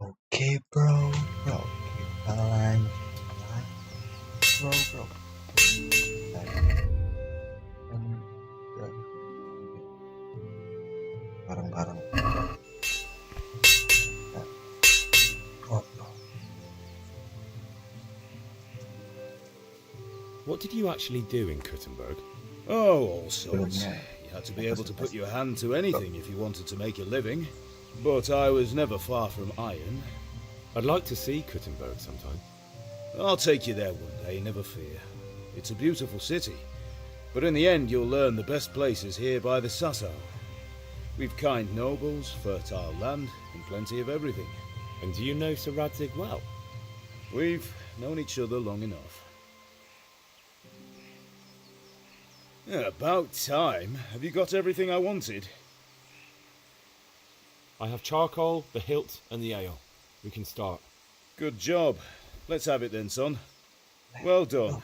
Oke bro, kita lanjut bro. Bareng-bareng. What did you actually do in Kuttenberg? Oh, all sorts. You had to be able to put your hand to anything if you wanted to make a living. But I was never far from iron. I'd like to see Kuttenberg sometime. I'll take you there one day, never fear. It's a beautiful city. But in the end, you'll learn the best places here by the Sassau. We've kind nobles, fertile land, and plenty of everything. And do you know Sir Radzig well? We've known each other long enough. Yeah, about time. Have you got everything I wanted? I have charcoal, the hilt, and the ale. We can start. Good job. Let's have it then, son. Well done.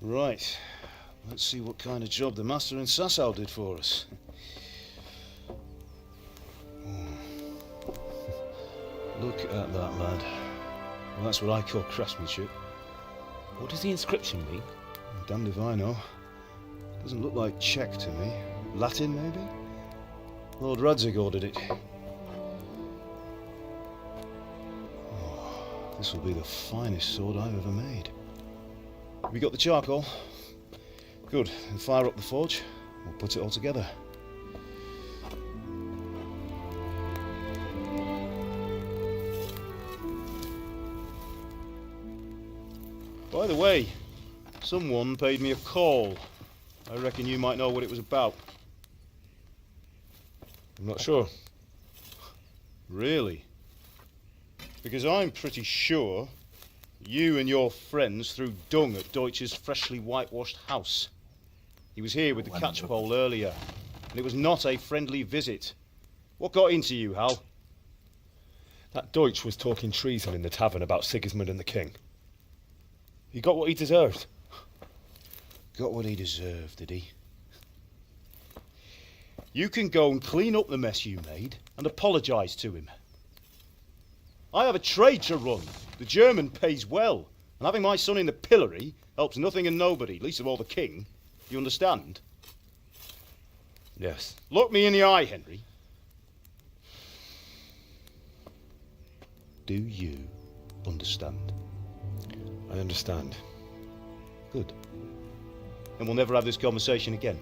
Right. Let's see what kind of job the master in Sassau did for us. Look at that, lad. Well, that's what I call craftsmanship. What does the inscription mean? Damned if I know. Doesn't look like Czech to me. Latin, maybe? Lord Radzig ordered it. Oh, this will be the finest sword I've ever made. Have you got the charcoal? Good. Then fire up the forge. We'll put it all together. By the way, someone paid me a call. I reckon you might know what it was about. I'm not sure. Really? Because I'm pretty sure you and your friends threw dung at Deutsch's freshly whitewashed house. He was here with the catchpole earlier, and it was not a friendly visit. What got into you, Hal? That Deutsch was talking treason in the tavern about Sigismund and the king. He got what he deserved. Got what he deserved, did he? You can go and clean up the mess you made and apologise to him. I have a trade to run. The German pays well, and having my son in the pillory helps nothing and nobody, least of all the king. You understand? Yes. Look me in the eye, Henry. Do you understand? I understand. Good. Then we'll never have this conversation again.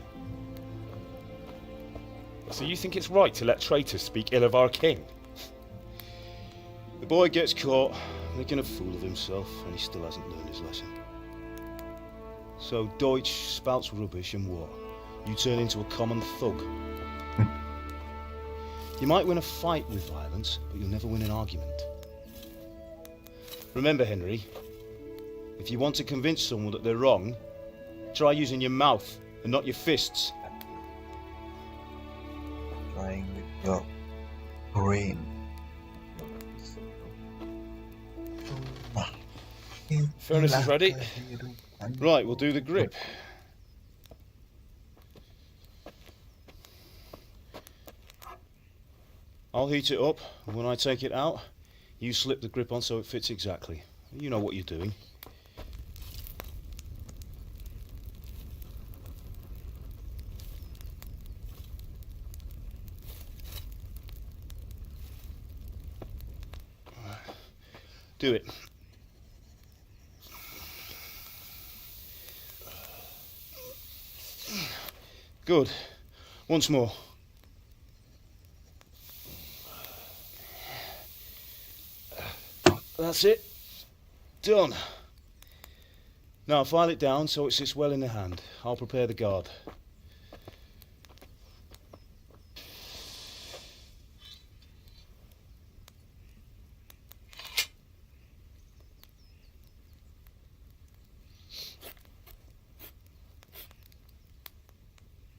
So you think it's right to let traitors speak ill of our king? The boy gets caught, making a fool of himself, and he still hasn't learned his lesson. So Deutsch spouts rubbish, and what? You turn into a common thug. You might win a fight with violence, but you'll never win an argument. Remember, Henry, if you want to convince someone that they're wrong, try using your mouth and not your fists. Trying with your brain. Furnace is ready. Right, we'll do the grip. I'll heat it up, and when I take it out, you slip the grip on so it fits exactly. You know what you're doing. Do it. Good. Once more. That's it. Done. Now file it down so it sits well in the hand. I'll prepare the guard.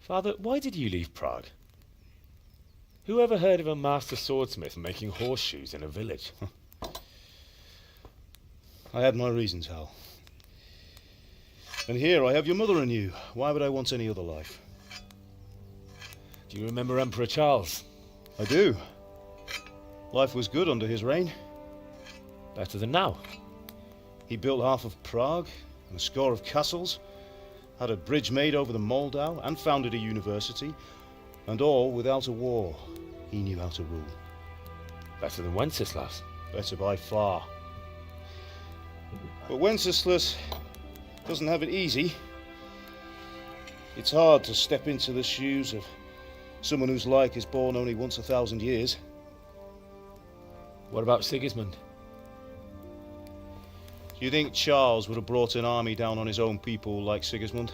Father, why did you leave Prague? Who ever heard of a master swordsmith making horseshoes in a village? I had my reasons, Hal. And here I have your mother and you. Why would I want any other life? Do you remember Emperor Charles? I do. Life was good under his reign. Better than now. He built half of Prague and a score of castles, had a bridge made over the Moldau, and founded a university, and all without a war. He knew how to rule. Better than Wenceslas. Better by far. But Wenceslas doesn't have it easy. It's hard to step into the shoes of someone whose like is born only once 1,000 years. What about Sigismund? Do you think Charles would have brought an army down on his own people like Sigismund?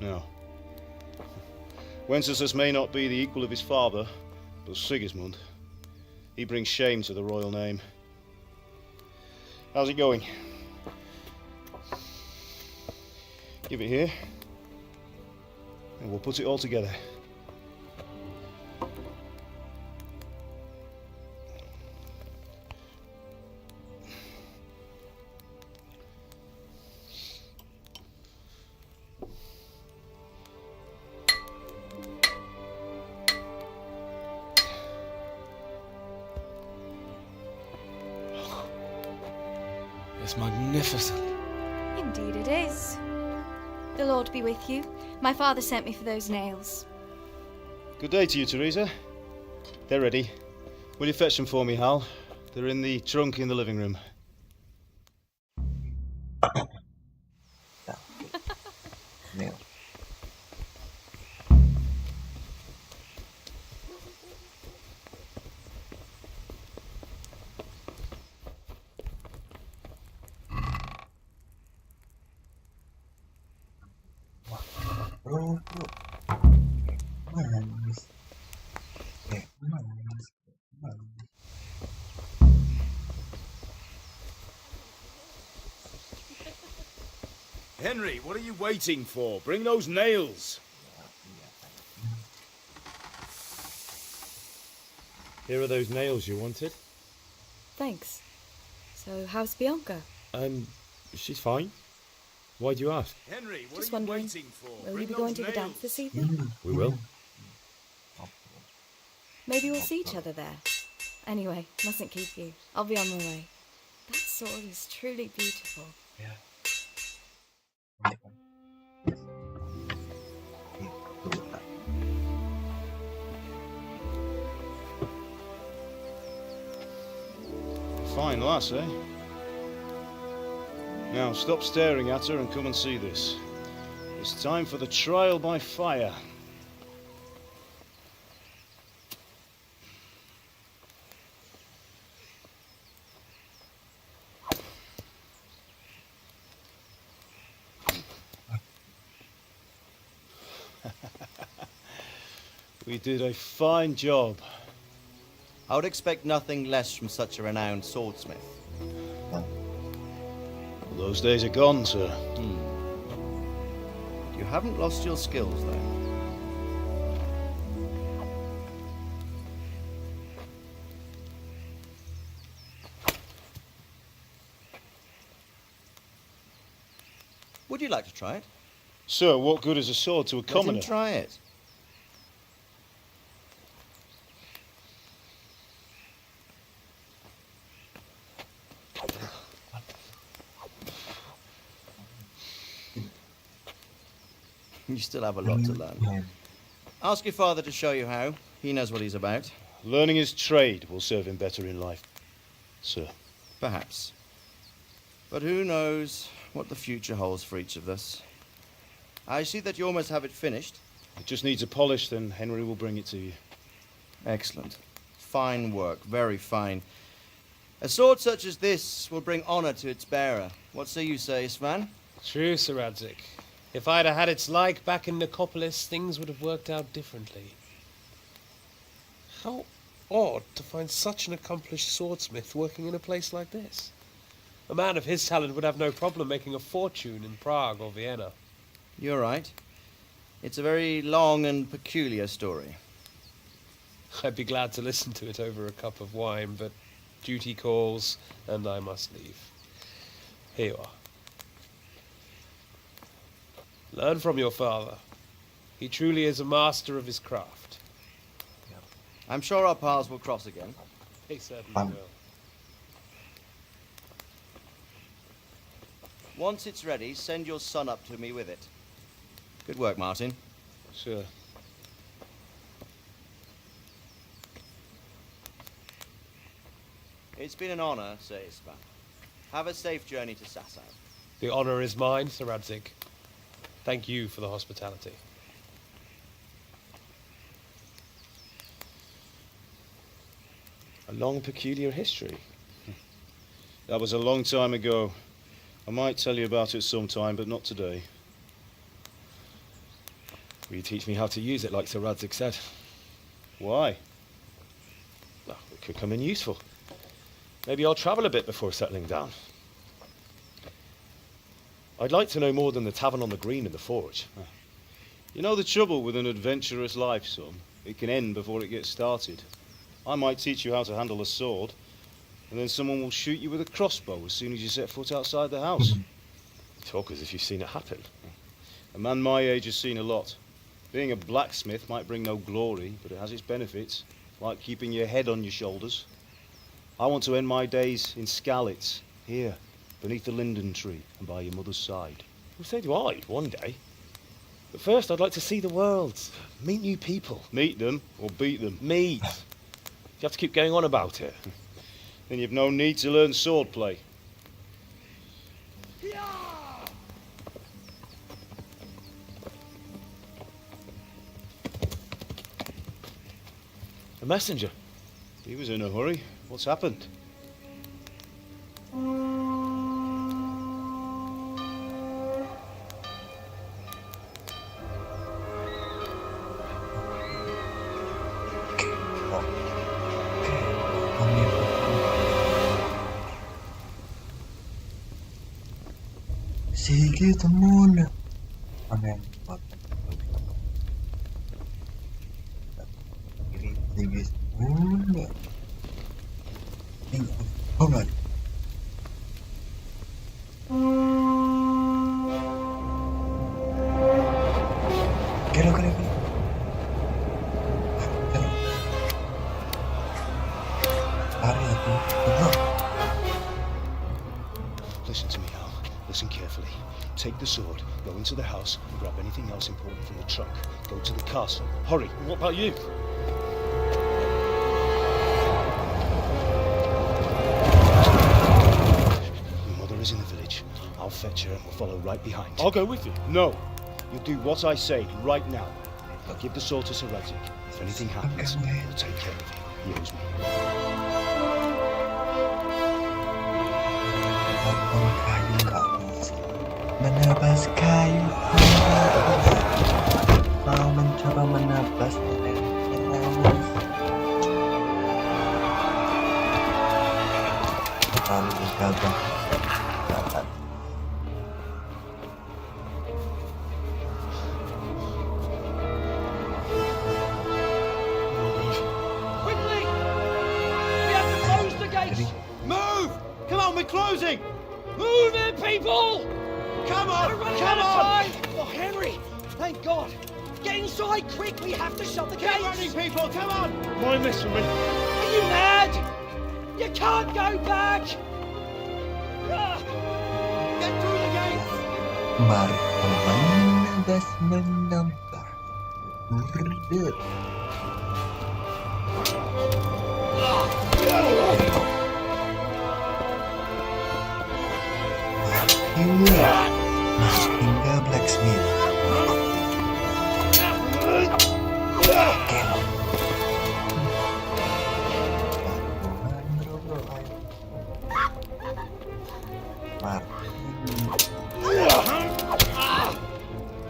No. Wenceslas may not be the equal of his father, but Sigismund, he brings shame to the royal name. How's it going? Give it here, and we'll put it all together. It's magnificent. Indeed it is. The Lord be with you. My father sent me for those nails. Good day to you, Teresa. They're ready. Will you fetch them for me, Hal? They're in the trunk in the living room. Nail. Bro. Manis. Manis. Henry, what are you waiting for? Bring those nails. Here are those nails you wanted. Thanks. So, how's Bianca? She's fine. Why do you ask? Henry, what Just are you wondering, waiting for? Will Bring you be those going to the nails. dance this evening? We will. Maybe we'll see each other there. Anyway, mustn't keep you. I'll be on my way. That sword is truly beautiful. Fine lass, eh? Now stop staring at her and come and see this. It's time for the trial by fire. We did a fine job. I would expect nothing less from such a renowned swordsmith. Those days are gone, sir. You haven't lost your skills, though. Would you like to try it? Sir, what good is a sword to a Let him commoner? try it. You still have a lot to learn. Ask your father to show you how. He knows what he's about. Learning his trade will serve him better in life, sir. Perhaps. But who knows what the future holds for each of us. I see that you almost have it finished. It just needs a polish, then Henry will bring it to you. Excellent. Fine work, very fine. A sword such as this will bring honor to its bearer. What say you, Svan? True, Sir Radzig. If I'd have had its like back in Nicopolis, things would have worked out differently. How odd to find such an accomplished swordsmith working in a place like this. A man of his talent would have no problem making a fortune in Prague or Vienna. You're right. It's a very long and peculiar story. I'd be glad to listen to it over a cup of wine, but duty calls, and I must leave. Here you are. Learn from your father. He truly is a master of his craft. I'm sure our paths will cross again. He certainly Um. will. Once it's ready, send your son up to me with it. Good work, Martin. Sir. It's been an honor, Sir Ispan. Have a safe journey to Sasau. The honor is mine, Sir Radzig. Thank you for the hospitality. A long, peculiar history. That was a long time ago. I might tell you about it sometime, but not today. Will you teach me how to use it, like Sir Radzig said? Why? Well, it could come in useful. Maybe I'll travel a bit before settling down. I'd like to know more than the tavern on the green and the forge. You know the trouble with an adventurous life, son? It can end before it gets started. I might teach you how to handle a sword, and then someone will shoot you with a crossbow as soon as you set foot outside the house. You talk as if you've seen it happen. A man my age has seen a lot. Being a blacksmith might bring no glory, but it has its benefits, like keeping your head on your shoulders. I want to end my days in Skalitz, here, beneath the linden tree and by your mother's side. Well, so do I, one day. But first, I'd like to see the world, meet new people. Meet them or beat them. Meet. You have to keep going on about it. Then you've no need to learn swordplay. A messenger. He was in a hurry. What's happened? Sige muna. Ano yan? Sige muna. Hold on. Get out. Listen to me, Al. Listen carefully. Take the sword, go into the house, and grab anything else important from the trunk. Go to the castle. Hurry. What about you? Your mother is in the village. I'll fetch her and we'll follow right behind. I'll go with you. No. You do what I say right now. I'll give the sword to Sir Radzig. If anything happens, he'll take care of you. He owes me. Potong kayu ke atas, menebas kayu. Mau mencoba menebas lalu gagah dapat. Quickly! We have to close the gates! Move! Come on, we're closing! Move it, people! Come on! We're running Come out of on! time! Oh, Henry! Thank God! Get inside quick! We have to shut the Get gates! running, people! Come on! Mind this for me. Are you mad? You can't go back! Ah, Get through the gates! Mari menebas menambah. Berdek. Akhirnya masuk hingga blacksmith.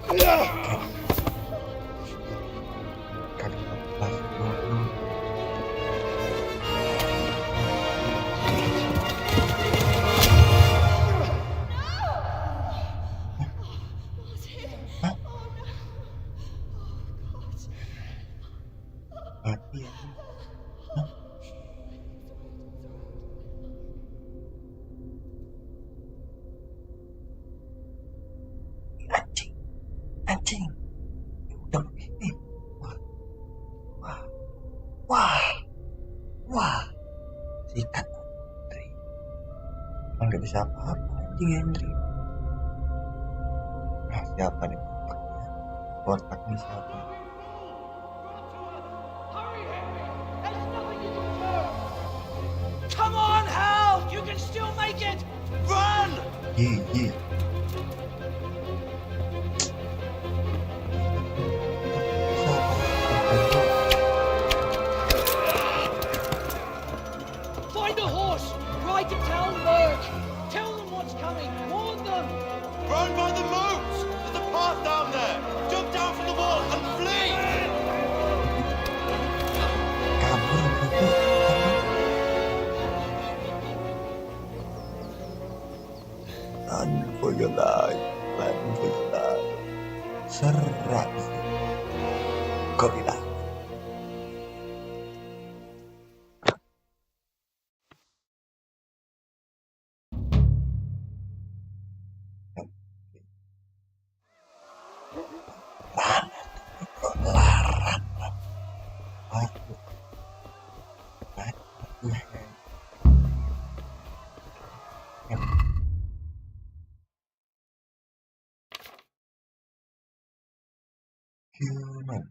Kelok. mati ya. Hah? Anjing, anjing. Udah begini. Wah, wah, wah, wah. Sikat Henry. Emang gak bisa apa-apa anjing Henry. Nah, siapa nih kotaknya? Kotaknya siapa? Hurry, Henry! There's nothing you can do! Come on, Hal! You can still make it! Run! Ye. Find a horse! Ride to town, Merc! Tell them what's coming! Warn them! Run by the moat! There's a path down there! Jump down from the wall and flee! Kabur. Run for your life. Run for your life. Serat. Gorila. Human.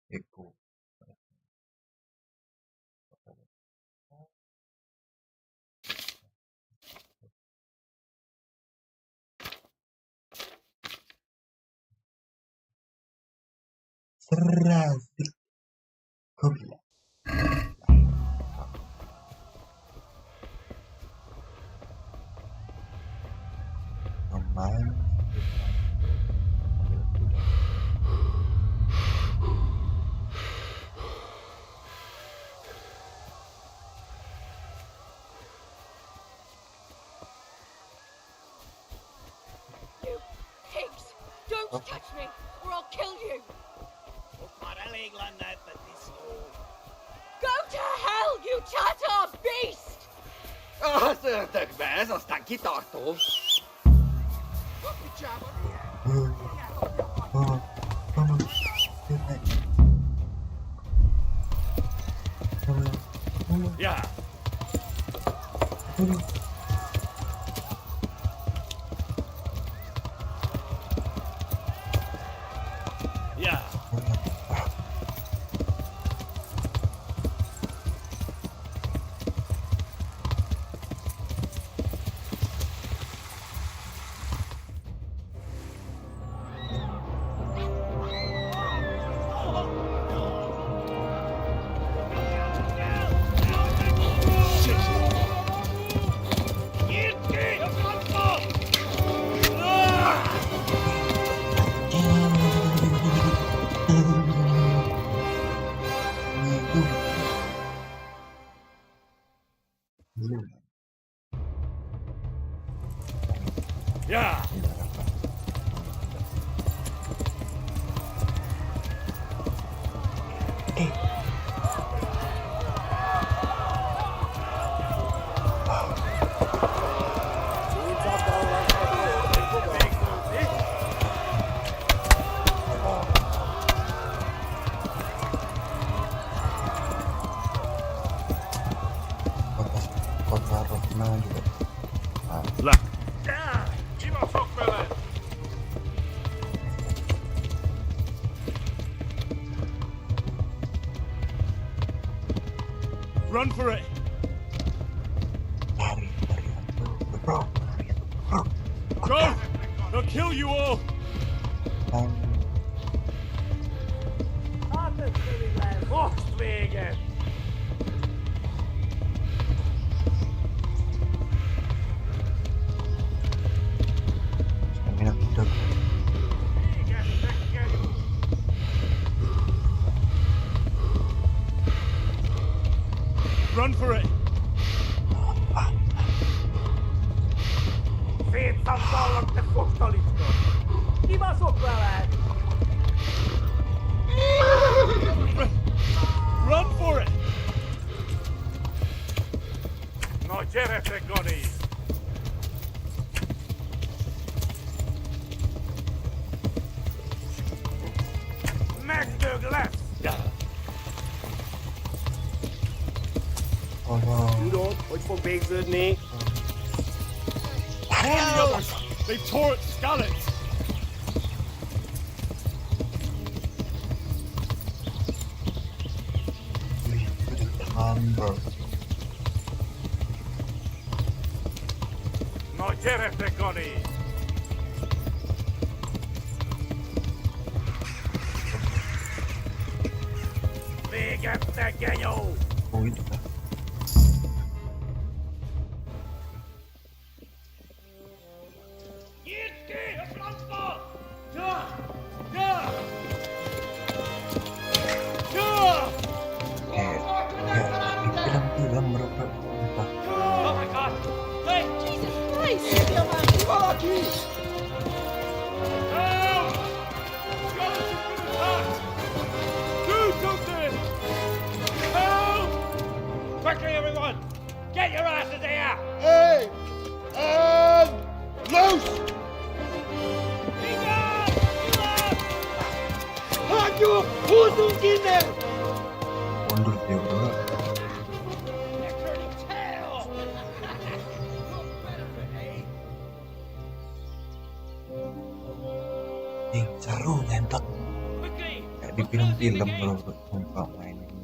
Eko. Serasi. Gorila. Pemain. You pigs! Don't touch me, or I'll kill you! Go to hell, you Tatar beast! Szörtökbe, ez aztán kitartó. Yeah. Yeah. Yeah. Kota Rotna juga. Lah. Ima Fokbele. Run for it. Lari, bro. Go! They'll kill you all. Volkswagen! Stamina udah. Run for it. Szétszabdalnak, te fostalitska! Kibaszott veled! Run for it! No cerete goni! Mäktigläs! Tolong. Duduk, ooit voor bezig, nee. Warn the others! They've tore its scallops! Humble. No cerete goni! Vigeftegejo! Oh, itu kan. Jitki! Flansball! Ja! Ja! Ja! Film-film merupakan Oh my god! Wait! Jesus Christ! Help! Skeleton's been attacked! Do something! Help! Quickly, everyone! Get your asses here! Hey! Loose! Be gone! Aduh, untung gini. mundur dia bro. They're turning tail! Seru nyentot Quickly! kayak di film-film bro, sumpah main ini.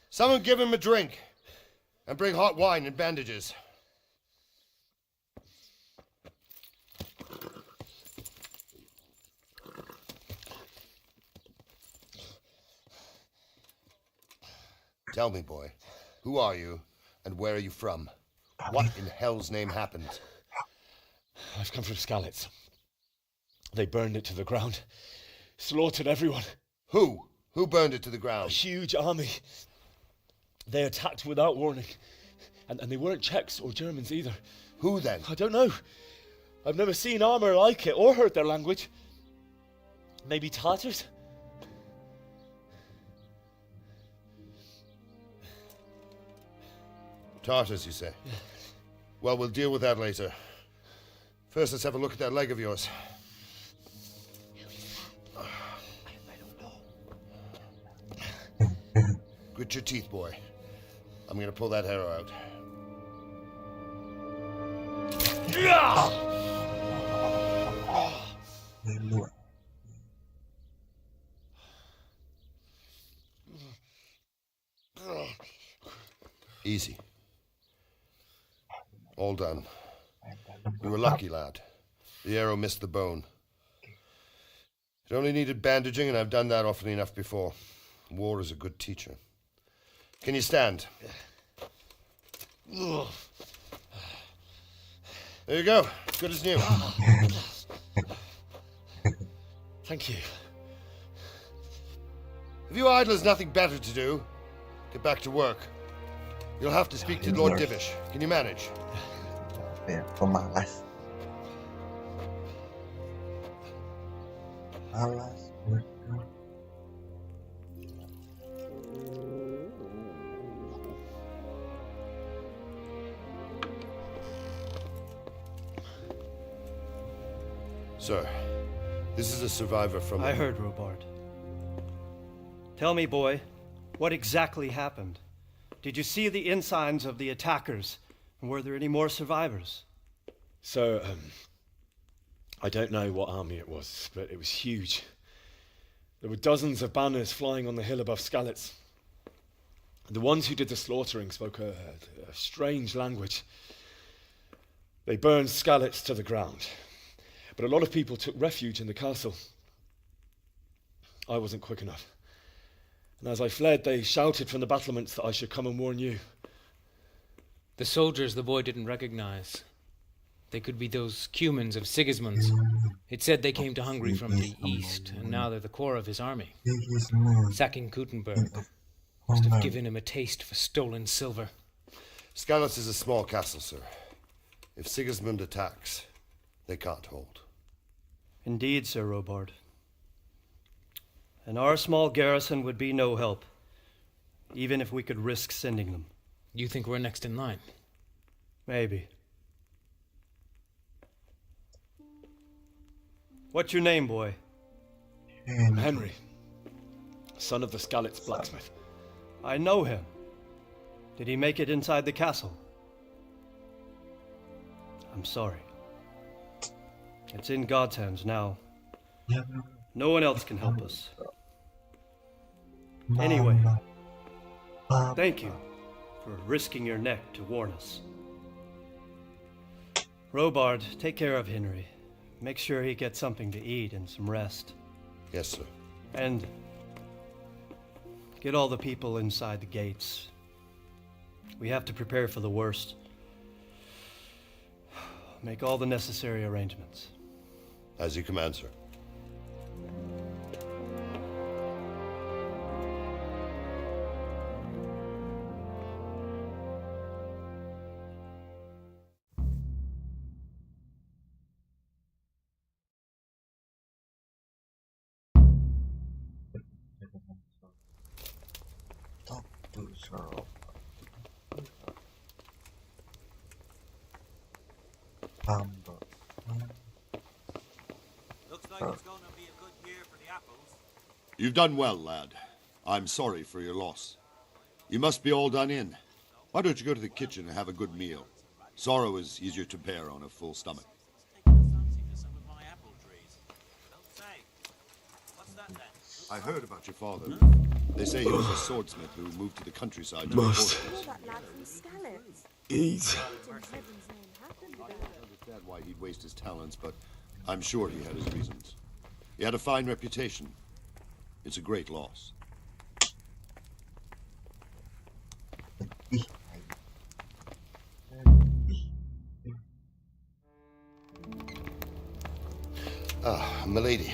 Someone give him a drink. And bring hot wine and bandages. Tell me, boy, who are you and where are you from? What in hell's name happened? I've come from Skalitz. They burned it to the ground. Slaughtered everyone. Who? Who burned it to the A ground? huge army. They attacked without warning. And they weren't Czechs or Germans either. Who then? I don't know. I've never seen armor like it or heard their language. Maybe Tatars? Tartars, you say? Well, we'll deal with that later. First, let's have a look at that leg of yours. Grit your teeth, boy. I'm gonna pull that arrow out. Lu. Easy. All done. You were lucky, lad. The arrow missed the bone. It only needed bandaging, and I've done that often enough before. War is a good teacher. Can you stand? There you go. Good as new. Thank you. If you idlers nothing better to do, get back to work. You'll have to speak to Lord Divish. Can you manage? Ya, pemalas. Malas. Sir, this is a survivor from... I heard, Robart. Tell me, boy, what exactly happened? Did you see the ensigns of the attackers? And were there any more survivors? So, I don't know what army it was, but it was huge. There were dozens of banners flying on the hill above Skalitz. The ones who did the slaughtering spoke a strange language. They burned Skalitz to the ground. But a lot of people took refuge in the castle. I wasn't quick enough. And as I fled, they shouted from the battlements that I should come and warn you. The soldiers the boy didn't recognize. They could be those Cumans of Sigismund's. It said they came to Hungary from the east, and now they're the core of his army. Sacking Gutenberg must have given him a taste for stolen silver. Skalitz is a small castle, sir. If Sigismund attacks, they can't hold. Indeed, Sir Robard. And our small garrison would be no help, even if we could risk sending them. You think we're next in line? Maybe. What's your name, boy? I'm Henry, son of the Skalitz blacksmith. I know him. Did he make it inside the castle? I'm sorry. It's in God's hands now. No one else can help us. Anyway, thank you for risking your neck to warn us. Robard, take care of Henry. Make sure he gets something to eat and some rest. Yes, sir. And get all the people inside the gates. We have to prepare for the worst. Make all the necessary arrangements. As you command, sir. Looks like it's gonna be a good year for the apples. You've done well, lad. I'm sorry for your loss. You must be all done in. Why don't you go to the kitchen and have a good meal? Sorrow is easier to bear on a full stomach. Some of my apple trees. Don't say. What's that then? I heard about your father. They say he was a swordsmith who moved to the countryside to Must. report That lad from Skalitz. Eat. I don't understand why he'd waste his talents, but I'm sure he had his reasons. He had a fine reputation. It's a great loss. Ah, milady.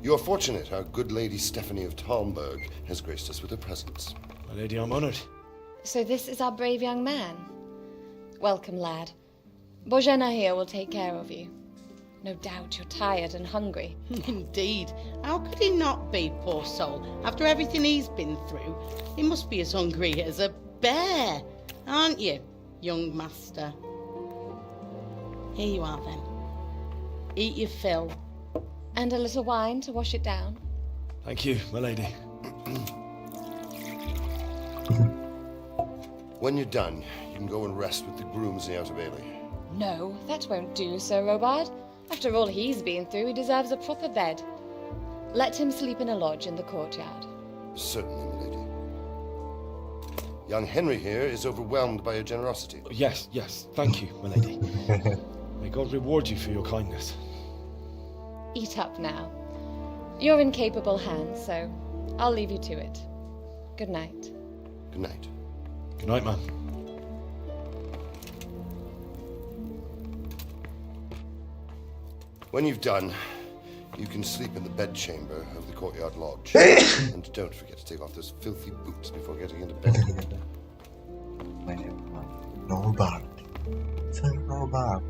You are fortunate our good lady Stephanie of Talmberg has graced us with her presence. My lady, I'm honored. So this is our brave young man. Welcome, lad. Bozhena here will take care of you. No doubt you're tired and hungry. Indeed. How could he not be, poor soul? After everything he's been through, he must be as hungry as a bear, aren't you, young master? Here you are, then. Eat your fill. And a little wine to wash it down. Thank you, my lady. When you're done, you can go and rest with the grooms in the Outer Bailey. No, that won't do, Sir Robard. After all he's been through, he deserves a proper bed. Let him sleep in a lodge in the courtyard. Certainly, milady. Young Henry here is overwhelmed by your generosity. Yes, yes. Thank you, my lady. May God reward you for your kindness. Eat up now. You're in capable hands, so I'll leave you to it. Good night. Good night. Good night, ma'am. When you've done, you can sleep in the bedchamber of the courtyard lodge. And don't forget to take off those filthy boots before getting into bed. Robard. Sir Robard.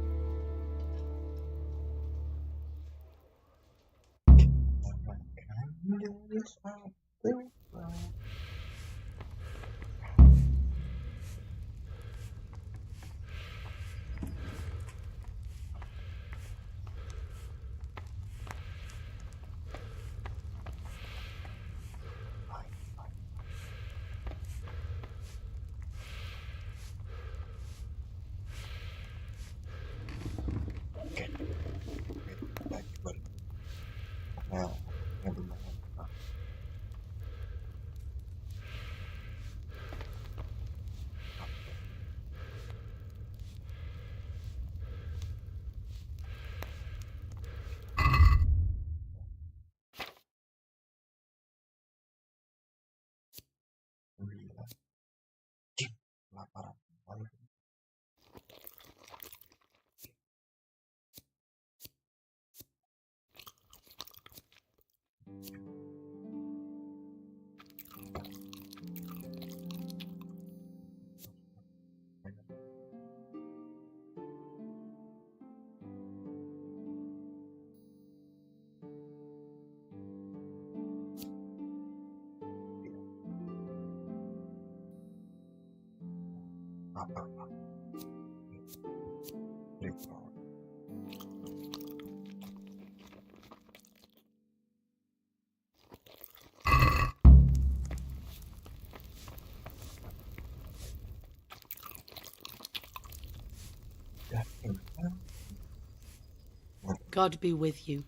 God be with you.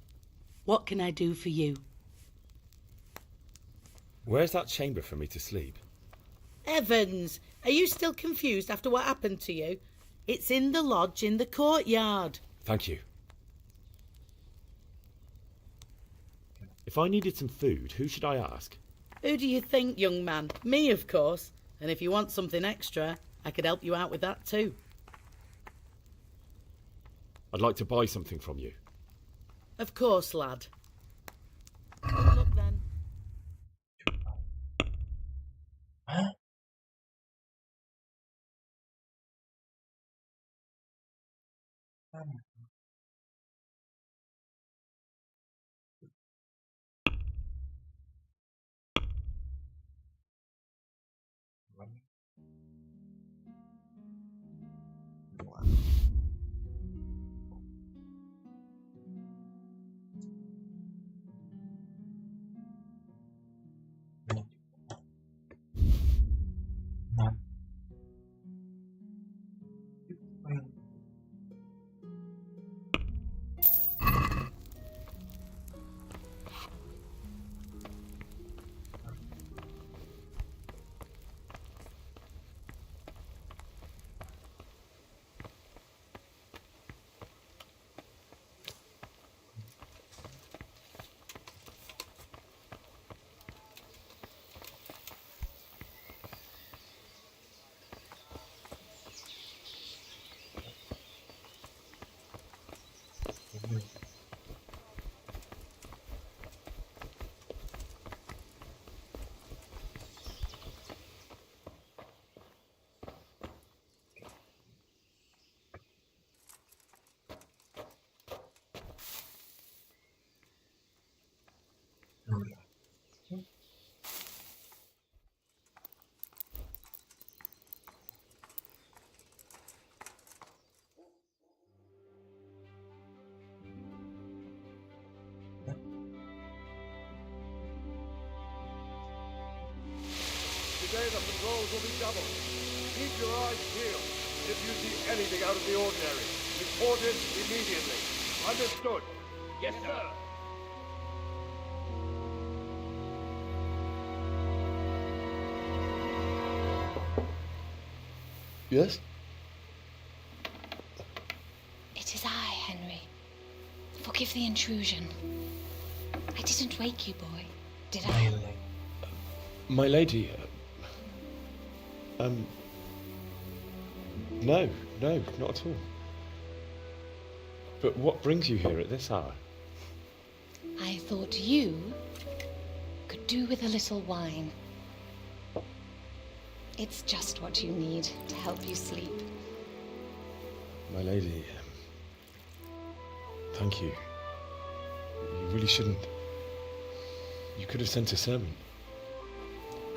What can I do for you? Where's that chamber for me to sleep? Evans, are you still confused after what happened to you? It's in the lodge in the courtyard. Thank you. If I needed some food, who should I ask? Who do you think, young man? Me, of course. And if you want something extra, I could help you out with that too. I'd like to buy something from you. Of course, lad. Good luck then. Today the patrols will be doubled. Keep your eyes peeled. If you see anything out of the ordinary, report it immediately. Understood? Yes, sir. Yes? It is I, Henry. Forgive the intrusion. I didn't wake you, boy, did I? My lady, no, not at all. But what brings you here at this hour? I thought you could do with a little wine. It's just what you need to help you sleep. My lady, thank you. You really shouldn't. You could have sent a servant.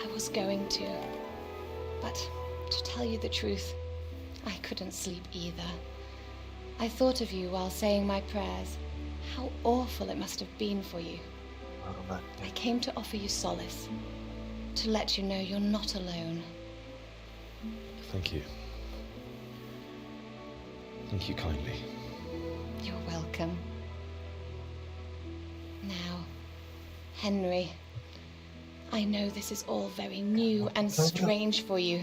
I was going to, but to tell you the truth, I couldn't sleep either. I thought of you while saying my prayers. How awful it must have been for you. I came to offer you solace, to let you know you're not alone. Thank you. Thank you kindly. You're welcome. Now, Henry, I know this is all very new and strange for you,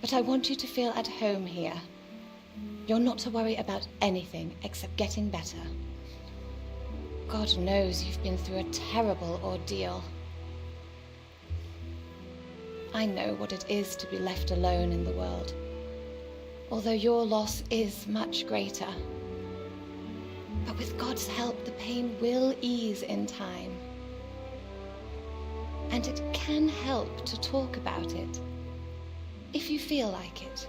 but I want you to feel at home here. You're not to worry about anything except getting better. God knows you've been through a terrible ordeal. I know what it is to be left alone in the world, although your loss is much greater. But with God's help, the pain will ease in time. And it can help to talk about it, if you feel like it.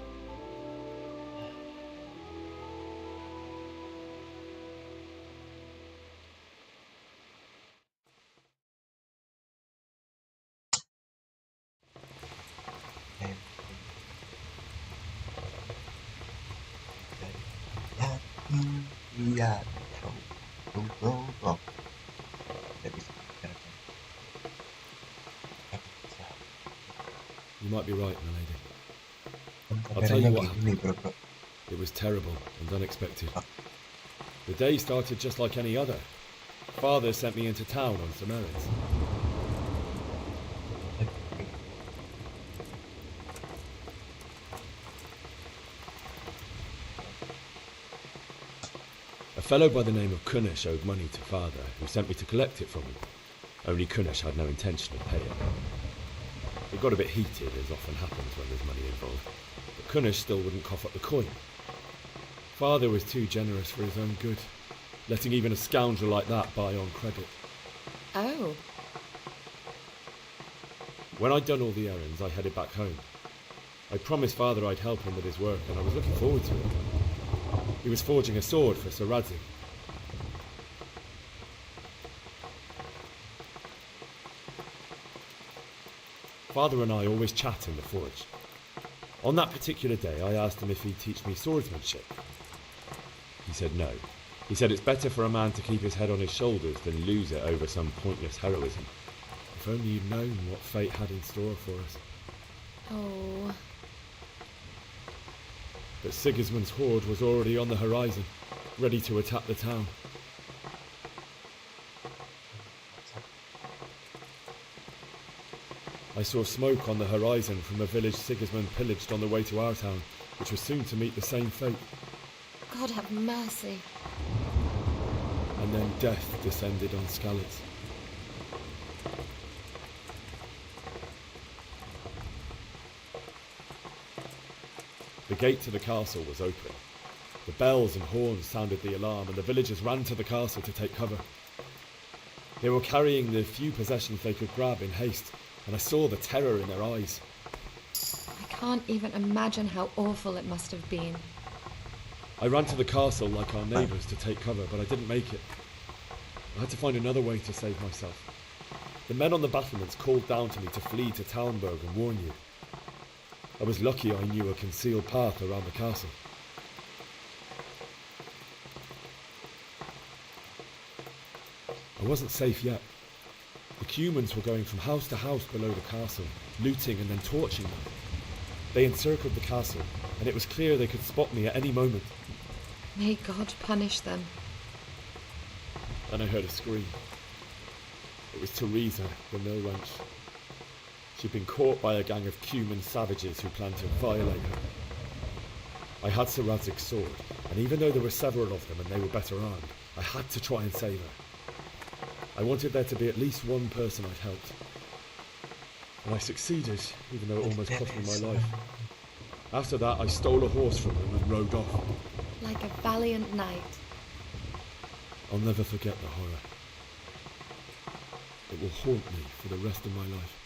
Okay. Iya, bro. Tidak bisa dibicarakan. You might be right, my lady. I'll Kameranya tell you what gini, happened. bro. It was terrible and unexpected. The day started just like any other. Father sent me into town on some errands. A fellow by the name of Kunnish owed money to Father, who sent me to collect it from him. Only Kunnish had no intention of paying. It got a bit heated, as often happens when there's money involved, but Kunnish still wouldn't cough up the coin. Father was too generous for his own good, letting even a scoundrel like that buy on credit. Oh. When I'd done all the errands, I headed back home. I promised Father I'd help him with his work, and I was looking forward to it. He was forging a sword for Sir Radzig. Father and I always chat in the forge. On that particular day, I asked him if he'd teach me swordsmanship. He said no. He said it's better for a man to keep his head on his shoulders than lose it over some pointless heroism. If only you'd known what fate had in store for us. Oh. But Sigismund's horde was already on the horizon, ready to attack the town. I saw smoke on the horizon from a village Sigismund pillaged on the way to our town, which was soon to meet the same fate. God have mercy. And then death descended on Skalitz. The gate to the castle was open. The bells and horns sounded the alarm, and the villagers ran to the castle to take cover. They were carrying the few possessions they could grab in haste, and I saw the terror in their eyes. I can't even imagine how awful it must have been. I ran to the castle like our neighbours to take cover, but I didn't make it. I had to find another way to save myself. The men on the battlements called down to me to flee to Talmberg and warn you. I was lucky I knew a concealed path around the castle. I wasn't safe yet. The Cumans were going from house to house below the castle, looting and then torching them. They encircled the castle, and it was clear they could spot me at any moment. May God punish them. Then I heard a scream. It was Teresa, the mill wench. She'd been caught by a gang of Cuman savages who planned to violate her. I had Sir Radzig's sword, and even though there were several of them and they were better armed, I had to try and save her. I wanted there to be at least one person I'd helped. And I succeeded, even though it almost cost me my life. After that, I stole a horse from them and rode off. Like a valiant knight. I'll never forget the horror. It will haunt me for the rest of my life.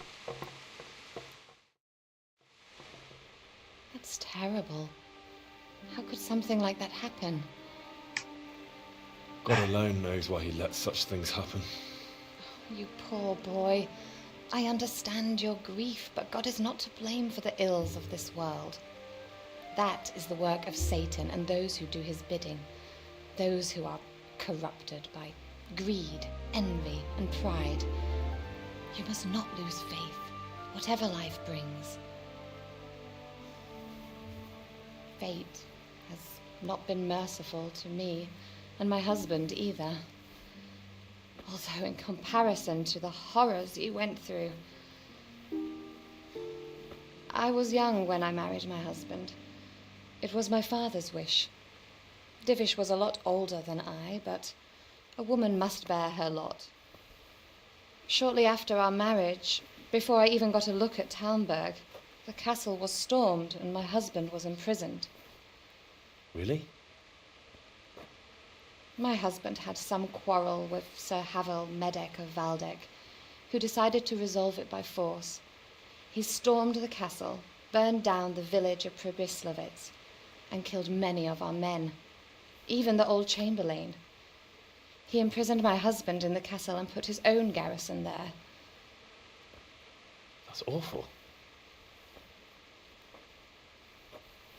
That's terrible. How could something like that happen? God alone knows why he lets such things happen. You poor boy. I understand your grief, but God is not to blame for the ills of this world. That is the work of Satan and those who do his bidding. Those who are corrupted by greed, envy, and pride. You must not lose faith, whatever life brings. Fate has not been merciful to me, and my husband either. Although in comparison to the horrors you went through. I was young when I married my husband. It was my father's wish. Divish was a lot older than I, but a woman must bear her lot. Shortly after our marriage, before I even got a look at Talmberg, the castle was stormed and my husband was imprisoned. Really? My husband had some quarrel with Sir Havel Medek of Valdek, who decided to resolve it by force. He stormed the castle, burned down the village of Pribyslavitz, and killed many of our men, even the old chamberlain. He imprisoned my husband in the castle and put his own garrison there. That's awful.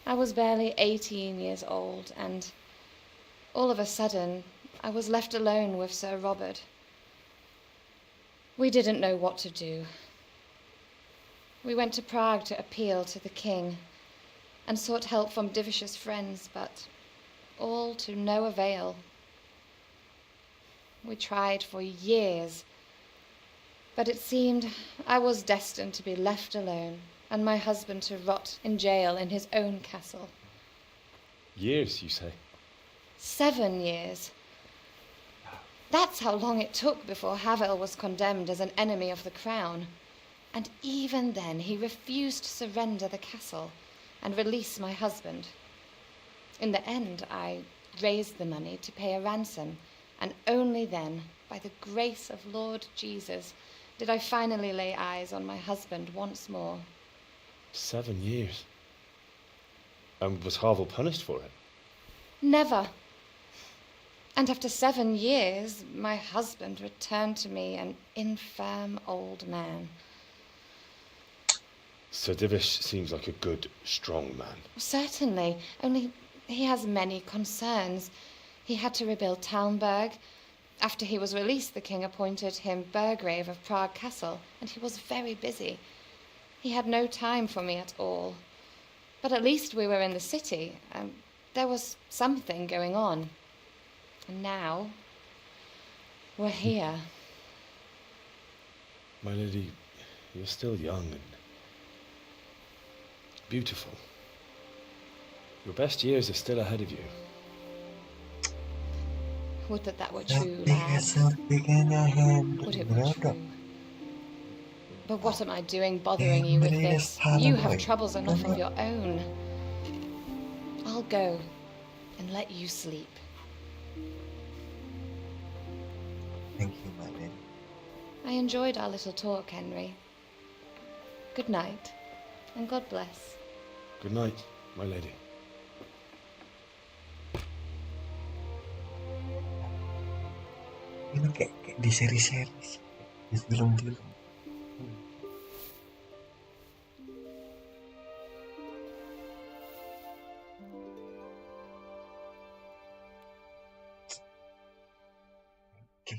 I was barely 18 years old, and All of a sudden, I was left alone with Sir Robert. We didn't know what to do. We went to Prague to appeal to the king and sought help from Divish's friends, but all to no avail. We tried for years, but it seemed I was destined to be left alone and my husband to rot in jail in his own castle. Years, you say? 7 years. That's how long it took before Havel was condemned as an enemy of the crown. And even then, he refused to surrender the castle and release my husband. In the end, I raised the money to pay a ransom, and only then, by the grace of Lord Jesus, did I finally lay eyes on my husband once more. 7 years? And was Havel punished for it? Never. And after 7 years, my husband returned to me an infirm old man. Sir Divish seems like a good, strong man. Certainly, only he has many concerns. He had to rebuild Talmberg. After he was released, the king appointed him Burgrave of Prague Castle, and he was very busy. He had no time for me at all. But at least we were in the city, and there was something going on. And now, we're here. My lady, you're still young and beautiful. Your best years are still ahead of you. Would that were true, lad. Would it were true. But what am I doing bothering you with this? You have troubles enough of your own. I'll go and let you sleep. Thank you, my lady. I enjoyed our little talk, Henry. Good night, and God bless. Good night, my lady. Ini kayak di seri-seri, di film-film. Oke,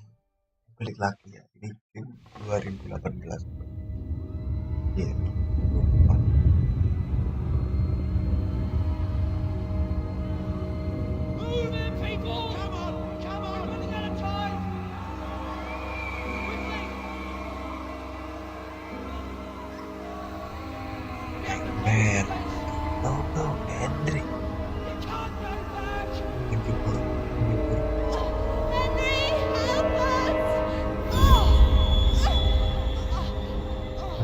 balik lagi ya. Ini film 2018. Iya. Move in, people! Come on! Come on! We're running out of time! Quickly! Man. No, Henry. You can't go back! Henry, help us!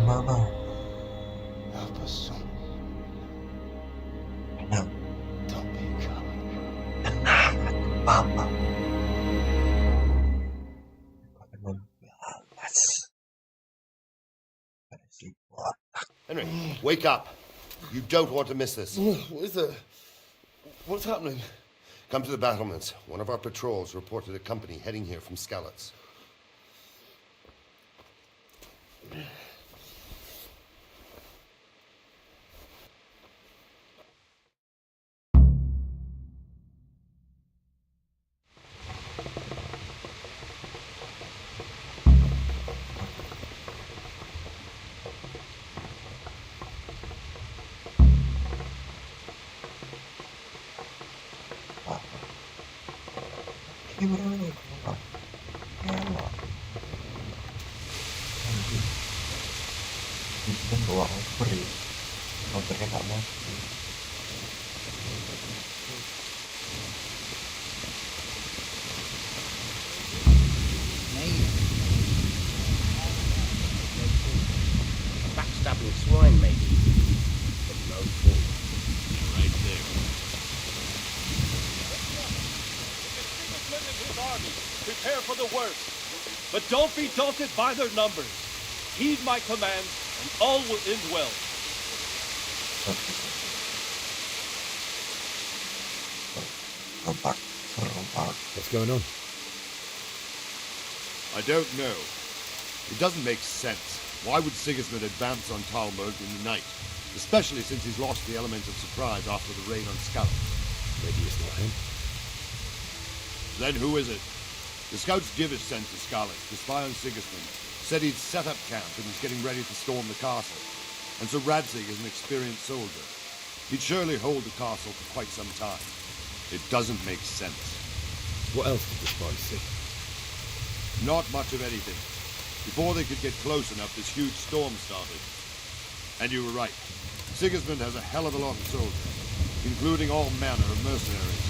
Mama. Help us, son. Tenang. Don't be a coward. Tenang, Mama. Aku akan membalas. Pada si botak. Henry, wake up. You don't want to miss this. What is it? What's happening? Come to the battlements. One of our patrols reported a company heading here from Skalitz. Ini bener-bener keluar. Keluar. Anjir. Ini kan bawa over ya. Overnya gak mati. Backstabbing swine, maybe. But no fool. Right there. His army. Prepare for the worst. But don't be daunted by their numbers. Heed my command, and all will end well. Robak. What's going on? I don't know. It doesn't make sense. Why would Sigismund advance on Talmberg in the night? Especially since he's lost the element of surprise after the raid on Skalitz. Maybe it's not him. Then who is it? The scouts Divish sent to Scarlet to spy on Sigismund said he'd set up camp and was getting ready to storm the castle. And Sir Radzig is an experienced soldier. He'd surely hold the castle for quite some time. It doesn't make sense. What else did the spies see? Not much of anything. Before they could get close enough, this huge storm started. And you were right. Sigismund has a hell of a lot of soldiers, including all manner of mercenaries.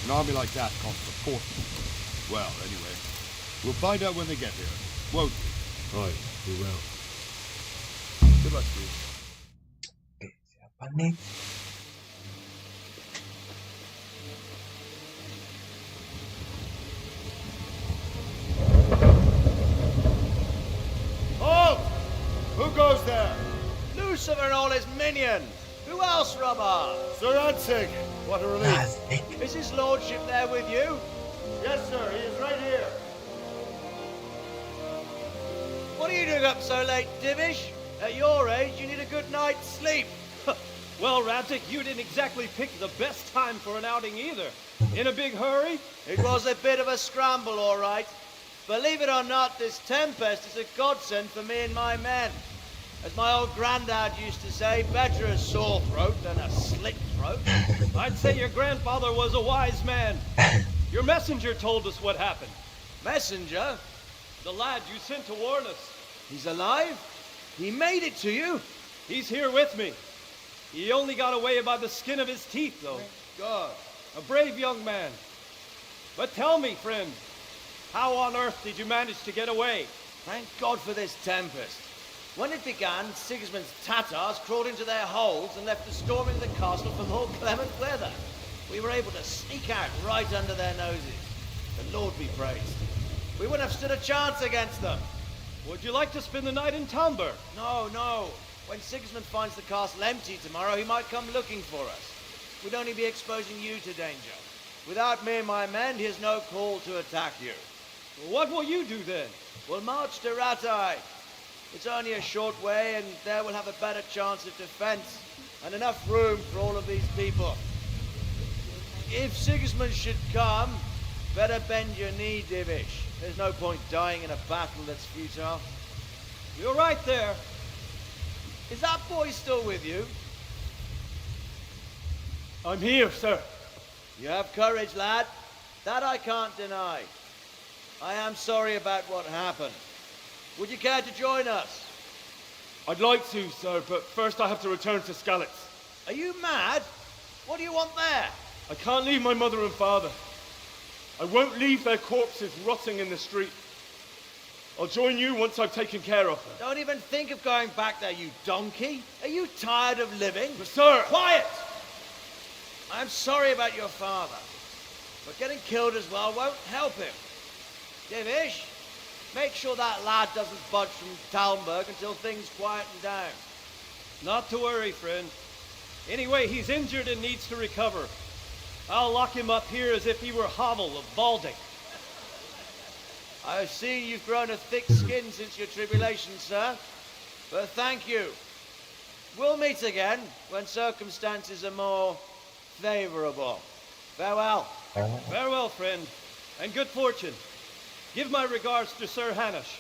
An army like that costs a fortune. Well, anyway, we'll find out when they get here, won't we? Right, we will. Good luck to you. Siapa nih? Halt! Who goes there? Lucifer and all his minions. Who else, Robber? Sir Radzig. What a relief. Is his lordship there with you? Yes, sir. He is right here. What are you doing up so late, Divish? At your age, you need a good night's sleep. Well, Radzig, you didn't exactly pick the best time for an outing either. In a big hurry? It was a bit of a scramble, all right. Believe it or not, this tempest is a godsend for me and my men. As my old granddad used to say, better a sore throat than a slit throat. I'd say your grandfather was a wise man. Your messenger told us what happened. Messenger? The lad you sent to warn us. He's alive? He made it to you? He's here with me. He only got away by the skin of his teeth, though. Thank God. A brave young man. But tell me, friend, how on earth did you manage to get away? Thank God for this tempest. When it began, Sigismund's Tatars crawled into their holes and left the storming of the castle for more clement weather. We were able to sneak out right under their noses. The Lord be praised. We wouldn't have stood a chance against them. Would you like to spend the night in Talmberg? No, no. When Sigismund finds the castle empty tomorrow, he might come looking for us. We'd only be exposing you to danger. Without me and my men, he has no call to attack you. What will you do then? We'll march to Ratai. It's only a short way, and there we'll have a better chance of defense and enough room for all of these people. If Sigismund should come, better bend your knee, Divish. There's no point dying in a battle that's futile. You're right there. Is that boy still with you? I'm here, sir. You have courage, lad. That I can't deny. I am sorry about what happened. Would you care to join us? I'd like to, sir, but first I have to return to Skalitz. Are you mad? What do you want there? I can't leave my mother and father. I won't leave their corpses rotting in the street. I'll join you once I've taken care of them. Don't even think of going back there, you donkey. Are you tired of living? But sir! Quiet! I'm sorry about your father, but getting killed as well won't help him. Divish, make sure that lad doesn't budge from Talmberg until things quieten down. Not to worry, friend. Anyway, he's injured and needs to recover. I'll lock him up here as if he were Havel of Balding. I've seen you've grown a thick skin since your tribulation, sir. But thank you. We'll meet again when circumstances are more favorable. Farewell. Farewell, friend, and good fortune. Give my regards to Sir Hanush.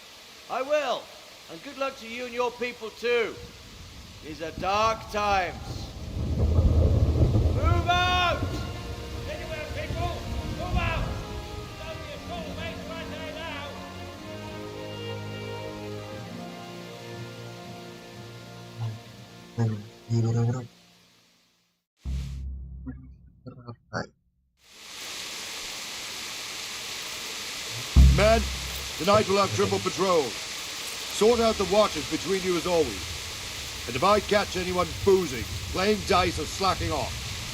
I will. And good luck to you and your people, too. These are dark times. Move out! Anywhere, people! Move out! There's only a short way right there now! Men, tonight we'll have triple patrol. Sort out the watches between you as always. And if I catch anyone boozing, playing dice or slacking off,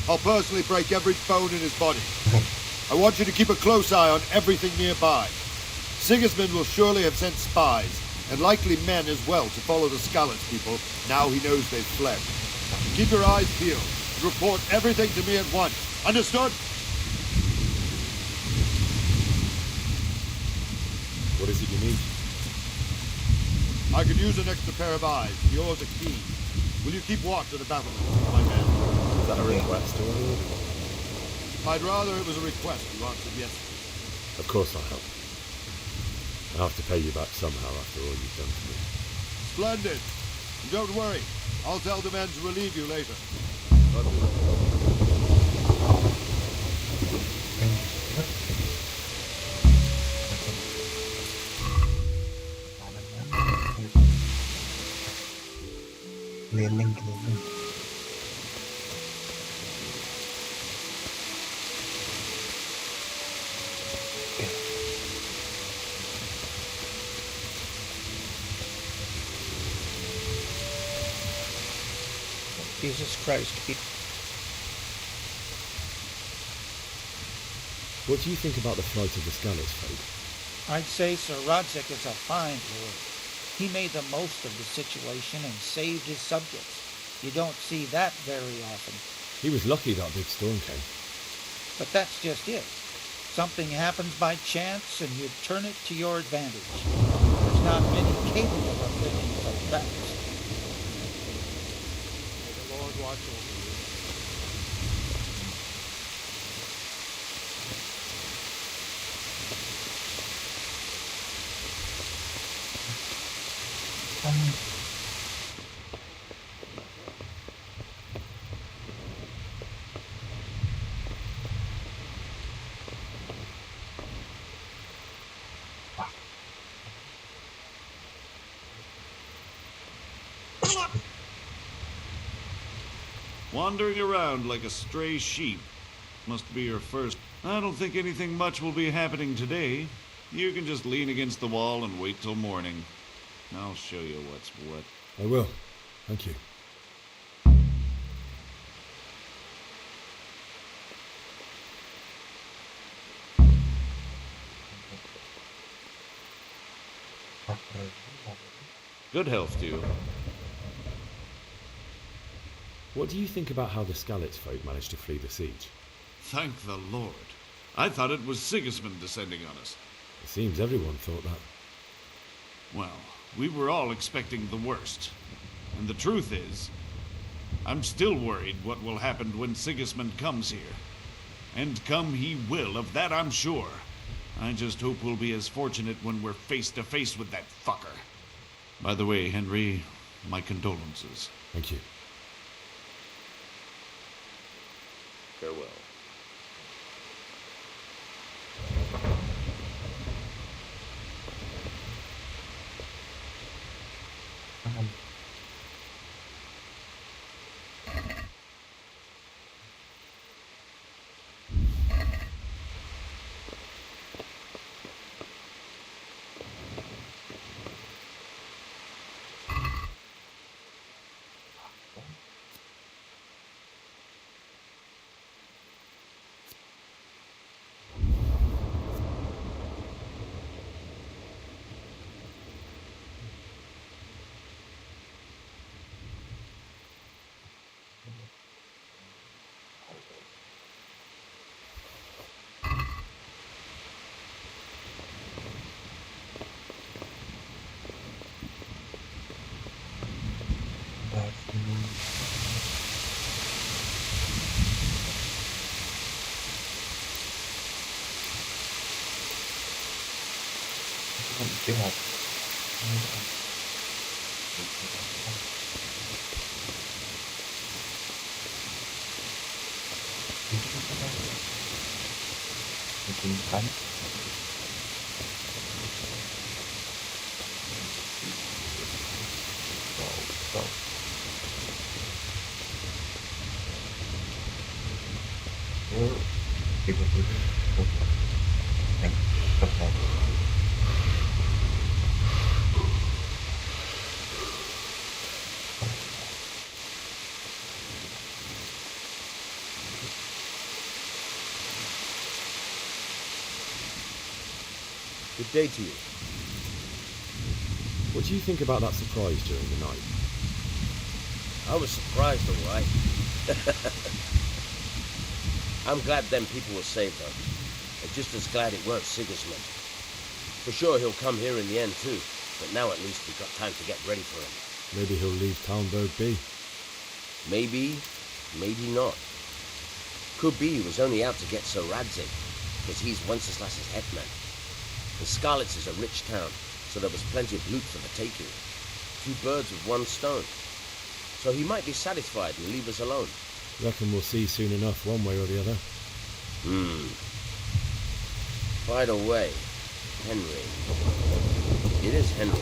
I'll personally break every bone in his body. I want you to keep a close eye on everything nearby. Sigismund will surely have sent spies, and likely men as well, to follow the Skalitz people now he knows they've fled. Keep your eyes peeled and report everything to me at once. Understood? What is it you need? I could use an extra pair of eyes. Yours are keen. Will you keep watch of the battlements, my men? Is that a request or an order? I'd rather it was a request you answered yes. Of course I'll help. I have to pay you back somehow after all you've done for me. Splendid. And don't worry. I'll tell the men to relieve you later. Keliling. Jesus Christ. What do you think about the flight of the Skalitz folk? I'd say Sir Rodzik is a fine lord. He made the most of the situation and saved his subjects. You don't see that very often. He was lucky that big storm came. But that's just it. Something happens by chance and you turn it to your advantage. There's not many capable of things like that. May the Lord watch over you. Wandering around like a stray sheep. Must be your first. I don't think anything much will be happening today. You can just lean against the wall and wait till morning. I'll show you what's what. I will. Thank you. Good health to you. What do you think about how the Skalitz folk managed to flee the siege? Thank the Lord. I thought it was Sigismund descending on us. It seems everyone thought that. Well, we were all expecting the worst. And the truth is, I'm still worried what will happen when Sigismund comes here. And come he will, of that I'm sure. I just hope we'll be as fortunate when we're face to face with that fucker. By the way, Henry, my condolences. Thank you. Farewell. Good day to you. What do you think about that surprise during the night? I was surprised, all right. I'm glad them people were saved, though. I'm just as glad it weren't Sigismund. For sure he'll come here in the end, too. But now at least we've got time to get ready for him. Maybe he'll leave Talmberg be. Maybe, maybe not. Could be he was only out to get Sir Radzik. because he's Wenceslas's hetman. The Scarlets is a rich town, so there was plenty of loot for the taking. 2 birds with 1 stone. So he might be satisfied and leave us alone. Reckon we'll see soon enough, one way or the other. By the way, Henry. It is Henry.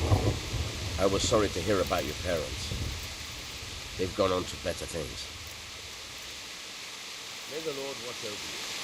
I was sorry to hear about your parents. They've gone on to better things. May the Lord watch over you.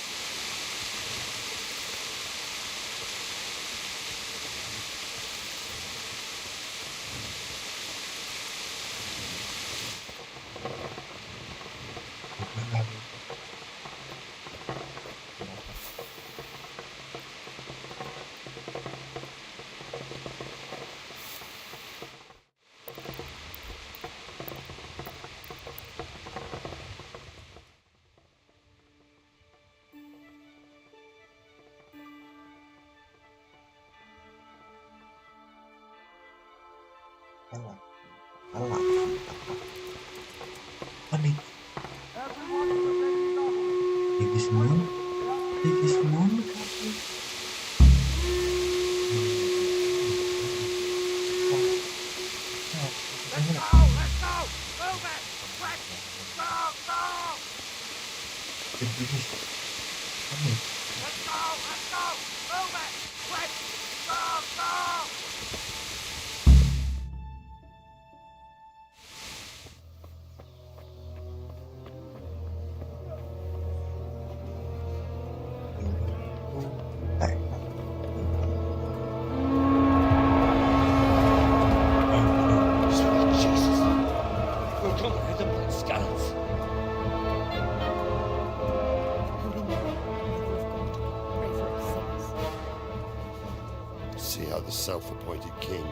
See how the self-appointed king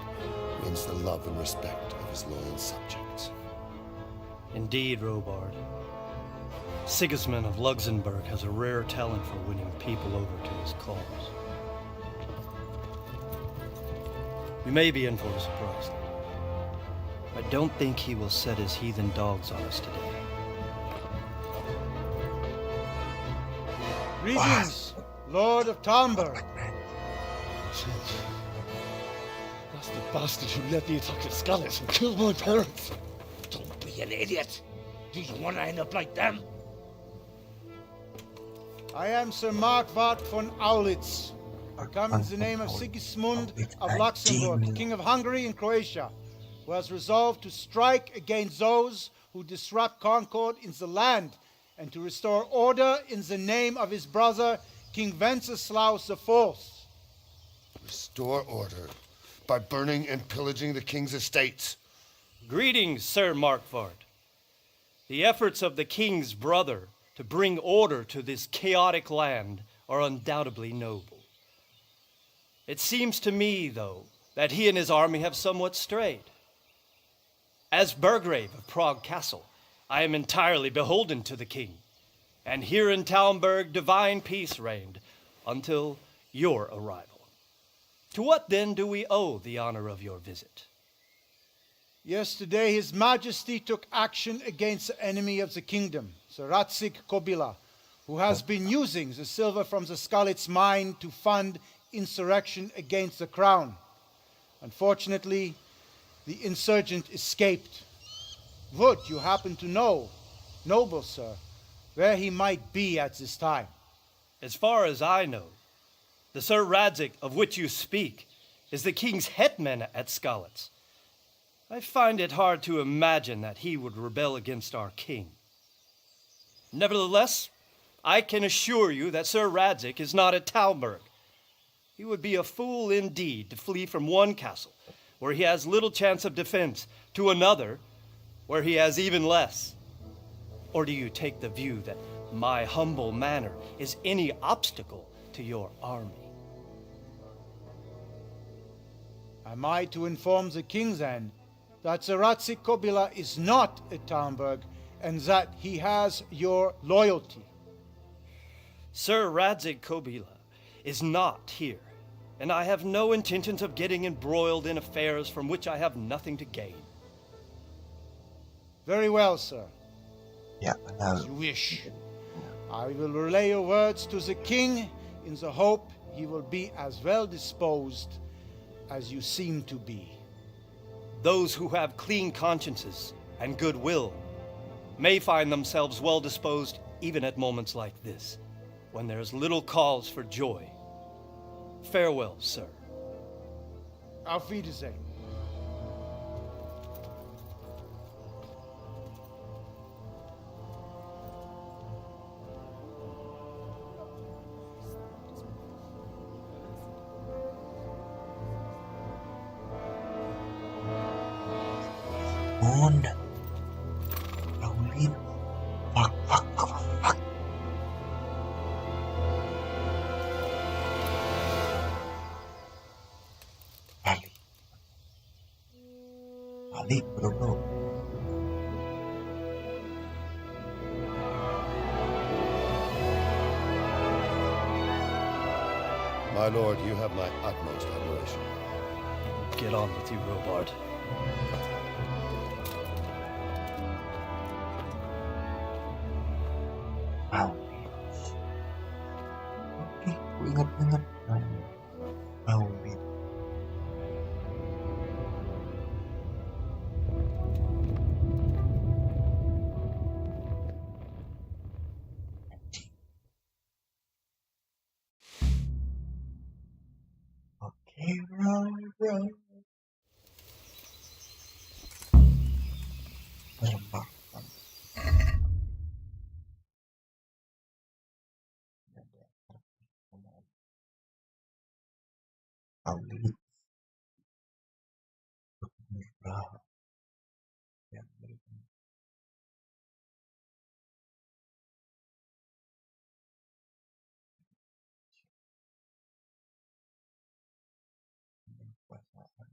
wins the love and respect of his loyal subjects. Indeed, Robard. Sigismund of Luxembourg has a rare talent for winning people over to his cause. We may be in for a surprise, though. I don't think he will set his heathen dogs on us today. Greetings, Lord of Talmberg. That's the bastard who led the attack at Scarlets and killed my parents. Don't be an idiot. Do you want to end up like them? I am Sir Markwart von Aulitz. I come in the name of Sigismund of Luxembourg, King of Hungary and Croatia, who has resolved to strike against those who disrupt concord in the land and to restore order in the name of his brother, King Wenceslaus IV. Restore order by burning and pillaging the king's estates. Greetings, Sir Markwart. The efforts of the king's brother to bring order to this chaotic land are undoubtedly noble. It seems to me, though, that he and his army have somewhat strayed. As Burgrave of Prague Castle, I am entirely beholden to the king, and here in Talmberg divine peace reigned until your arrival. To what then do we owe the honor of your visit? Yesterday, His Majesty took action against the enemy of the kingdom, Sir Radzig Kobyla, who has been using the silver from the Scarlet's mine to fund insurrection against the crown. Unfortunately, the insurgent escaped. Would you happen to know, noble sir, where he might be at this time? As far as I know, the Sir Radzig of which you speak is the king's hetman at Scarlets. I find it hard to imagine that he would rebel against our king. Nevertheless, I can assure you that Sir Radzig is not at Talmberg. He would be a fool indeed to flee from one castle, where he has little chance of defense, to another, where he has even less. Or do you take the view that my humble manner is any obstacle to your army? Am I to inform the king then that Sir Radzig Kobyla is not at Talmberg and that he has your loyalty? Sir Radzig Kobyla is not here, and I have no intentions of getting embroiled in affairs from which I have nothing to gain. Very well, sir. Yeah, As you wish. I will relay your words to the king in the hope he will be as well disposed as you seem to be. Those who have clean consciences and goodwill may find themselves well disposed even at moments like this, when there is little cause for joy. Farewell, sir. Auf Wiedersehen. On. Raulin. Fuck. Balik, bro. My lord, you have my utmost admiration. Get on with you, Robard. Wow. Oke, aku ingat. Raulin. Oke, bro. Terbang. Raulin. Murah. Yang berikan kekuasaan.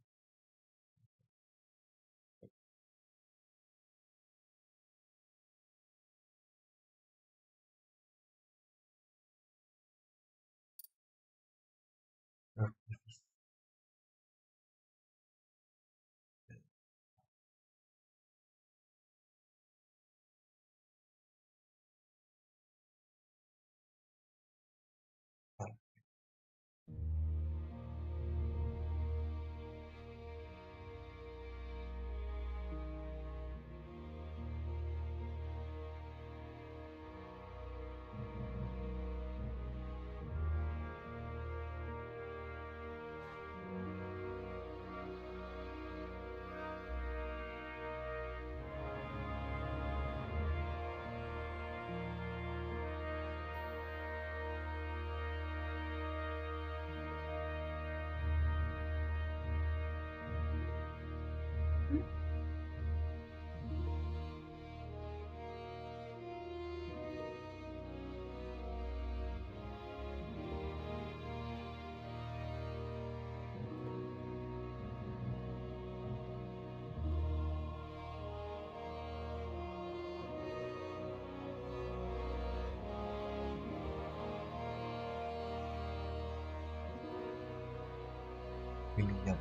William.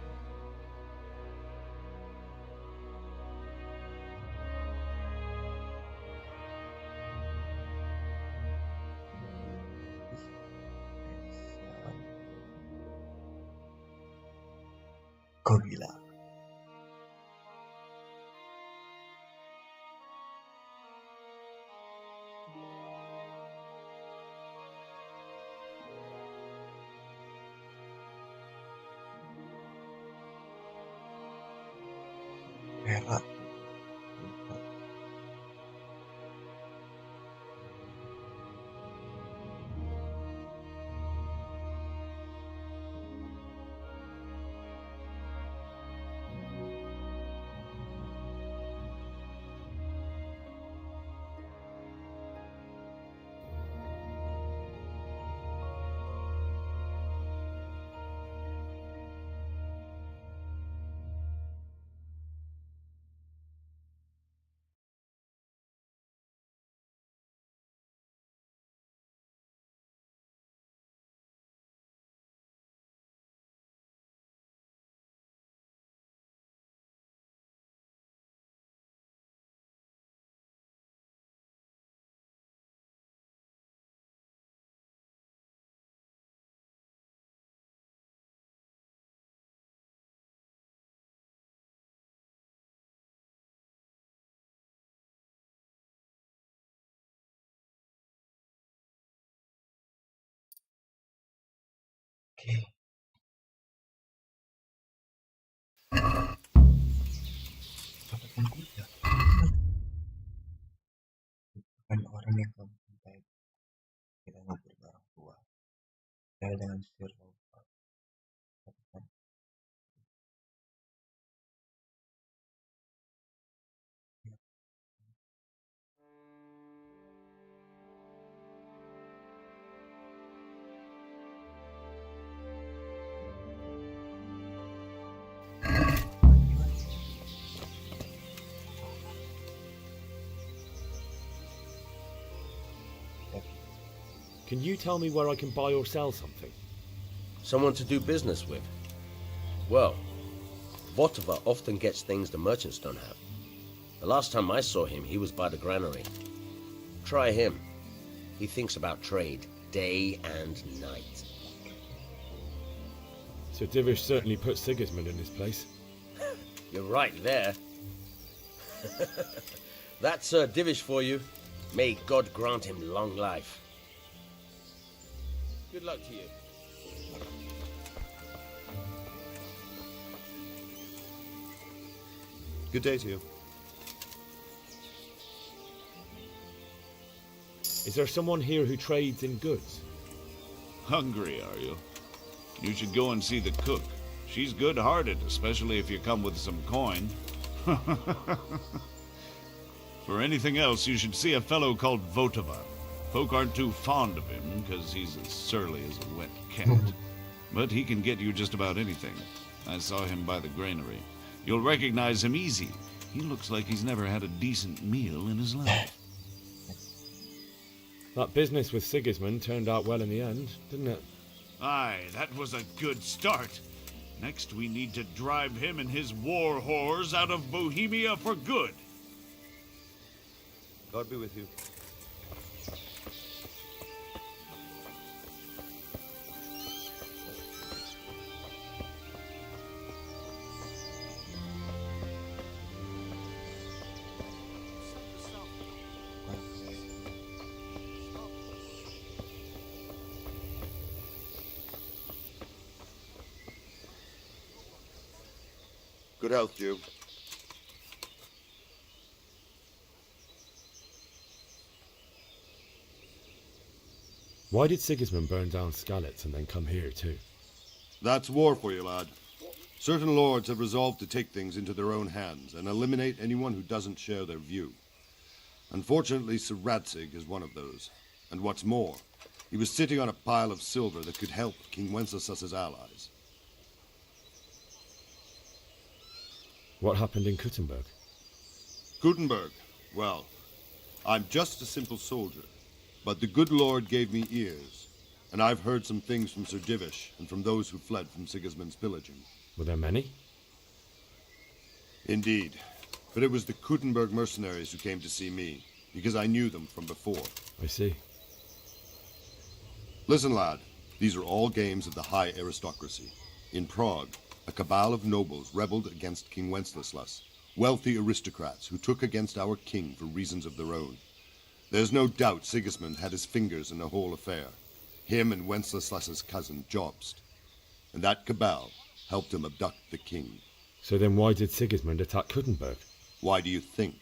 Kau bilang. Merah. Dapatkan kuda. Bukan orang yang kamu cintai. Kita ngobrol orang tua. Saya dengan sihir lupa. Dapatkan. Can you tell me where I can buy or sell something? Someone to do business with? Well, Votova often gets things the merchants don't have. The last time I saw him, he was by the granary. Try him. He thinks about trade day and night. Sir Divish certainly put Sigismund in his place. You're right there. That's Sir Divish for you. May God grant him long life. Good luck to you. Good day to you. Is there someone here who trades in goods? Hungry, are you? You should go and see the cook. She's good-hearted, especially if you come with some coin. For anything else, you should see a fellow called Votova. Folk aren't too fond of him, because he's as surly as a wet cat. But he can get you just about anything. I saw him by the granary. You'll recognize him easy. He looks like he's never had a decent meal in his life. That business with Sigismund turned out well in the end, didn't it? Aye, that was a good start. Next, we need to drive him and his war whores out of Bohemia for good. God be with you. Good health, Jew. Why did Sigismund burn down Skalitz and then come here too? That's war for you, lad. Certain lords have resolved to take things into their own hands and eliminate anyone who doesn't share their view. Unfortunately, Sir Radzig is one of those. And what's more, he was sitting on a pile of silver that could help King Wenceslas's allies. What happened in Kuttenberg? Gutenberg, well, I'm just a simple soldier, but the good Lord gave me ears, and I've heard some things from Sir Divish and from those who fled from Sigismund's pillaging. Were there many? Indeed, but it was the Kuttenberg mercenaries who came to see me, because I knew them from before. I see. Listen, lad, these are all games of the high aristocracy. In Prague, a cabal of nobles rebelled against King Wenceslas, wealthy aristocrats who took against our king for reasons of their own. There's no doubt Sigismund had his fingers in the whole affair, him and Wenceslas's cousin Jobst. And that cabal helped him abduct the king. So then why did Sigismund attack Kuttenberg? Why do you think?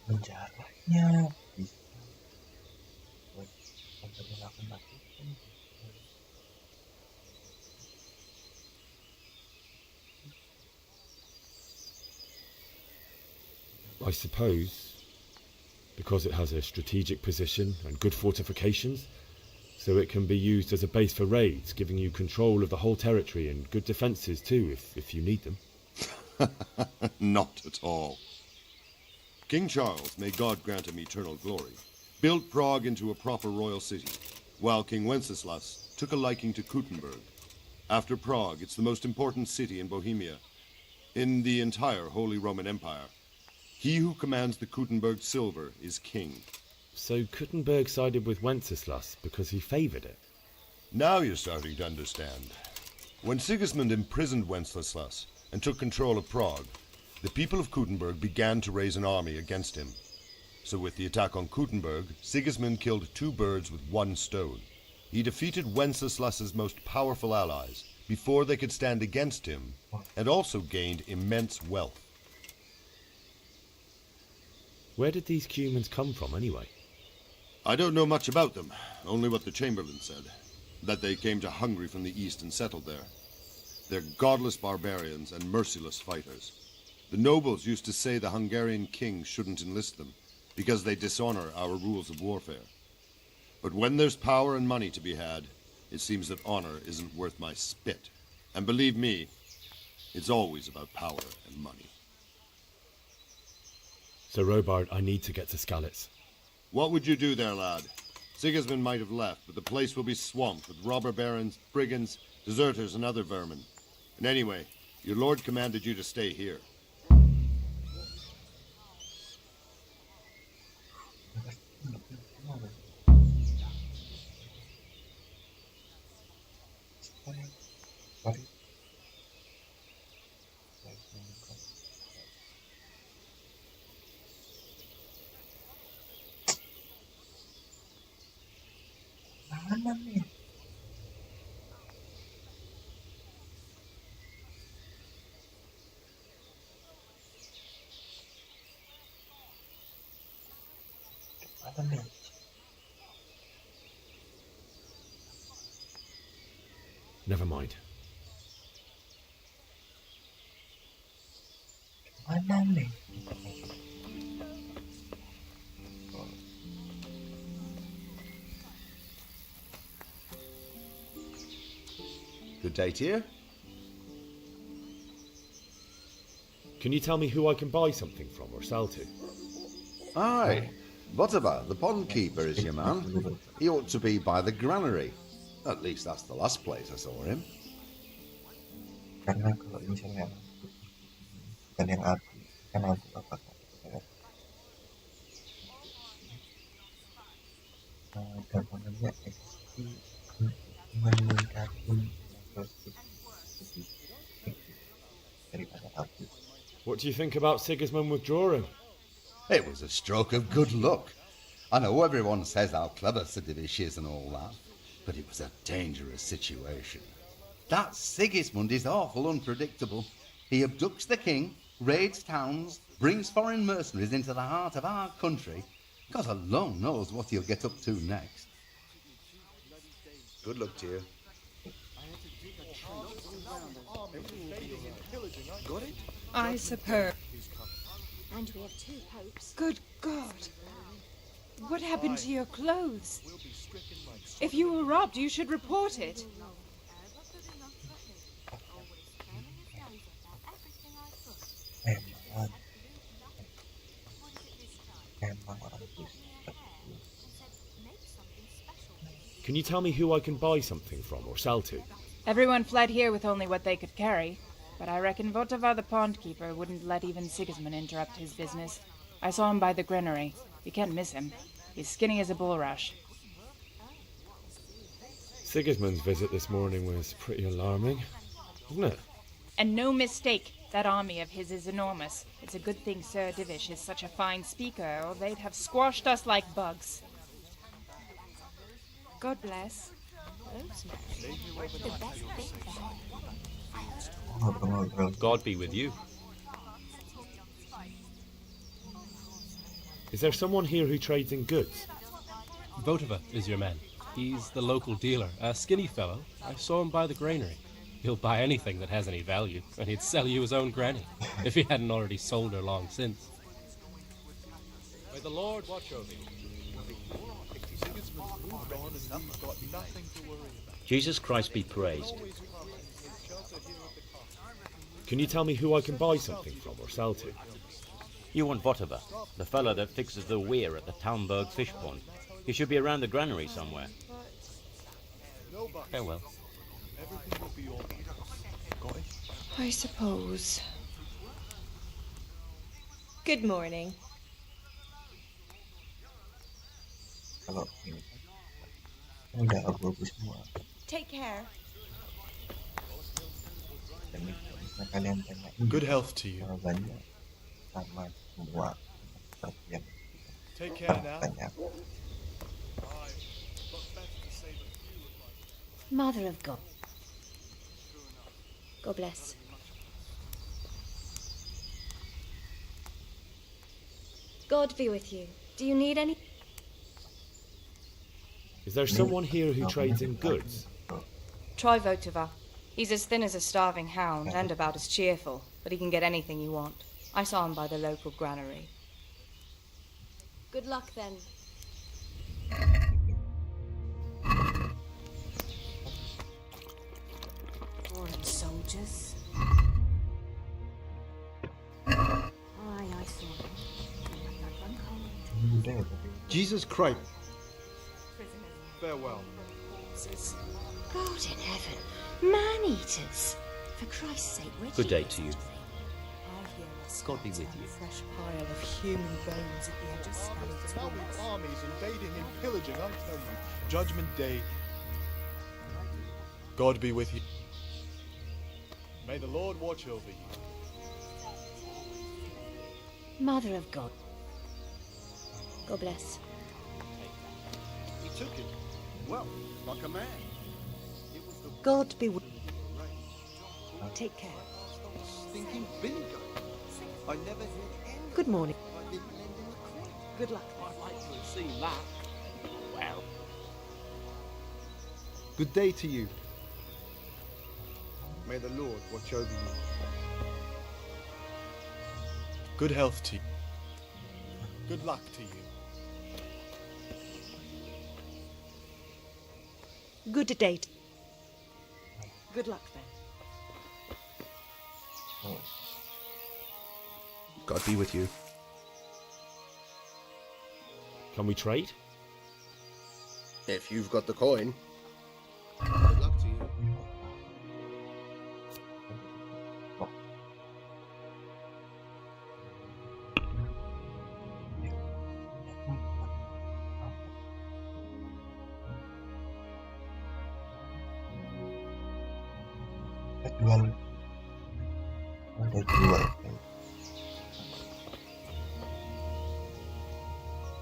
Menjarahnya bisa buat melakukan batuan. I suppose because it has a strategic position and good fortifications, so it can be used as a base for raids, giving you control of the whole territory and good defences too, if you need them. Not at all. King Charles, may God grant him eternal glory, built Prague into a proper royal city, while King Wenceslas took a liking to Kuttenberg. After Prague, it's the most important city in Bohemia, in the entire Holy Roman Empire. He who commands the Kuttenberg silver is king. So Kuttenberg sided with Wenceslas because he favoured it? Now you're starting to understand. When Sigismund imprisoned Wenceslas and took control of Prague, the people of Kuttenberg began to raise an army against him. So with the attack on Kuttenberg, Sigismund killed 2 birds with 1 stone. He defeated Wenceslas's most powerful allies before they could stand against him, and also gained immense wealth. Where did these humans come from, anyway? I don't know much about them, only what the Chamberlain said, that they came to Hungary from the east and settled there. They're godless barbarians and merciless fighters. The nobles used to say the Hungarian king shouldn't enlist them, because they dishonor our rules of warfare. But when there's power and money to be had, it seems that honor isn't worth my spit. And believe me, it's always about power and money. So, Robard, I need to get to Skalitz. What would you do there, lad? Sigismund might have left, but the place will be swamped with robber barons, brigands, deserters, and other vermin. And anyway, your lord commanded you to stay here. Mana nih? Mana nih? Never mind. Mana nih? Good day to you. Can you tell me who I can buy something from or sell to? Aye. Whatever, the pond keeper is your man. He ought to be by the granary. At least that's the last place I saw him. Karena kalau misalnya bukan yang aku, kan aku apakah gampangannya SC meningkatin daripada aku. What do you think about Sigismund withdrawing? It was a stroke of good luck. I know everyone says how clever Sidivish is and all that, but it was a dangerous situation. That Sigismund is awful unpredictable. He abducts the king, raids towns, brings foreign mercenaries into the heart of our country. God alone knows what he'll get up to next. Good luck to you. I suppose. And we have 2 popes. Good God. What happened to your clothes? If you were robbed, you should report it. Can you tell me who I can buy something from or sell to? Everyone fled here with only what they could carry, but I reckon Votava the pond keeper wouldn't let even Sigismund interrupt his business. I saw him by the granary. You can't miss him. He's skinny as a bulrush. Sigismund's visit this morning was pretty alarming, wasn't it? And no mistake, that army of his is enormous. It's a good thing Sir Divish is such a fine speaker, or they'd have squashed us like bugs. God bless. God be with you. Is there someone here who trades in goods? Votava is your man. He's the local dealer, a skinny fellow. I saw him by the granary. He'll buy anything that has any value, and he'd sell you his own granny, if he hadn't already sold her long since. May the Lord watch over you. Jesus Christ be praised. Can you tell me who I can buy something from or sell to? You want Votava, the fellow that fixes the weir at the Talmberg fish pond. He should be around the granary somewhere. Farewell. I suppose. Good morning. Kalau ini kan udah abu-abu semua. Take care. dan itu nah kalian tanya Good health to you. jawabannya sama semua seperti yang Take care now. tanya. Mother of God. God bless. God be with you. Do you need any? Is there someone here who trades in goods? Try Votiva. He's as thin as a starving hound and about as cheerful, but he can get anything you want. I saw him by the local granary. Good luck then. Foreign soldiers. Aye, I saw them. Jesus Christ. Farewell. God in heaven. Man-eaters. For Christ's sake, where Good day to you. God be with you. Fresh pile of human bones at the edge of Scali's Now with armies invading and pillaging, I tell you, Judgment Day. God be with you. May the Lord watch over you. Mother of God. God bless. He took it. Well, like a man. God be with you. Take care. Stinking vinegar. I never heard any. Good morning. Good luck. I'd like to have seen that. Well. Good day to you. May the Lord watch over you. Good health to you. Good luck to you. Good date. Good luck then. God be with you. Can we trade? If you've got the coin. Good luck to you. Jual ada jual.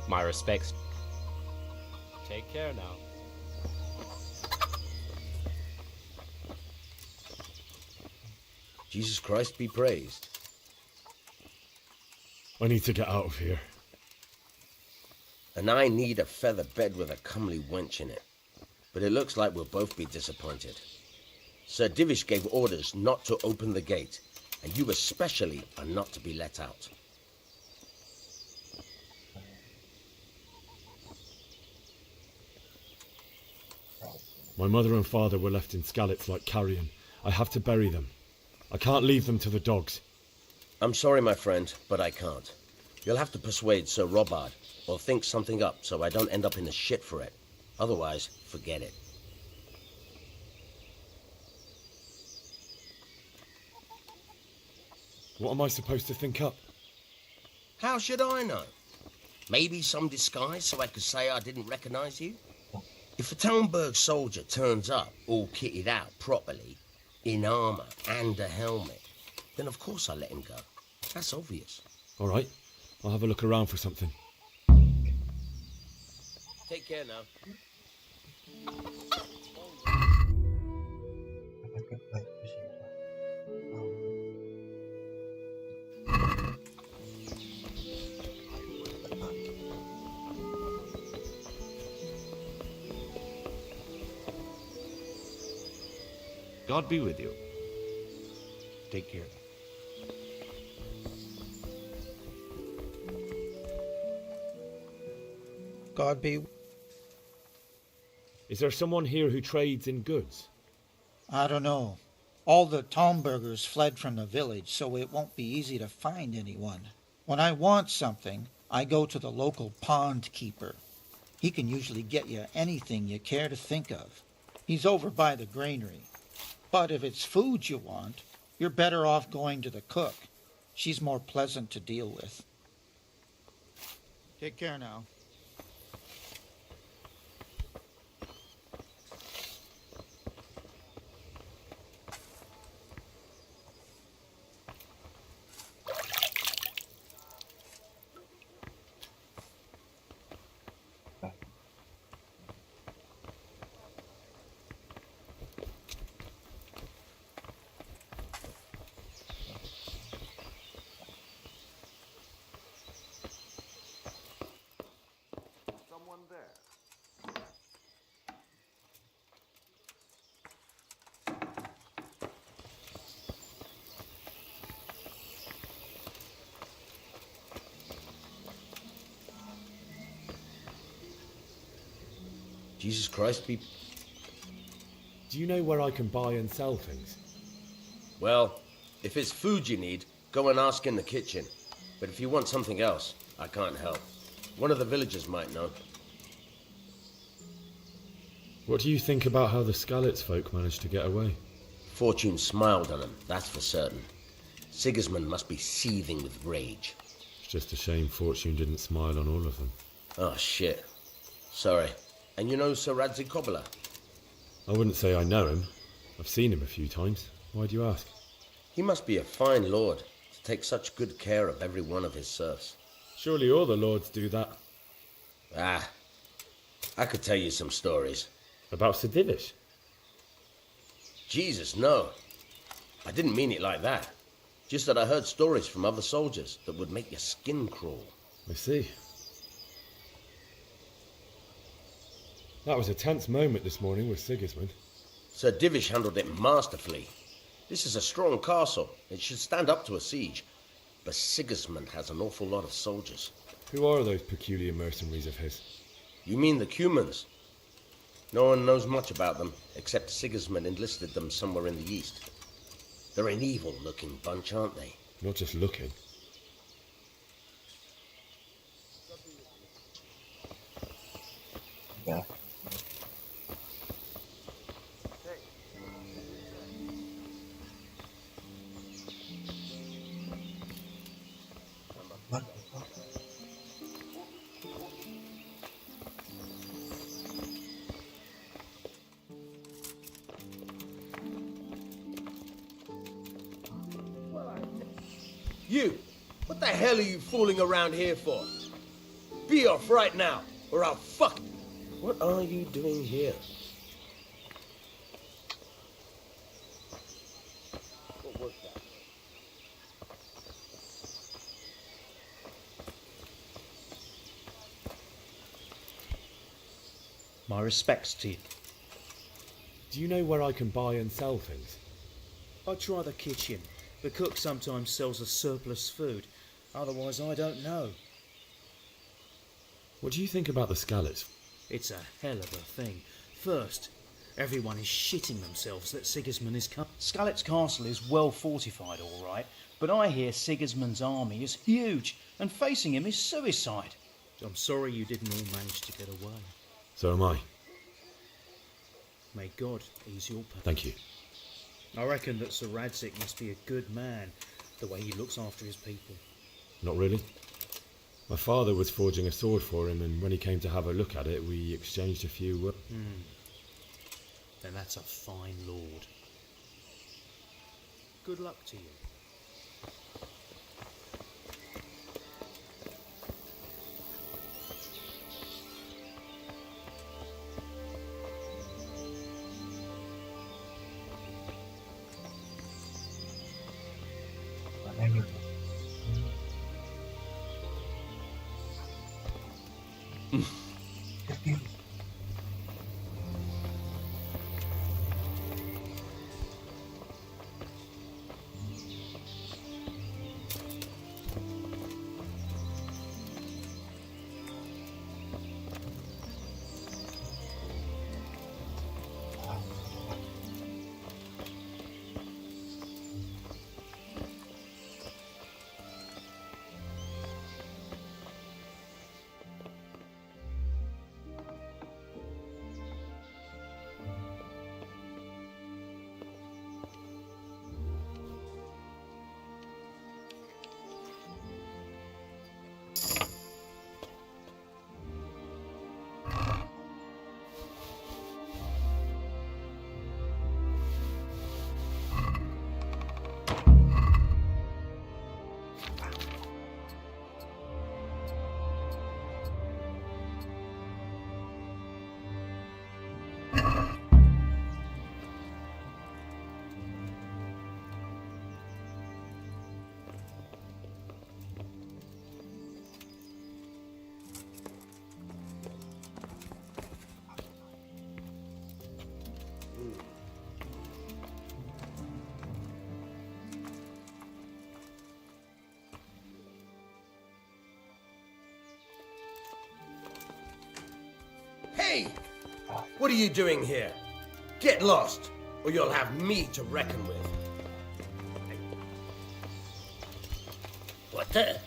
My respects. Take care now. Jesus Christ be praised. I need to get out of here. And I need a feather bed with a comely wench in it. But it looks like we'll both be disappointed. Sir Divish gave orders not to open the gate, and you especially are not to be let out. My mother and father were left in Skalitz like carrion. I have to bury them. I can't leave them to the dogs. I'm sorry, my friend, but I can't. You'll have to persuade Sir Robard, or think something up so I don't end up in the shit for it. Otherwise, forget it. What am I supposed to think up? How should I know? Maybe some disguise so I could say I didn't recognize you? If a Talmberg soldier turns up all kitted out properly, in armor and a helmet, then of course I let him go. That's obvious. All right, I'll have a look around for something. Take care now. God be with you. Take care. God be. Is there someone here who trades in goods? I don't know. All the Talmbergers fled from the village, so it won't be easy to find anyone. When I want something, I go to the local pond keeper. He can usually get you anything you care to think of. He's over by the granary. But if it's food you want, you're better off going to the cook. She's more pleasant to deal with. Take care now. Jesus Christ, be... Do you know where I can buy and sell things? Well, if it's food you need, go and ask in the kitchen. But if you want something else, I can't help. One of the villagers might know. What do you think about how the Skalitz folk managed to get away? Fortune smiled on them, that's for certain. Sigismund must be seething with rage. It's just a shame Fortune didn't smile on all of them. Oh, shit. Sorry. And you know Sir Radzig Kobyla? I wouldn't say I know him. I've seen him a few times. Why do you ask? He must be a fine lord to take such good care of every one of his serfs. Surely all the lords do that. Ah, I could tell you some stories. About Sir Divish? Jesus, no. I didn't mean it like that. Just that I heard stories from other soldiers that would make your skin crawl. I see. That was a tense moment this morning with Sigismund. Sir Divish handled it masterfully. This is a strong castle. It should stand up to a siege. But Sigismund has an awful lot of soldiers. Who are those peculiar mercenaries of his? You mean the Cumans? No one knows much about them, except Sigismund enlisted them somewhere in the east. They're an evil-looking bunch, aren't they? Not just looking. Yeah. What the fuck? You! What the hell are you fooling around here for? Be off right now, or I'll fuck... What are you doing here? What was that? My respects to you. Do you know where I can buy and sell things? I try the kitchen. The cook sometimes sells a surplus food. Otherwise, I don't know. What do you think about the Skalitz? It's a hell of a thing. First, everyone is shitting themselves that Sigismund is coming. Skalitz Castle is well fortified, all right, but I hear Sigismund's army is huge, and facing him is suicide. I'm sorry you didn't all manage to get away. So am I. May God ease your pain. Thank you. I reckon that Sir Radzig must be a good man, the way he looks after his people. Not really. My father was forging a sword for him, and when he came to have a look at it, we exchanged a few... Then that's a fine lord. Good luck to you. Hey! What are you doing here? Get lost, or you'll have me to reckon with. What the?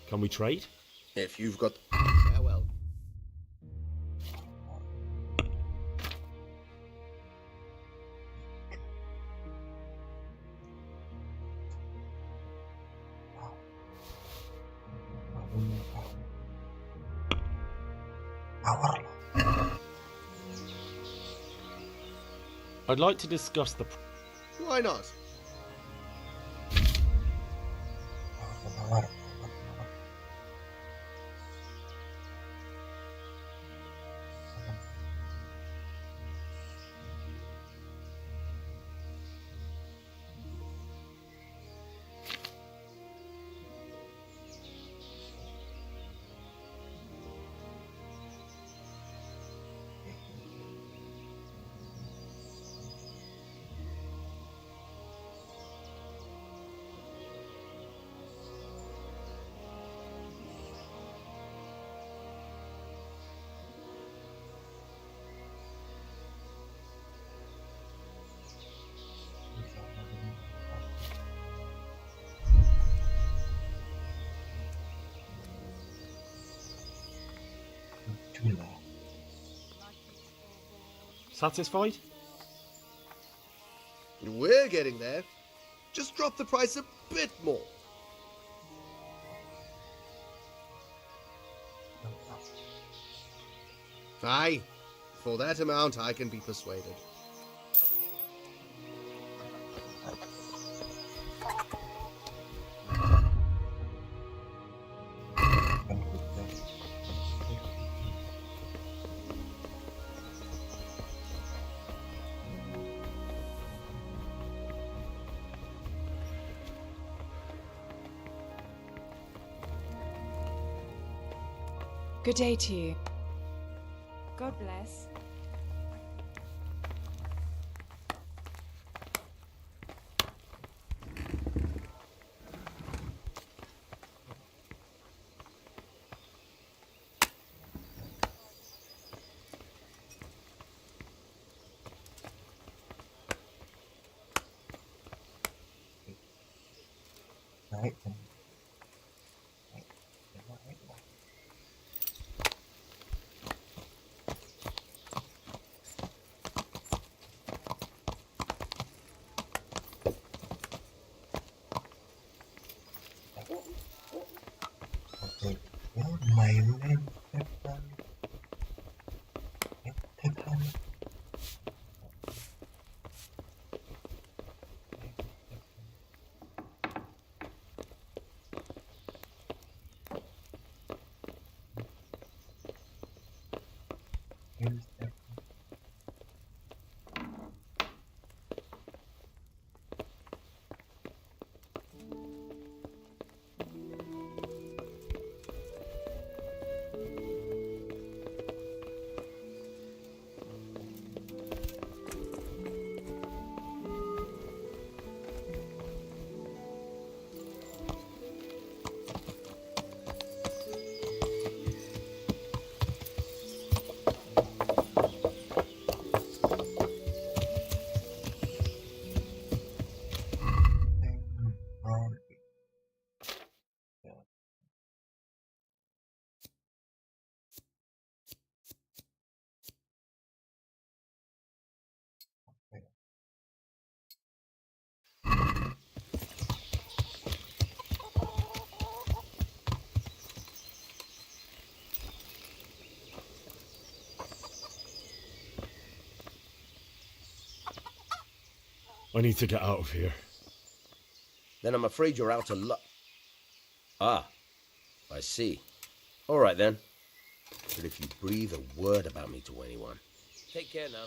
Can we trade? If you've got... Farewell. I'd like to discuss the... Why not? Satisfied? We're getting there. Just drop the price a bit more. Aye, for that amount I can be persuaded. Good day to you. God bless. Right. I need to get out of here. Then I'm afraid you're out of luck. Ah, I see. All right then. But if you breathe a word about me to anyone, take care now.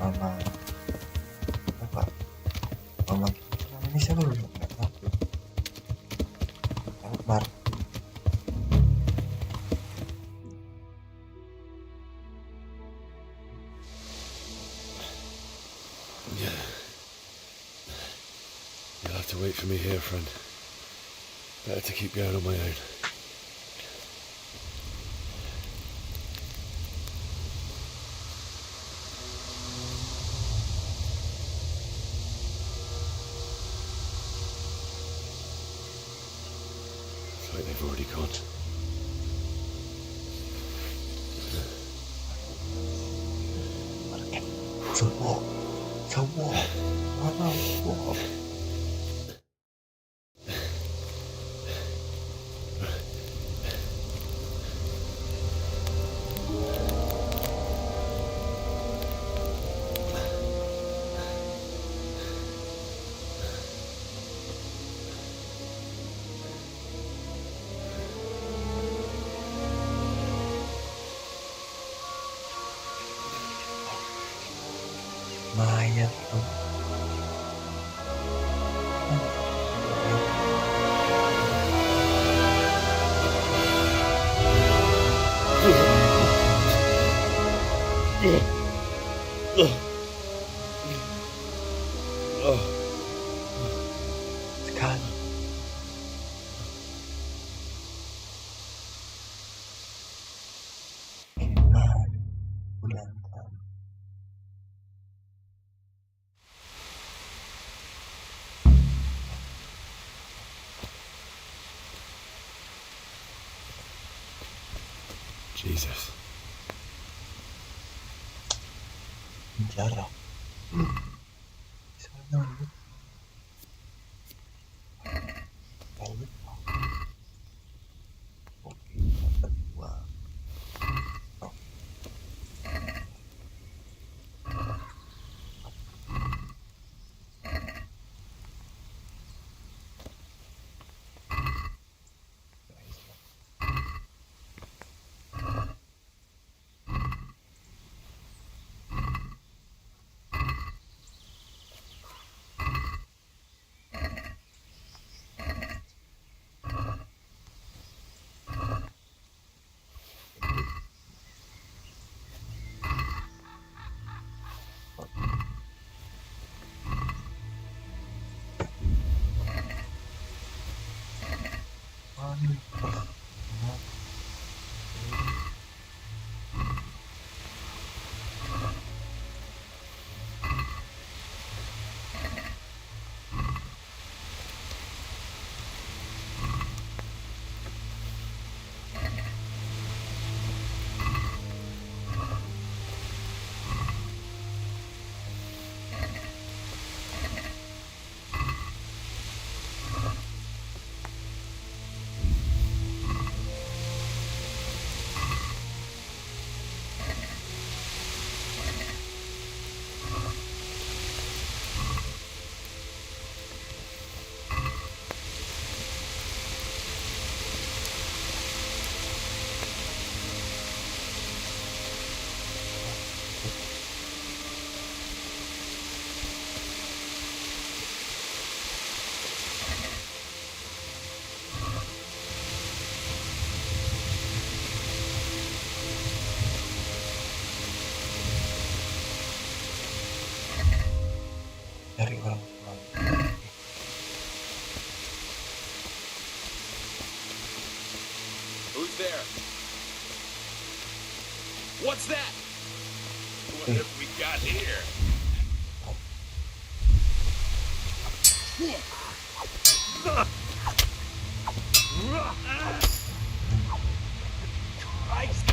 Mama apa? Mama kita namanya siapa dulu? Nggak tahu tuh. Mark. Yeah. You'll have to wait for me here, friend. Better to keep going on my own. Looks like they've already gone. It's a walk. It's a walk. Mama, walk. Mayat tuh. Sekali. Bulan tahun. Jesus. Penjara. Sana Lanjut. Lanjut. Oke, dapat dua. Oh. Dari orang tua. Who's there? What's that? What have we got here? Christ!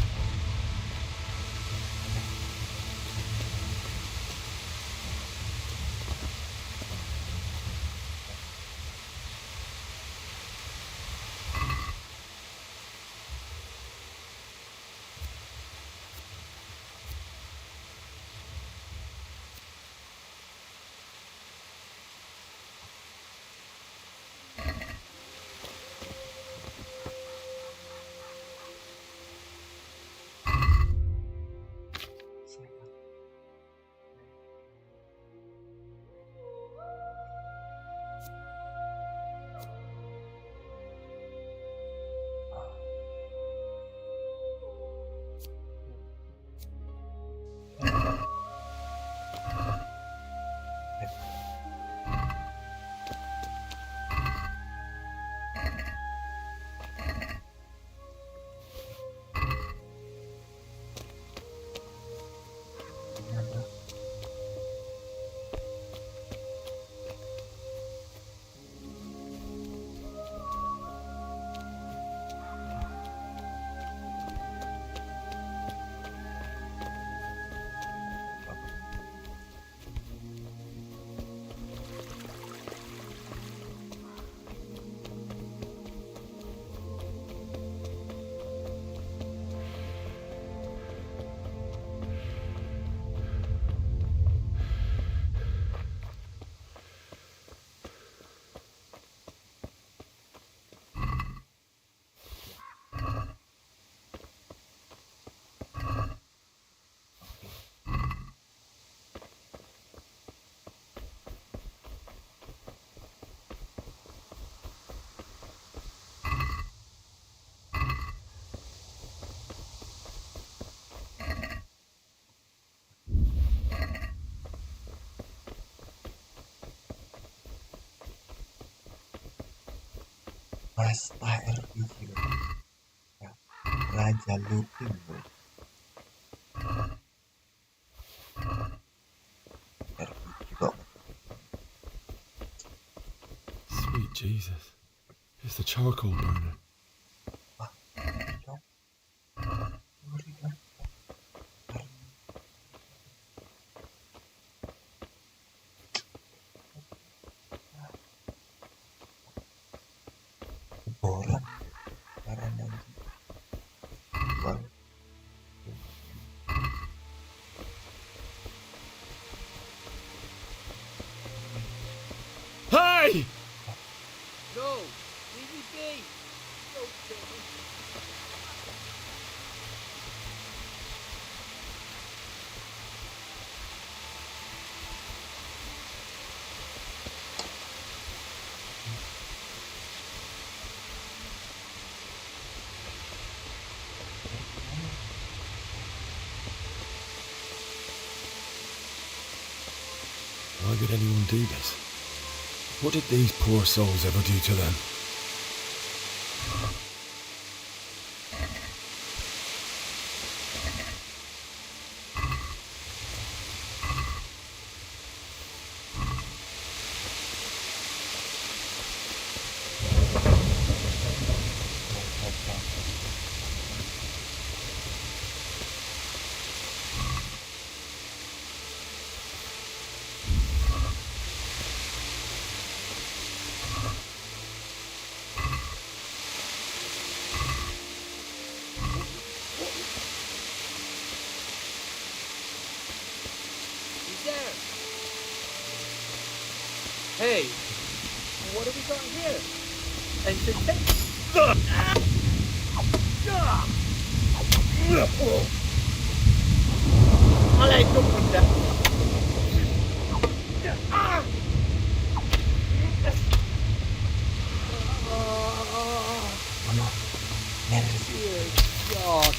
Mas RPG ya, Raja Lupin bro. RPG banget. Sweet Jesus. It's the charcoal burner. Boran karena jual. Hey! No! Leave me be! Don't kill me! Why would anyone do this? What did these poor souls ever do to them? He's there! Hey! What have we got here? Allee, kom op daar! Dear God!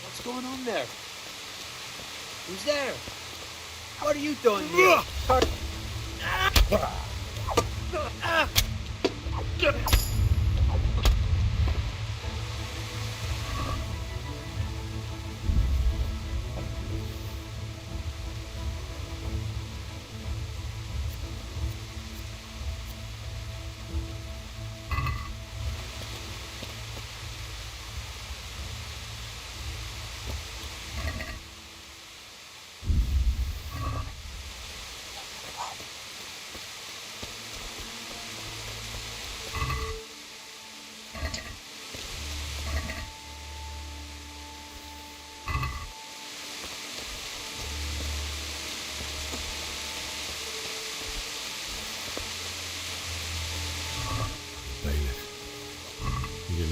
What's going on there? Who's there? What are you doing here?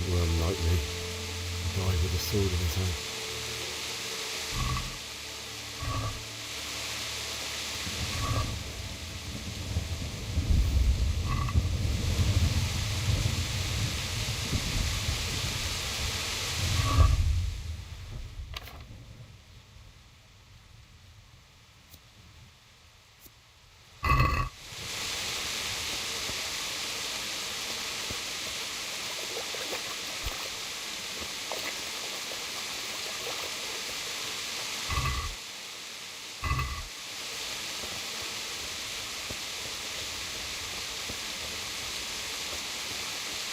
run like me. A guy with a sword in his hand.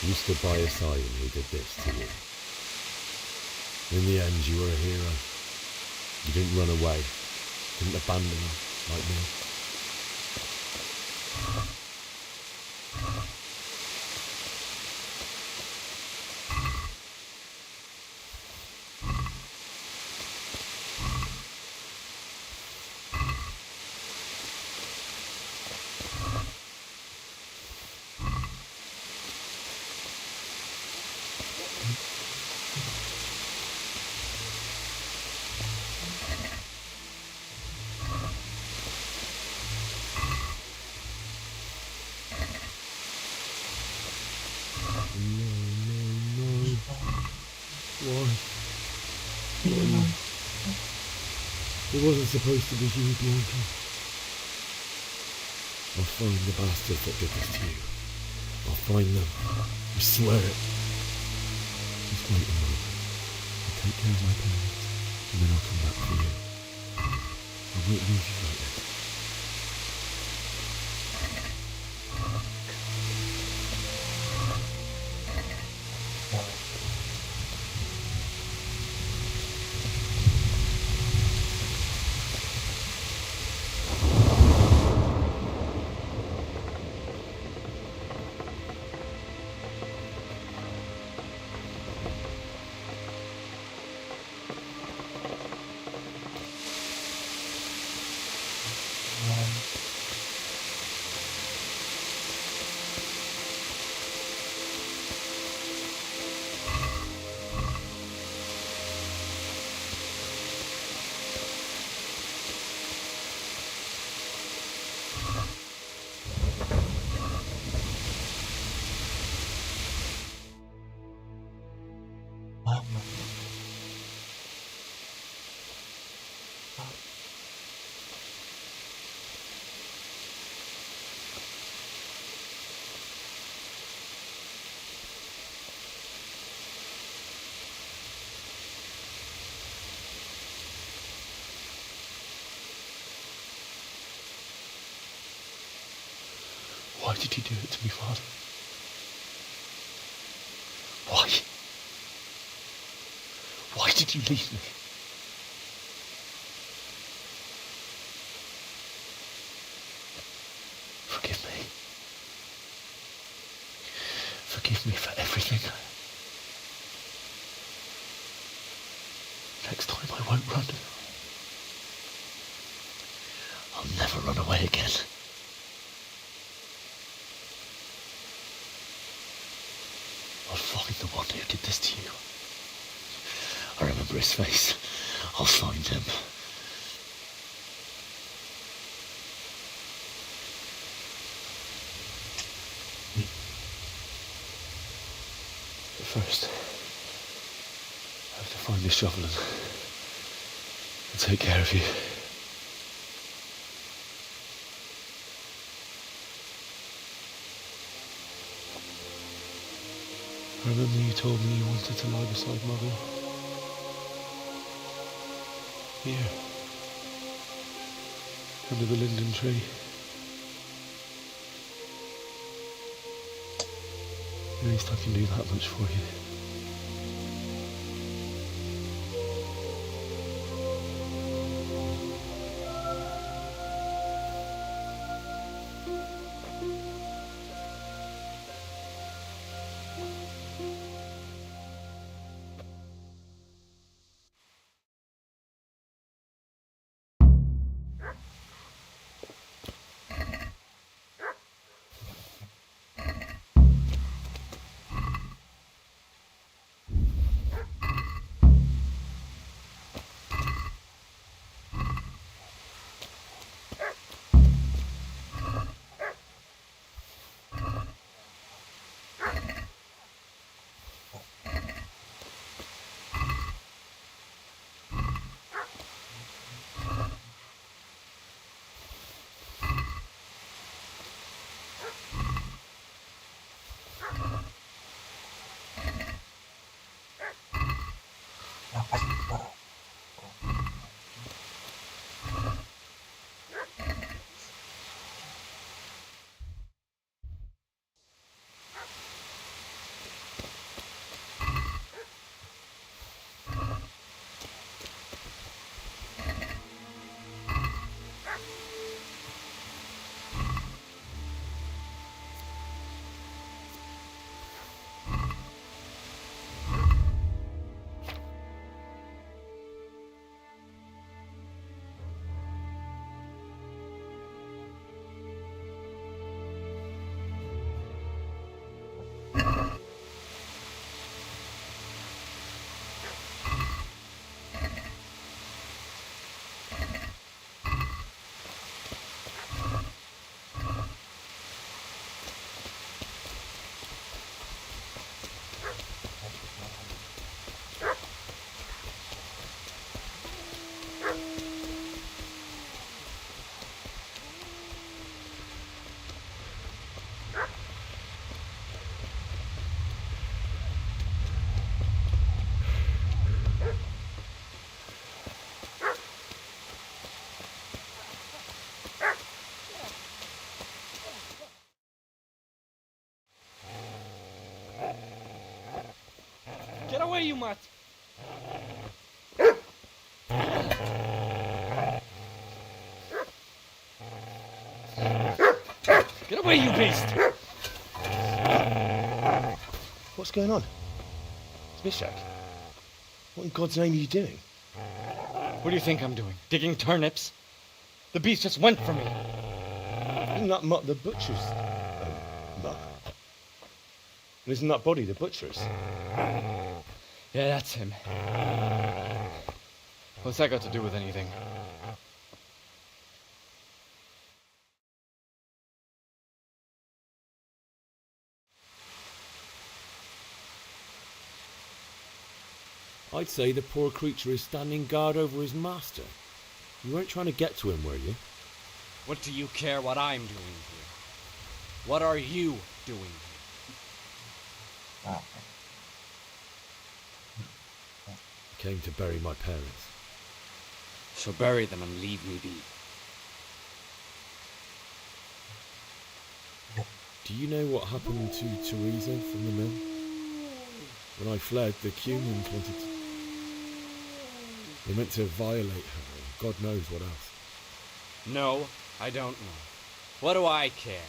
You stood by his side and he did this to you. In the end, you were a hero. You didn't run away. Didn't abandon him like me. It wasn't supposed to be you, Bianca. I'll find the bastards that did this to you. I'll find them. I swear it. Just wait a moment. I'll take care of my parents, and then I'll come back for you. I won't leave you like this. Why did you do it to me, Father? Why? Why did you leave me? Forgive me. Forgive me for everything. Next time I won't run. I'll never run away again. I'll find the one who did this to you. I remember his face. I'll find him. But first, I have to find this shovel and take care of you. I remember you told me you wanted to lie beside Mother. Here. Under the linden tree. At least I can do that much for you. Get away, you mutt! Get away, you beast! What's going on? It's Mishak. What in God's name are you doing? What do you think I'm doing? Digging turnips? The beast just went for me. Isn't that Mutt the butcher's Mutt? And isn't that body the butcher's? Yeah, that's him. What's that got to do with anything? I'd say the poor creature is standing guard over his master. You weren't trying to get to him, were you? What do you care what I'm doing here? What are you doing here? I came to bury my parents. So bury them and leave me be. Do you know what happened to Teresa from the mill? When I fled, the Cumans wanted to... They meant to violate her, and God knows what else. No, I don't know. What do I care?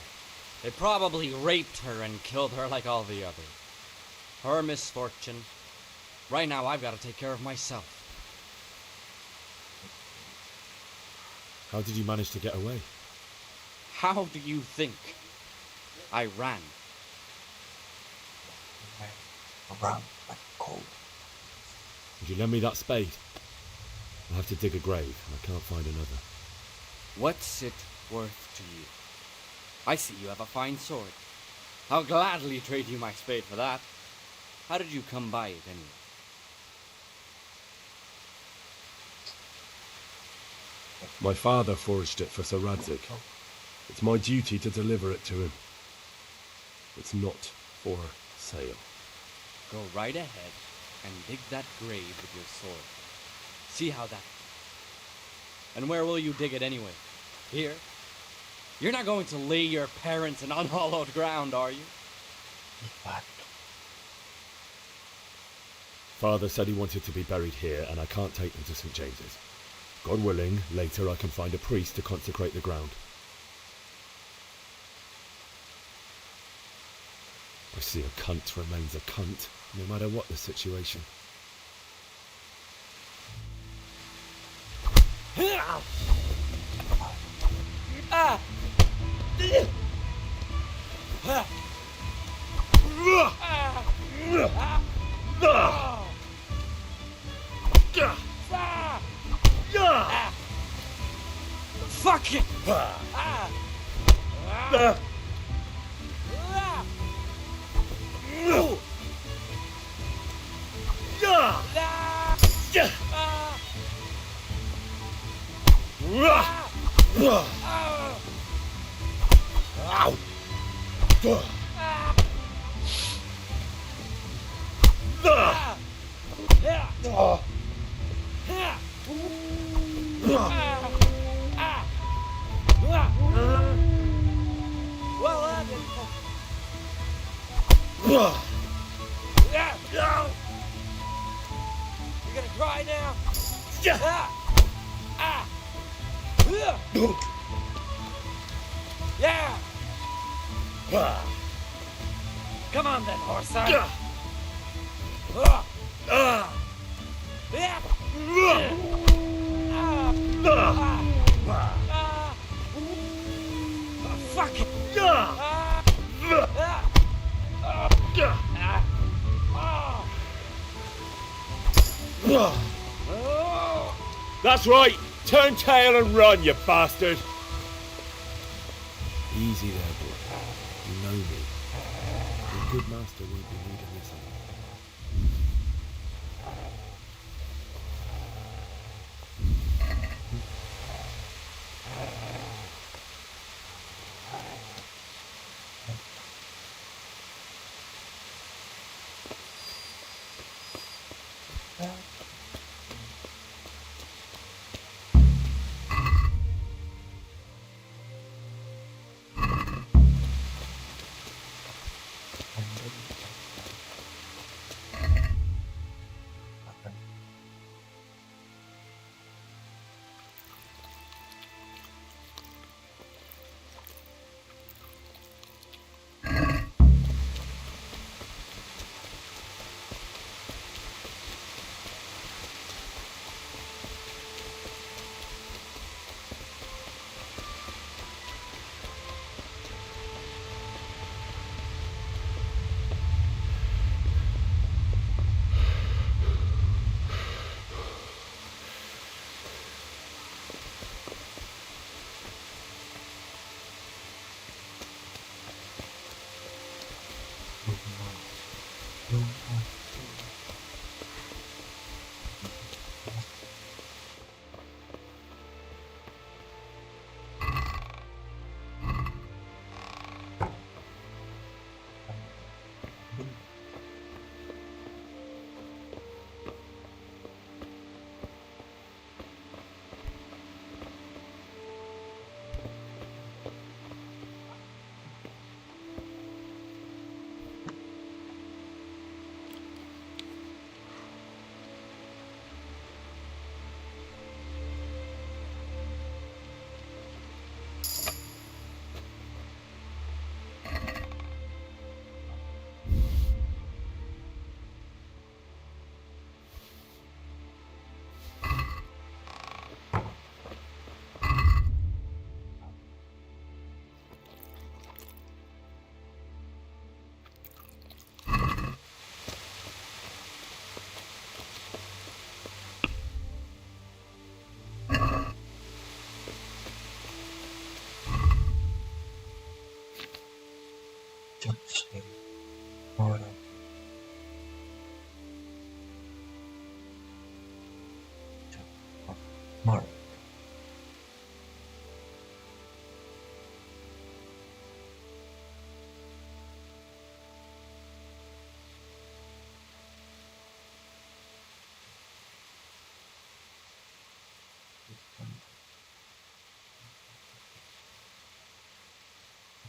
They probably raped her and killed her like all the others. Her misfortune. Right now, I've got to take care of myself. How did you manage to get away? How do you think? I ran. Would you lend me that spade? I'll have to dig a grave, and I can't find another. What's it worth to you? I see you have a fine sword. I'll gladly trade you my spade for that. How did you come by it, anyway? My father forged it for Sir Radzik. It's my duty to deliver it to him. It's not for sale. Go right ahead and dig that grave with your sword. See how that... And where will you dig it anyway? Here? You're not going to lay your parents in unhallowed ground, are you? Father said he wanted to be buried here, and I can't take them to St. James's. God willing, later I can find a priest to consecrate the ground. I see a cunt remains a cunt, no matter what the situation. Fuck it! You're gonna cry now? Yeah! Yeah! Come on then, horse son. Fuck it! That's right! Turn tail and run, you bastard! Easy there, boy. You know me. Your good master won't be needing this anymore. Mark.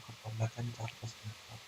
Keponakan Charles Mark.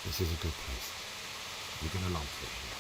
This is a good place. You're gonna like it here.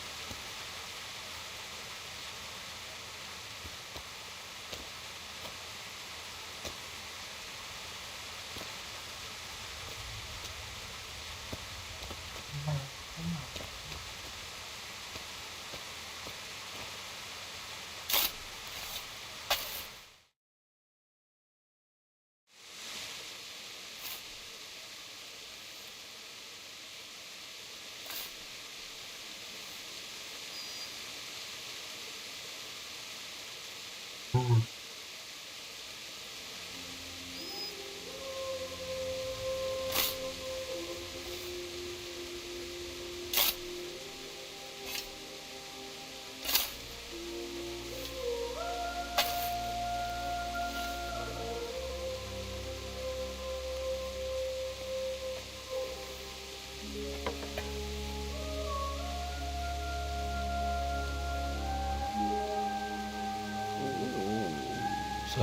So,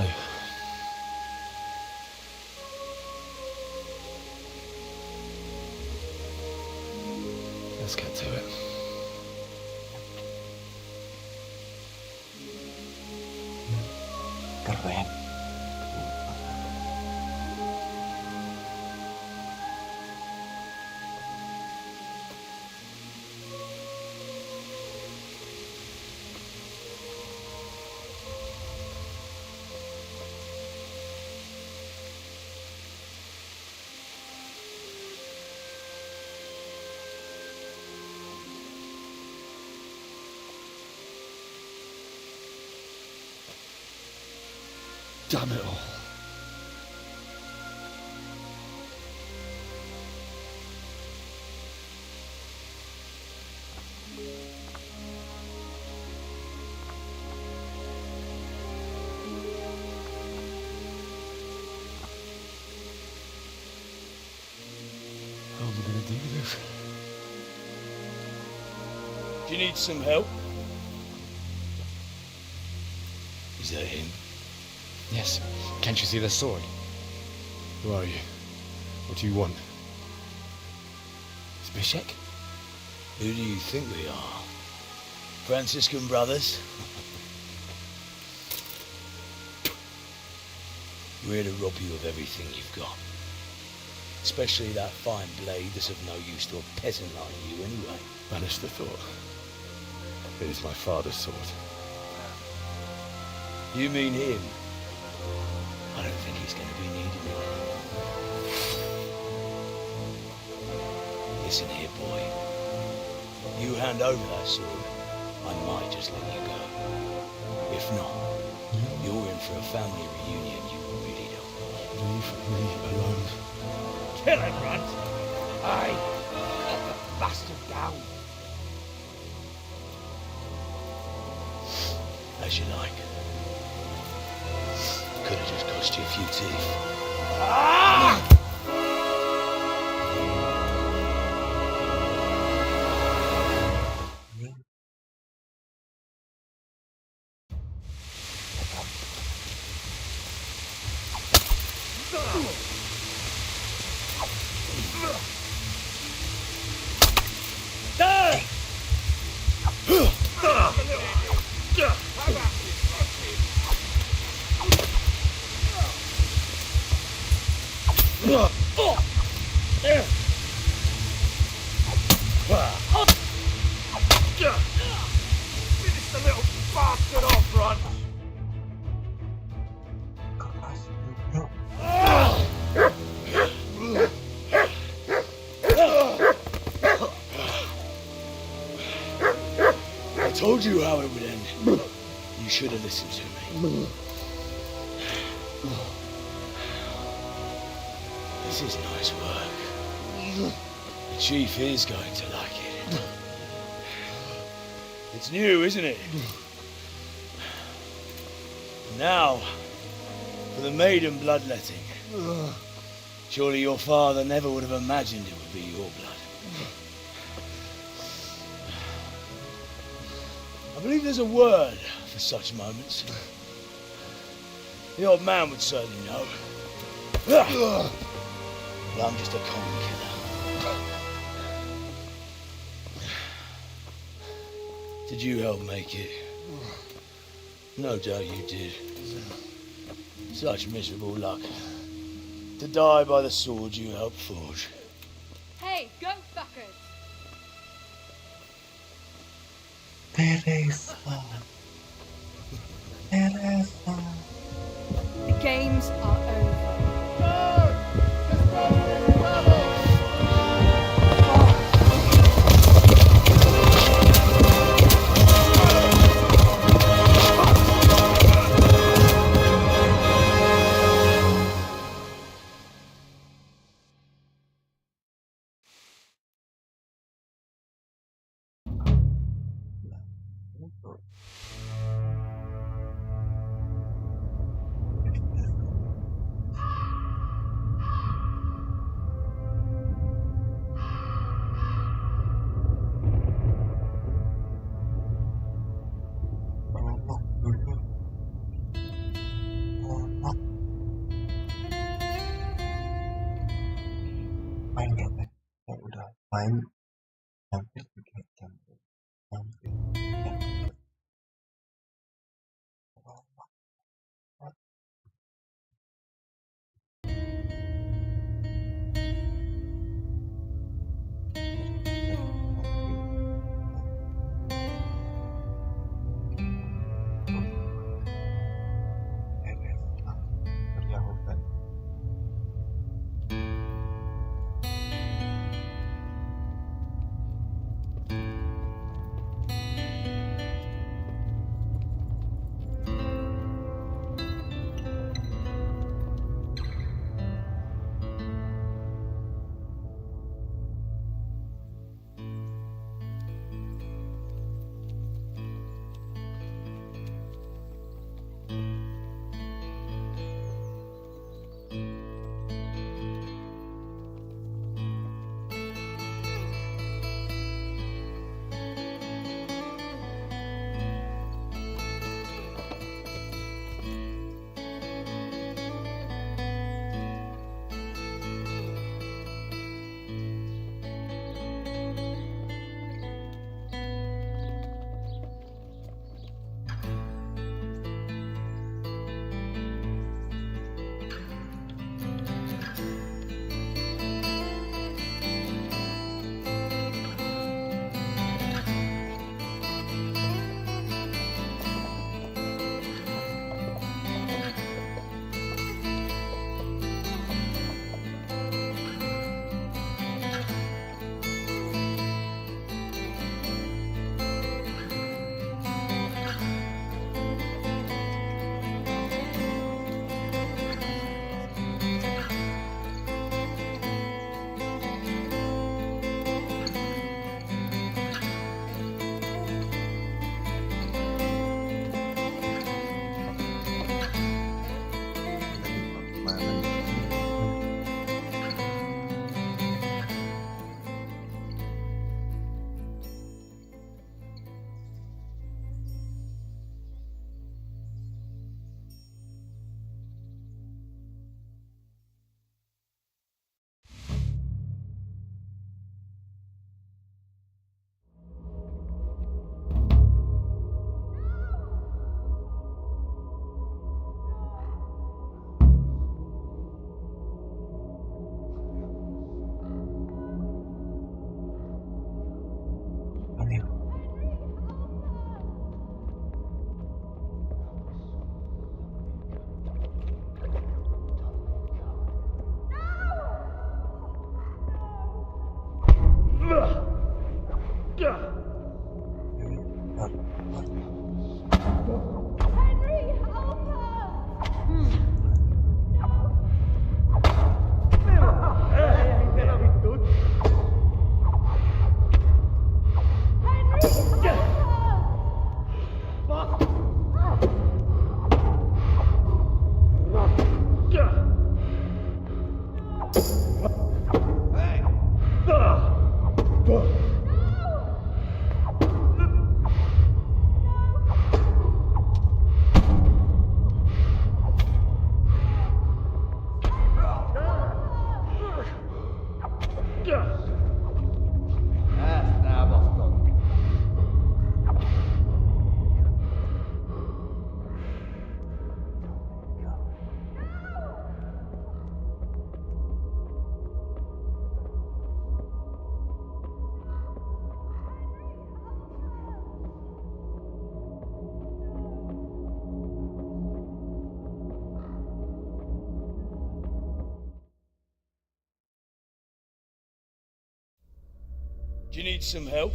let's get to it. Keren. Damn it all. How am I gonna do this? Do you need some help? Is that him? Yes. Can't you see the sword? Who are you? What do you want? Zbyszek? Who do you think we are? Franciscan brothers? We're to rob you of everything you've got. Especially that fine blade that's of no use to a peasant like you anyway. Banish the thought. It is my father's sword. You mean him? I don't think he's going to be needed anymore. Listen here, boy. You hand over that sword, I might just let you go. If not, you're in for a family reunion you really don't want. Leave me alone. Kill him, Runt! Aye, let the bastard down. As you like. Could have just cost you a few teeth. Ah! Finish the little bastard off, Runt! I told you how it would end. You should have listened to me. This is nice work. The chief is going to like it. It's new, isn't it? Now, for the maiden bloodletting. Surely your father never would have imagined it would be your blood. I believe there's a word for such moments. The old man would certainly know. But I'm just a common killer. Did you help make it? No doubt you did. Such miserable luck. To die by the sword you helped forge. Hey, go fuckers! Teresa. Teresa. The games are over. Main gak Pak? Ya udah main hampir 3 jam. Hampir 3 jam. Do you need some help?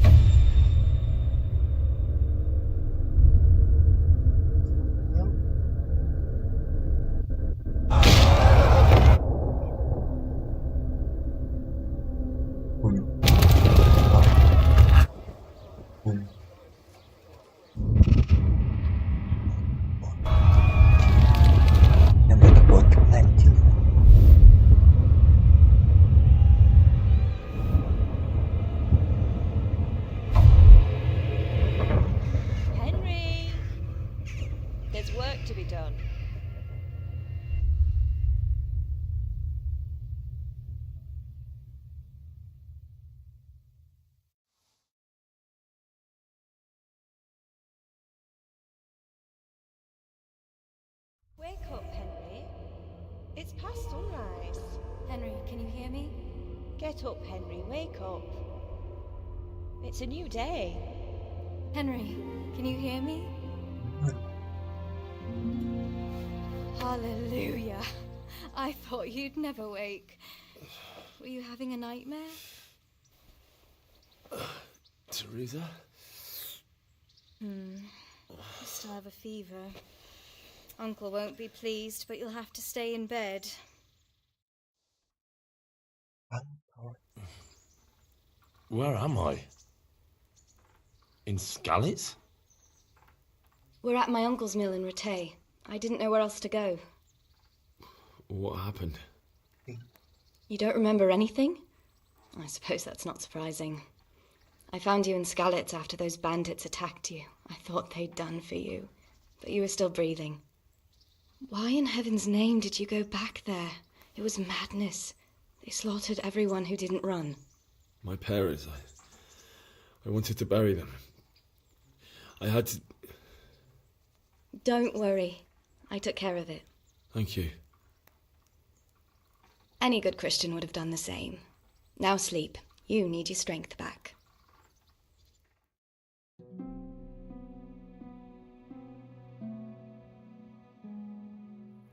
Yang berbuat Lanjut. Henry! There's work to be done. Wake up, Henry. It's past sunrise. Henry, can you hear me? Get up, Henry. Wake up. It's a new day. Henry, can you hear me? Hallelujah. I thought you'd never wake. Were you having a nightmare? Teresa? You still have a fever. Uncle won't be pleased, but you'll have to stay in bed. Where am I? In Skalitz? We're at my uncle's mill in Rattay. I didn't know where else to go. What happened? You don't remember anything? I suppose that's not surprising. I found you in Skalitz after those bandits attacked you. I thought they'd done for you, but you were still breathing. Why in heaven's name did you go back there? It was madness. They slaughtered everyone who didn't run. My parents, I wanted to bury them. I had to... Don't worry. I took care of it. Thank you. Any good Christian would have done the same. Now sleep. You need your strength back.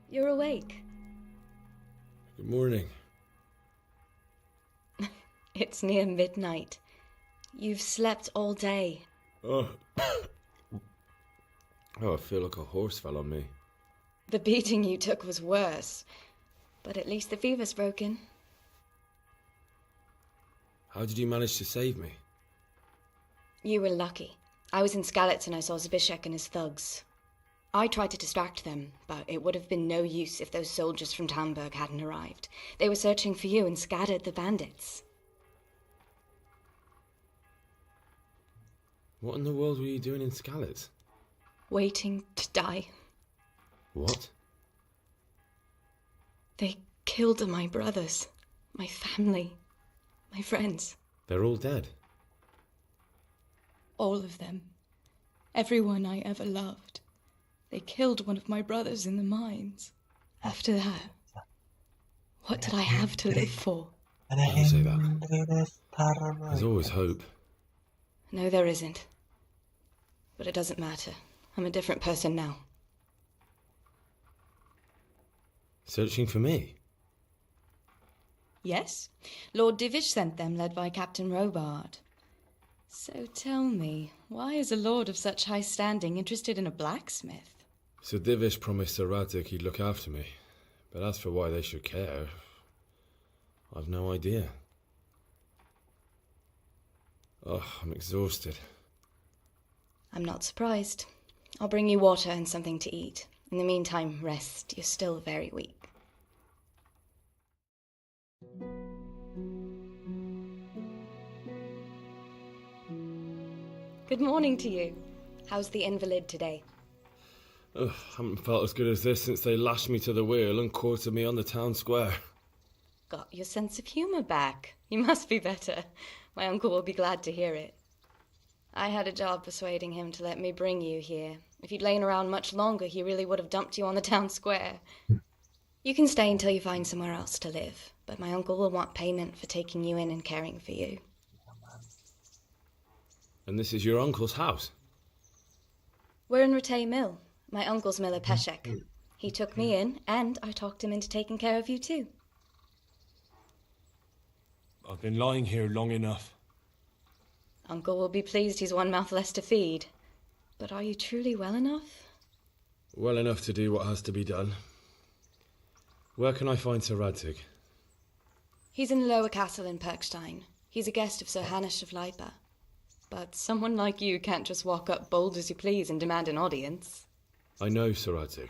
You're awake. Good morning. It's near midnight. You've slept all day. Oh. I feel like a horse fell on me. The beating you took was worse. But at least the fever's broken. How did you manage to save me? You were lucky. I was in Skalitz and I saw Zbyszek and his thugs. I tried to distract them, but it would have been no use if those soldiers from Talmberg hadn't arrived. They were searching for you and scattered the bandits. What in the world were you doing in Skalitz? Waiting to die. What? They killed my brothers, my family, my friends. They're all dead. All of them. Everyone I ever loved. They killed one of my brothers in the mines. After that, what did I have to live for? Don't say that. There's always hope. No, there isn't. But it doesn't matter. I'm a different person now. Searching for me? Yes. Lord Divish sent them, led by Captain Robard. So tell me, why is a lord of such high standing interested in a blacksmith? Sir Divish promised Sir Radzig he'd look after me. But as for why they should care, I've no idea. Oh, I'm exhausted. I'm not surprised. I'll bring you water and something to eat. In the meantime, rest. You're still very weak. Good morning to you. How's the invalid today? Ugh, haven't felt as good as this since they lashed me to the wheel and quartered me on the town square. Got your sense of humour back. You must be better. My uncle will be glad to hear it. I had a job persuading him to let me bring you here. If you'd lain around much longer, he really would have dumped you on the town square. You can stay until you find somewhere else to live, but my uncle will want payment for taking you in and caring for you. And this is your uncle's house? We're in Ratay Mill. My uncle's miller Peshek. He took me in, and I talked him into taking care of you too. I've been lying here long enough. Uncle will be pleased he's one mouth less to feed. But are you truly well enough? Well enough to do what has to be done. Where can I find Sir Radzig? He's in the lower castle in Perkstein. He's a guest of Sir Hanush of Leipa. But someone like you can't just walk up bold as you please and demand an audience. I know Sir Radzig,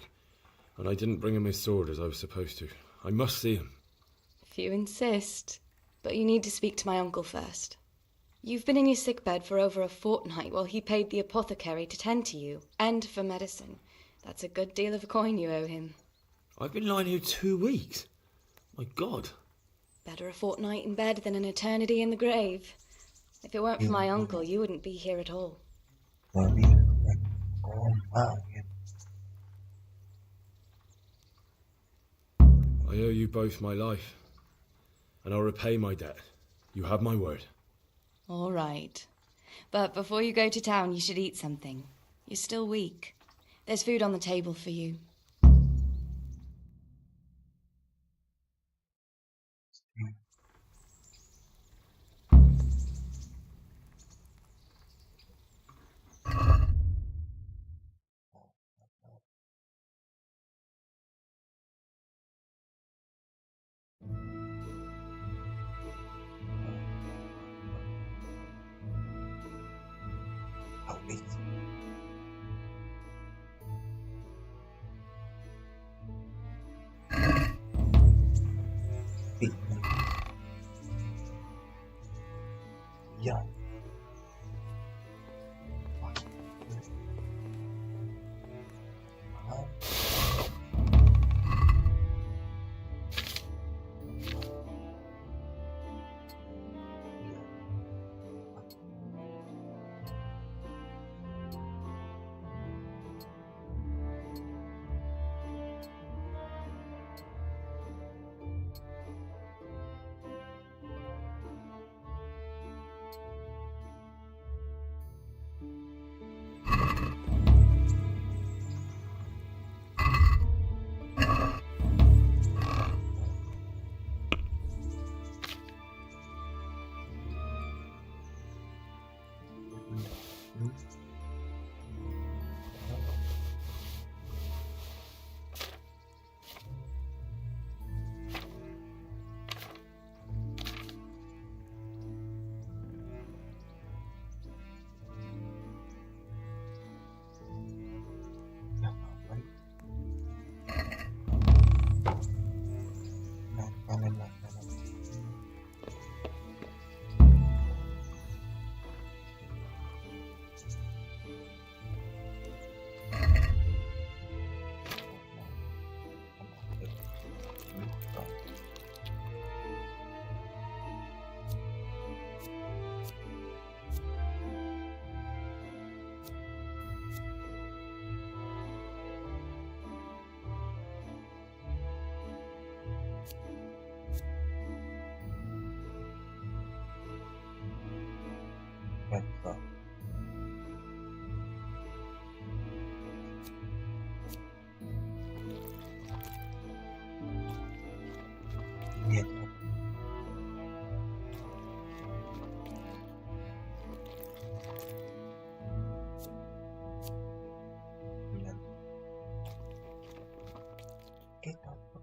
and I didn't bring him his sword as I was supposed to. I must see him. If you insist. But you need to speak to my uncle first. You've been in your sickbed for over a fortnight while he paid the apothecary to tend to you, and for medicine. That's a good deal of coin you owe him. I've been lying here 2 weeks. My God. Better a fortnight in bed than an eternity in the grave. If it weren't for my uncle, you wouldn't be here at all. I owe you both my life, and I'll repay my debt. You have my word. All right. But before you go to town, you should eat something. You're still weak. There's food on the table for you. Yeah. laptop. Lihat apa? Bilang, kita apa?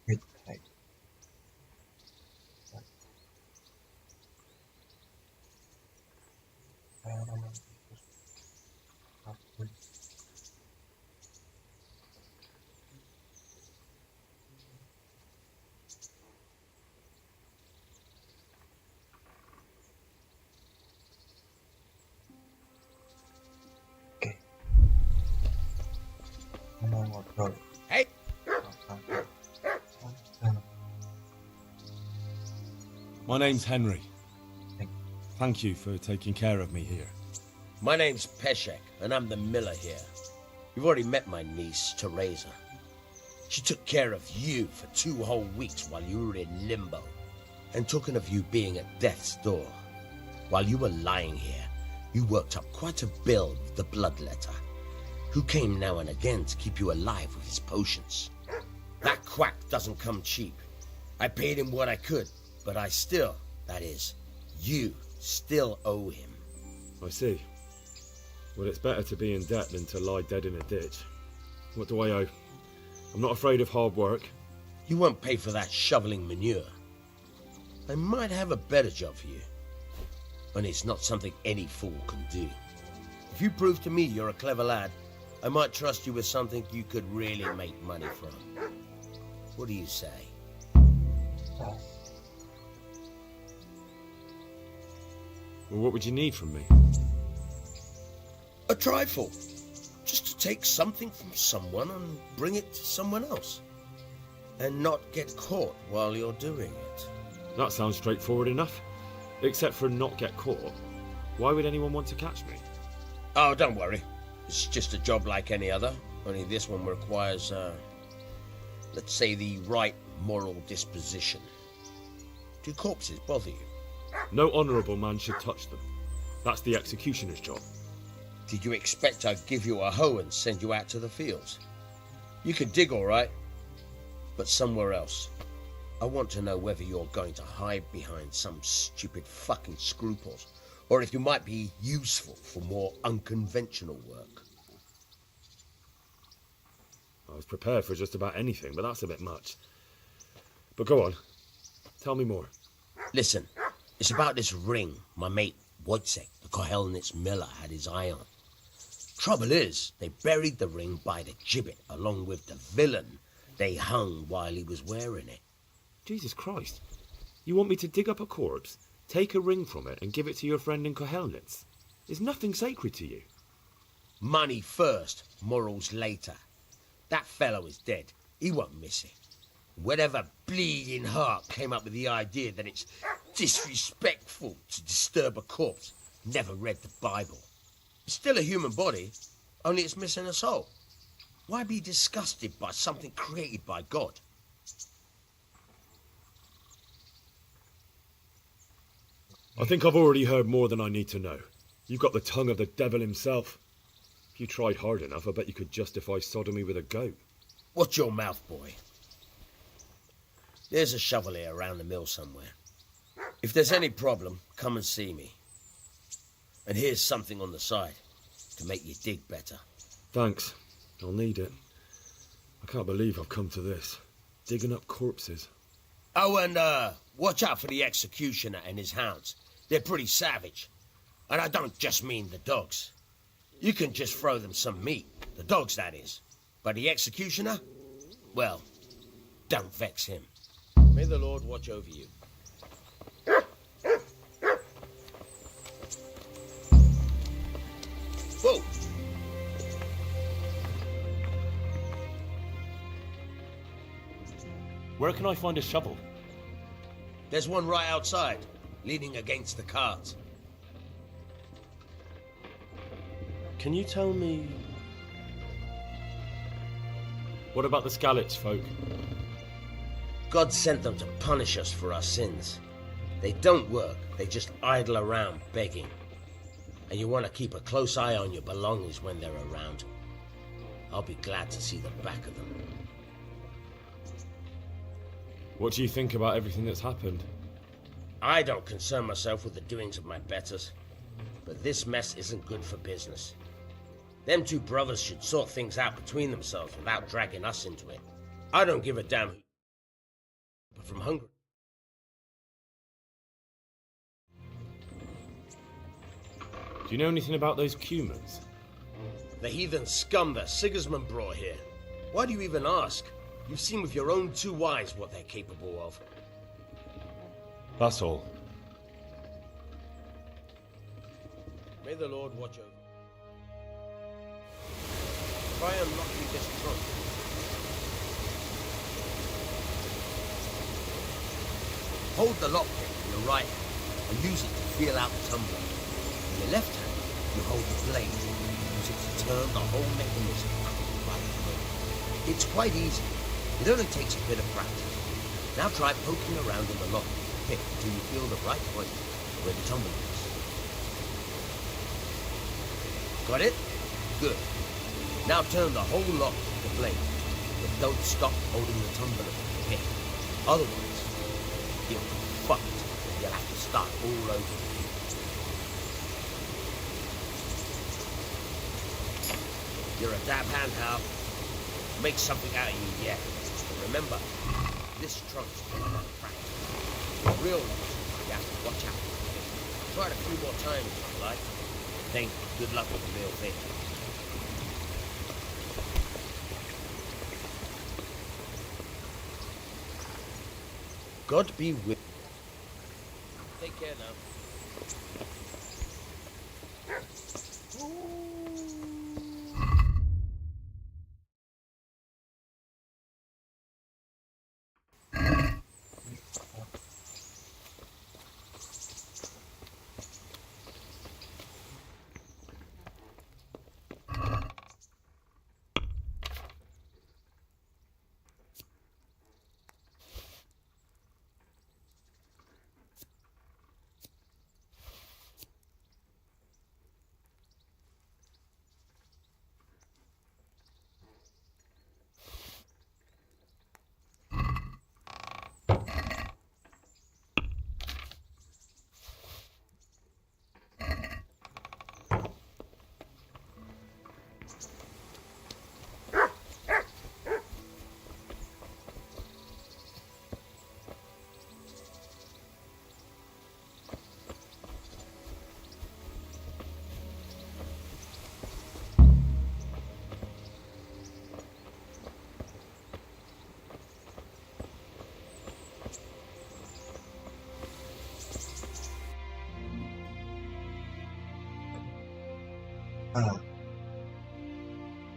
With height. Oke. Mau ngobrol. Hey. My name's Henry. Thank you for taking care of me here. My name's Peshek, and I'm the miller here. You've already met my niece, Teresa. She took care of you for 2 whole weeks while you were in limbo. And talking of you being at death's door, while you were lying here, you worked up quite a bill with the bloodletter, who came now and again to keep you alive with his potions. That quack doesn't come cheap. I paid him what I could, but I still, that is, you still owe him. I see. Well, it's better to be in debt than to lie dead in a ditch. What do I owe? I'm not afraid of hard work. You won't pay for that shoveling manure. I might have a better job for you. And it's not something any fool can do. If you prove to me you're a clever lad, I might trust you with something you could really make money from. What do you say? Well, what would you need from me? A trifle. Just to take something from someone and bring it to someone else. And not get caught while you're doing it. That sounds straightforward enough. Except for not get caught. Why would anyone want to catch me? Oh, don't worry. It's just a job like any other. Only this one requires, let's say, the right moral disposition. Do corpses bother you? No honourable man should touch them. That's the executioner's job. Did you expect I'd give you a hoe and send you out to the fields? You can dig all right, but somewhere else. I want to know whether you're going to hide behind some stupid fucking scruples, or if you might be useful for more unconventional work. I was prepared for just about anything, but that's a bit much. But go on. Tell me more. Listen, it's about this ring my mate Wojciech, the Kohelnitz miller, had his eye on. Trouble is, they buried the ring by the gibbet along with the villain they hung while he was wearing it. Jesus Christ. You want me to dig up a corpse, take a ring from it and give it to your friend in Kohelnitz? Is nothing sacred to you? Money first, morals later. That fellow is dead. He won't miss it. Whatever bleeding heart came up with the idea that it's disrespectful to disturb a corpse never read the Bible. It's still a human body, only it's missing a soul. Why be disgusted by something created by God? I think I've already heard more than I need to know. You've got the tongue of the devil himself. If you tried hard enough, I bet you could justify sodomy with a goat. Watch your mouth, boy. There's a shovel here around the mill somewhere. If there's any problem, come and see me. And here's something on the side to make you dig better. Thanks. I'll need it. I can't believe I've come to this. Digging up corpses. Oh, and watch out for the executioner and his hounds. They're pretty savage. And I don't just mean the dogs. You can just throw them some meat. The dogs, that is. But the executioner? Well, don't vex him. May the Lord watch over you. Whoa! Where can I find a shovel? There's one right outside, leaning against the cart. Can you tell me... What about the Skalitz folk? God sent them to punish us for our sins. They don't work, they just idle around begging. And you want to keep a close eye on your belongings when they're around. I'll be glad to see the back of them. What do you think about everything that's happened? I don't concern myself with the doings of my betters, but this mess isn't good for business. Them two brothers should sort things out between themselves without dragging us into it. I don't give a damn who... But from Hungary... Do you know anything about those Cumans? The heathen scum that Sigismund brought here. Why do you even ask? You've seen with your own two eyes what they're capable of. That's all. May the Lord watch over. Try unlocking this trunk. Hold the lockpick in your right hand and use it to feel out the tumbler. In your left hand, you hold the blade and use it to turn the whole mechanism right through. It's quite easy. It only takes a bit of practice. Now try poking around in the lock with the pick until you feel the right point where the tumbler is. Got it? Good. Now turn the whole lock with the blade, but don't stop holding the tumbler with the pick. Otherwise, you'll be fucked and you'll have to start all over again. You're a dab hand, Hal. Make something out of you yet. Remember, this trunk's a lot of practice. Real ones, you have to watch out. Try it a few more times if you like. Then, good luck with the real thing. God be with you. Take care now.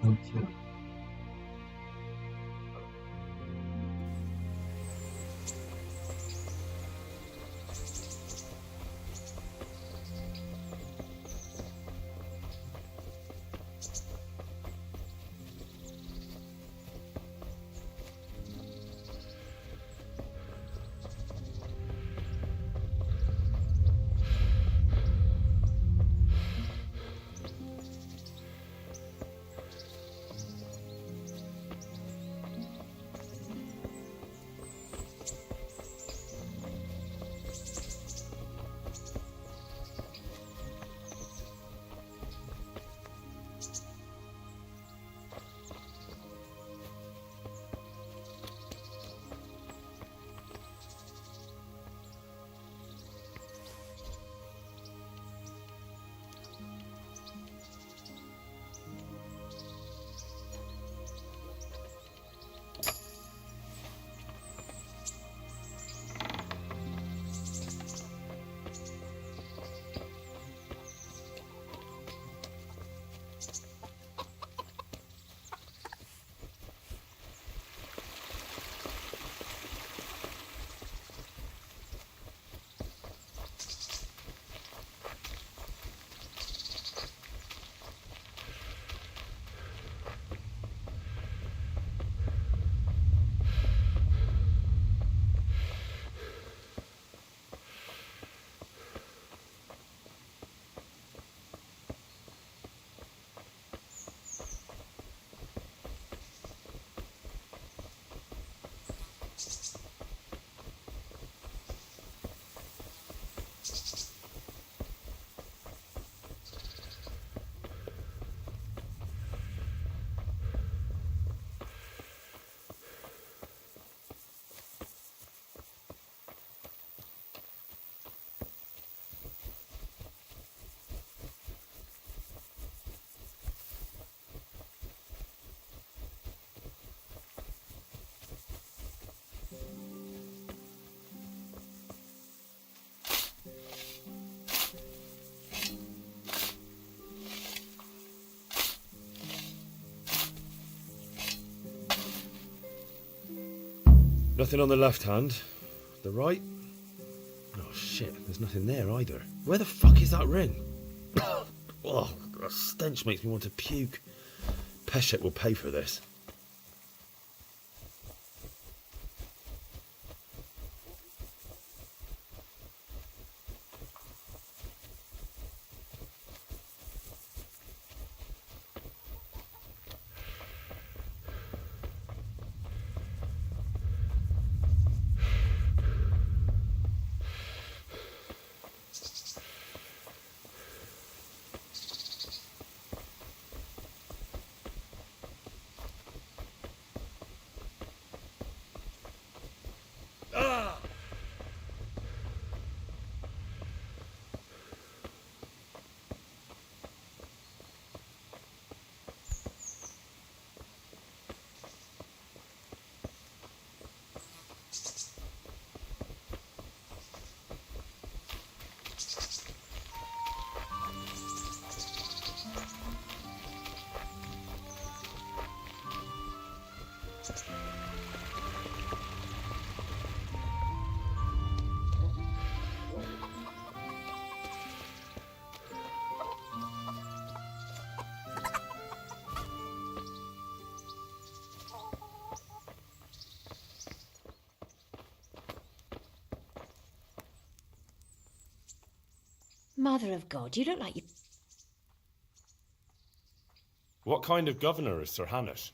Lanjut. Nothing on the left hand. The right? Oh shit, there's nothing there either. Where the fuck is that ring? Oh, the stench makes me want to puke. Peshet will pay for this. Mother of God, you look like you... What kind of governor is Sir Hanush?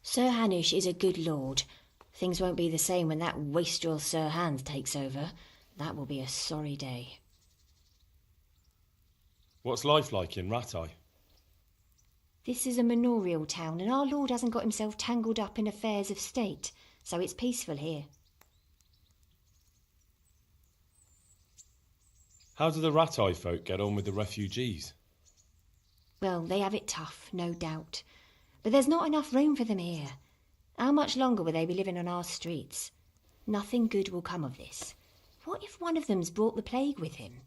Sir Hanush is a good lord. Things won't be the same when that wastrel Sir Hans takes over. That will be a sorry day. What's life like in Ratai? This is a manorial town, and our lord hasn't got himself tangled up in affairs of state, so it's peaceful here. How do the Ratai folk get on with the refugees? Well, they have it tough, no doubt. But there's not enough room for them here. How much longer will they be living on our streets? Nothing good will come of this. What if one of them's brought the plague with him?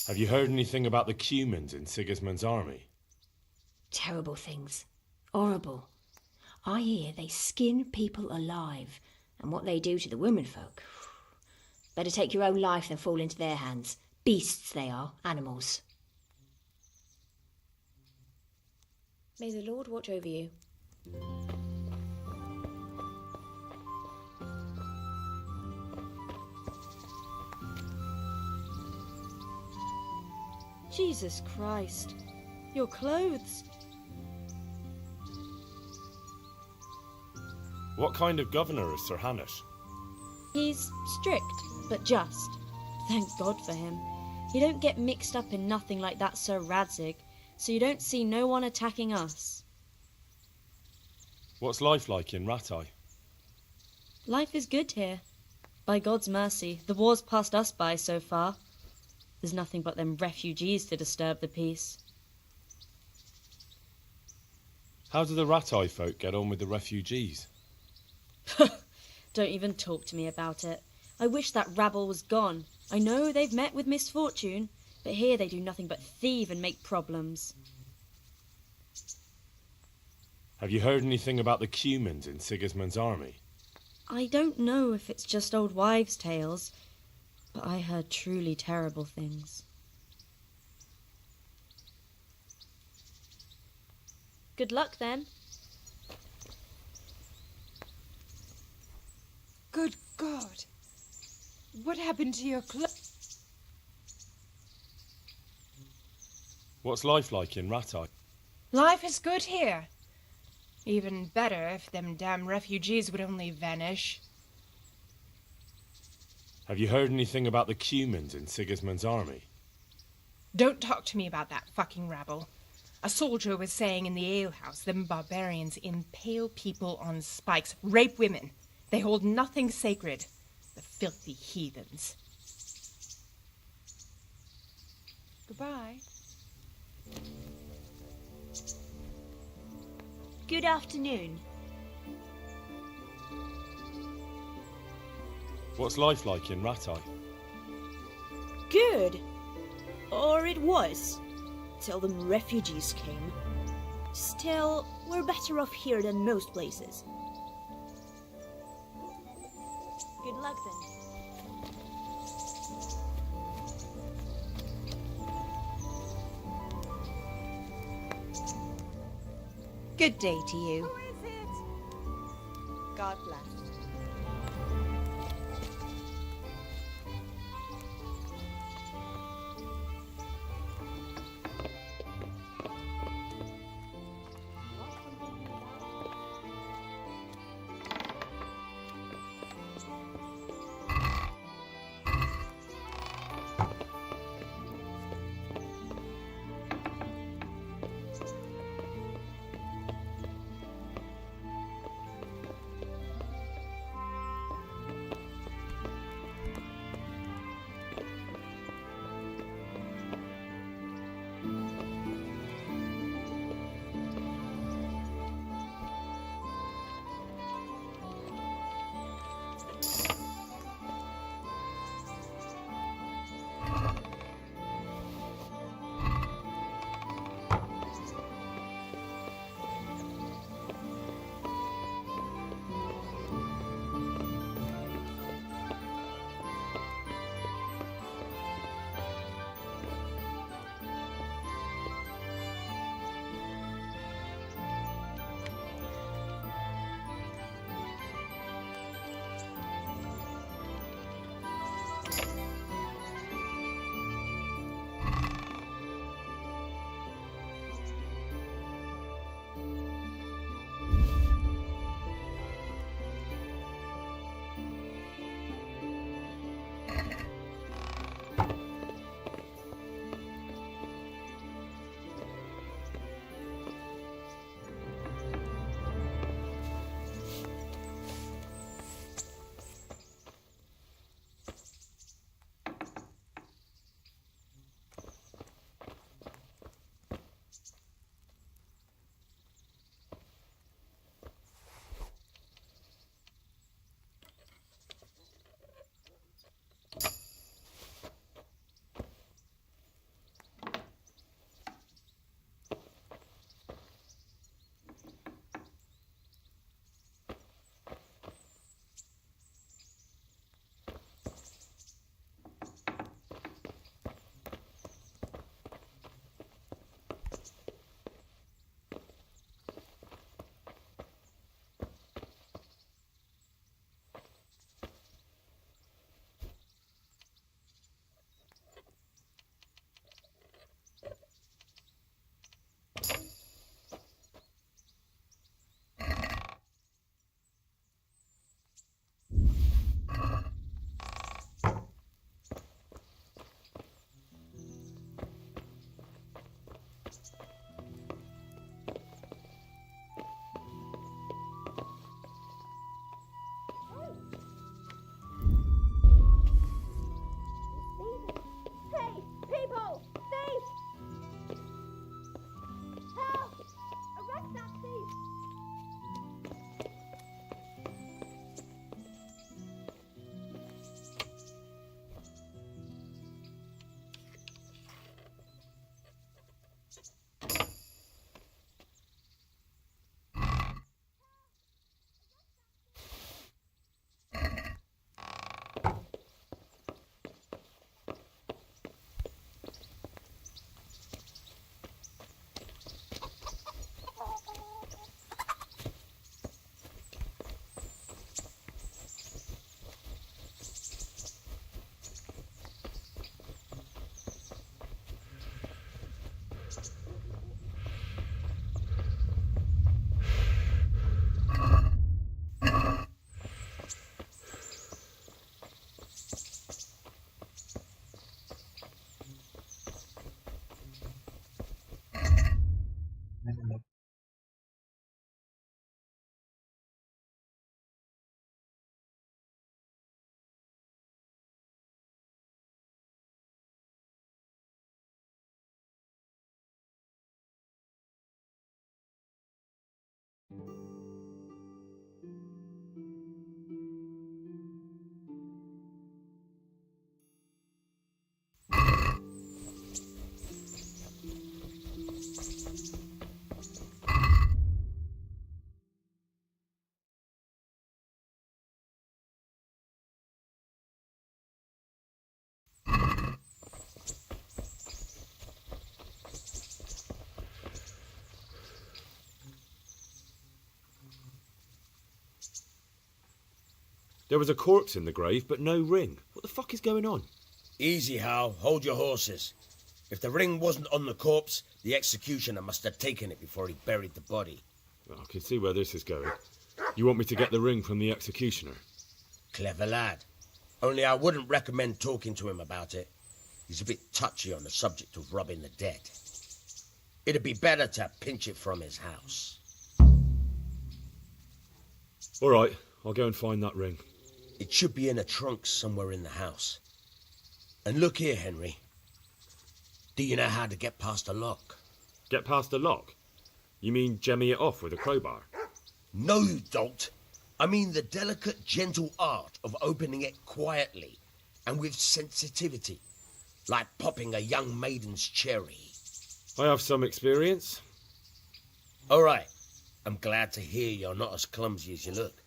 Have you heard anything about the Cumans in Sigismund's army? Terrible things. Horrible. I hear they skin people alive, and what they do to the womenfolk. Better take your own life than fall into their hands. Beasts they are, animals. May the Lord watch over you. Jesus Christ. Your clothes. What kind of governor is Sir Hanush? He's strict, but just. Thank God for him. He don't get mixed up in nothing like that Sir Radzig, so you don't see no one attacking us. What's life like in Ratai? Life is good here. By God's mercy, the war's passed us by so far. There's nothing but them refugees to disturb the peace. How do the Ratai folk get on with the refugees? Don't even talk to me about it. I wish that rabble was gone. I know they've met with misfortune, but here they do nothing but thieve and make problems. Have you heard anything about the Cumans in Sigismund's army? I don't know if it's just old wives' tales, but I heard truly terrible things. Good luck, then. Good God. What happened to your clothes? What's life like in Ratai? Life is good here. Even better if them damn refugees would only vanish. Have you heard anything about the Cumans in Sigismund's army? Don't talk to me about that fucking rabble. A soldier was saying in the alehouse them barbarians impale people on spikes, rape women. They hold nothing sacred. The filthy heathens. Goodbye. Good afternoon. What's life like in Ratai? Good. Or it was, till them refugees came. Still, we're better off here than most places. Good luck then. Good day to you. Who is it? God bless. There was a corpse in the grave, but no ring. What the fuck is going on? Easy, Hal. Hold your horses. If the ring wasn't on the corpse, the executioner must have taken it before he buried the body. I can see where this is going. You want me to get the ring from the executioner? Clever lad. Only I wouldn't recommend talking to him about it. He's a bit touchy on the subject of robbing the dead. It'd be better to pinch it from his house. All right, I'll go and find that ring. It should be in a trunk somewhere in the house. And look here, Henry. Do you know how to get past a lock? Get past a lock? You mean jemmy it off with a crowbar? No, you don't. I mean the delicate, gentle art of opening it quietly and with sensitivity, like popping a young maiden's cherry. I have some experience. All right. I'm glad to hear you're not as clumsy as you look.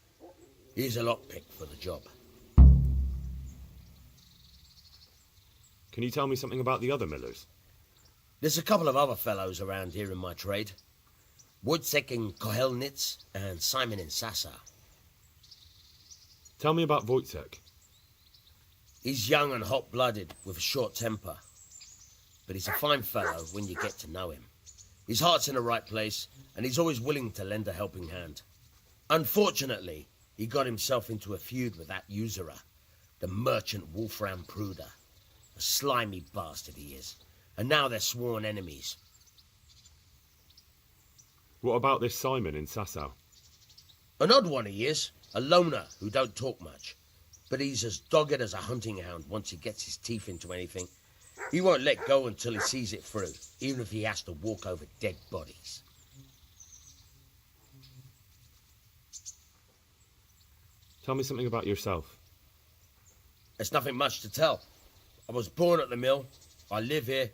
Here's a lockpick for the job. Can you tell me something about the other millers? There's a couple of other fellows around here in my trade. Wojciech in Kohelnitz and Simon in Sassa. Tell me about Wojciech. He's young and hot-blooded with a short temper. But he's a fine fellow when you get to know him. His heart's in the right place, and he's always willing to lend a helping hand. Unfortunately, he got himself into a feud with that usurer, the merchant Wolfram Pruder. A slimy bastard he is, and now they're sworn enemies. What about this Simon in Sasau? An odd one he is, a loner who don't talk much. But he's as dogged as a hunting hound once he gets his teeth into anything. He won't let go until he sees it through, even if he has to walk over dead bodies. Tell me something about yourself. There's nothing much to tell. I was born at the mill, I live here,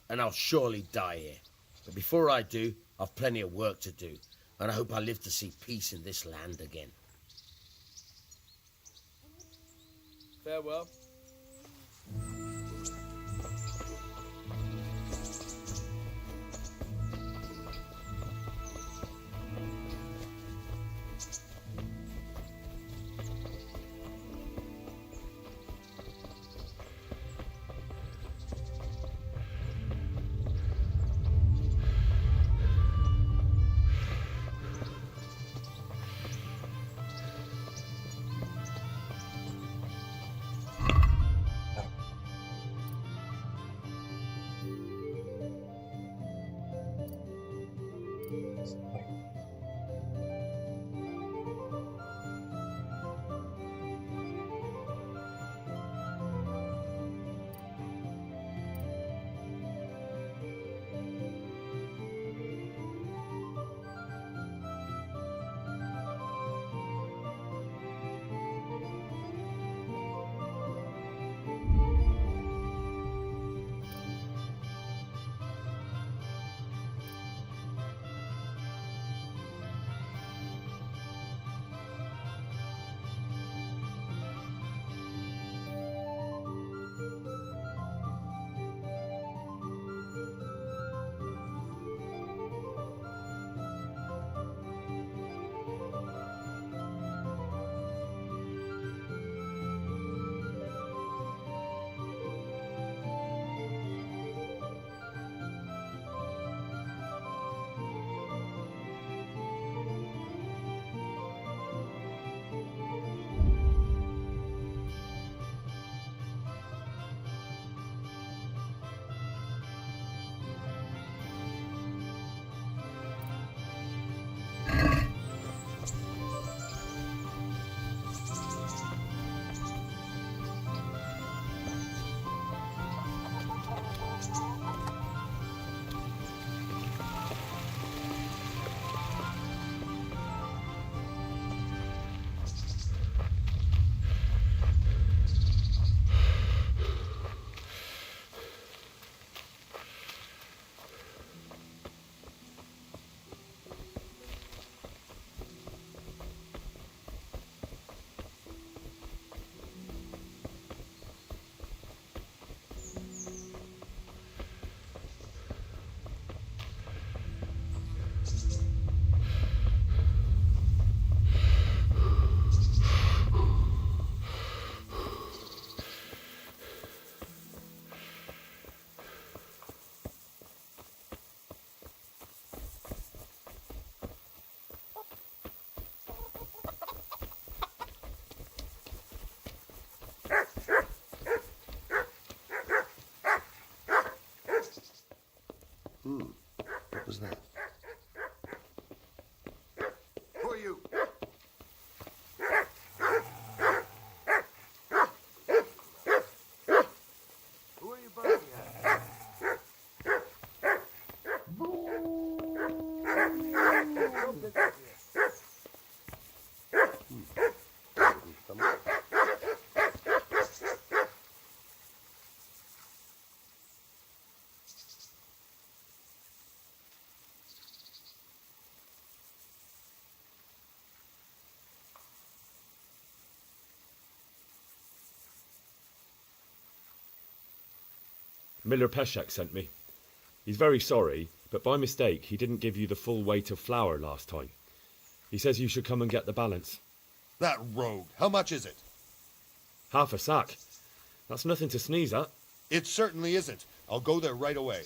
and I'll surely die here. But before I do, I've plenty of work to do, and I hope I live to see peace in this land again. Farewell. Miller Peshek sent me. He's very sorry, but by mistake he didn't give you the full weight of flour last time. He says you should come and get the balance. That rogue. How much is it? Half a sack. That's nothing to sneeze at. It certainly isn't. I'll go there right away.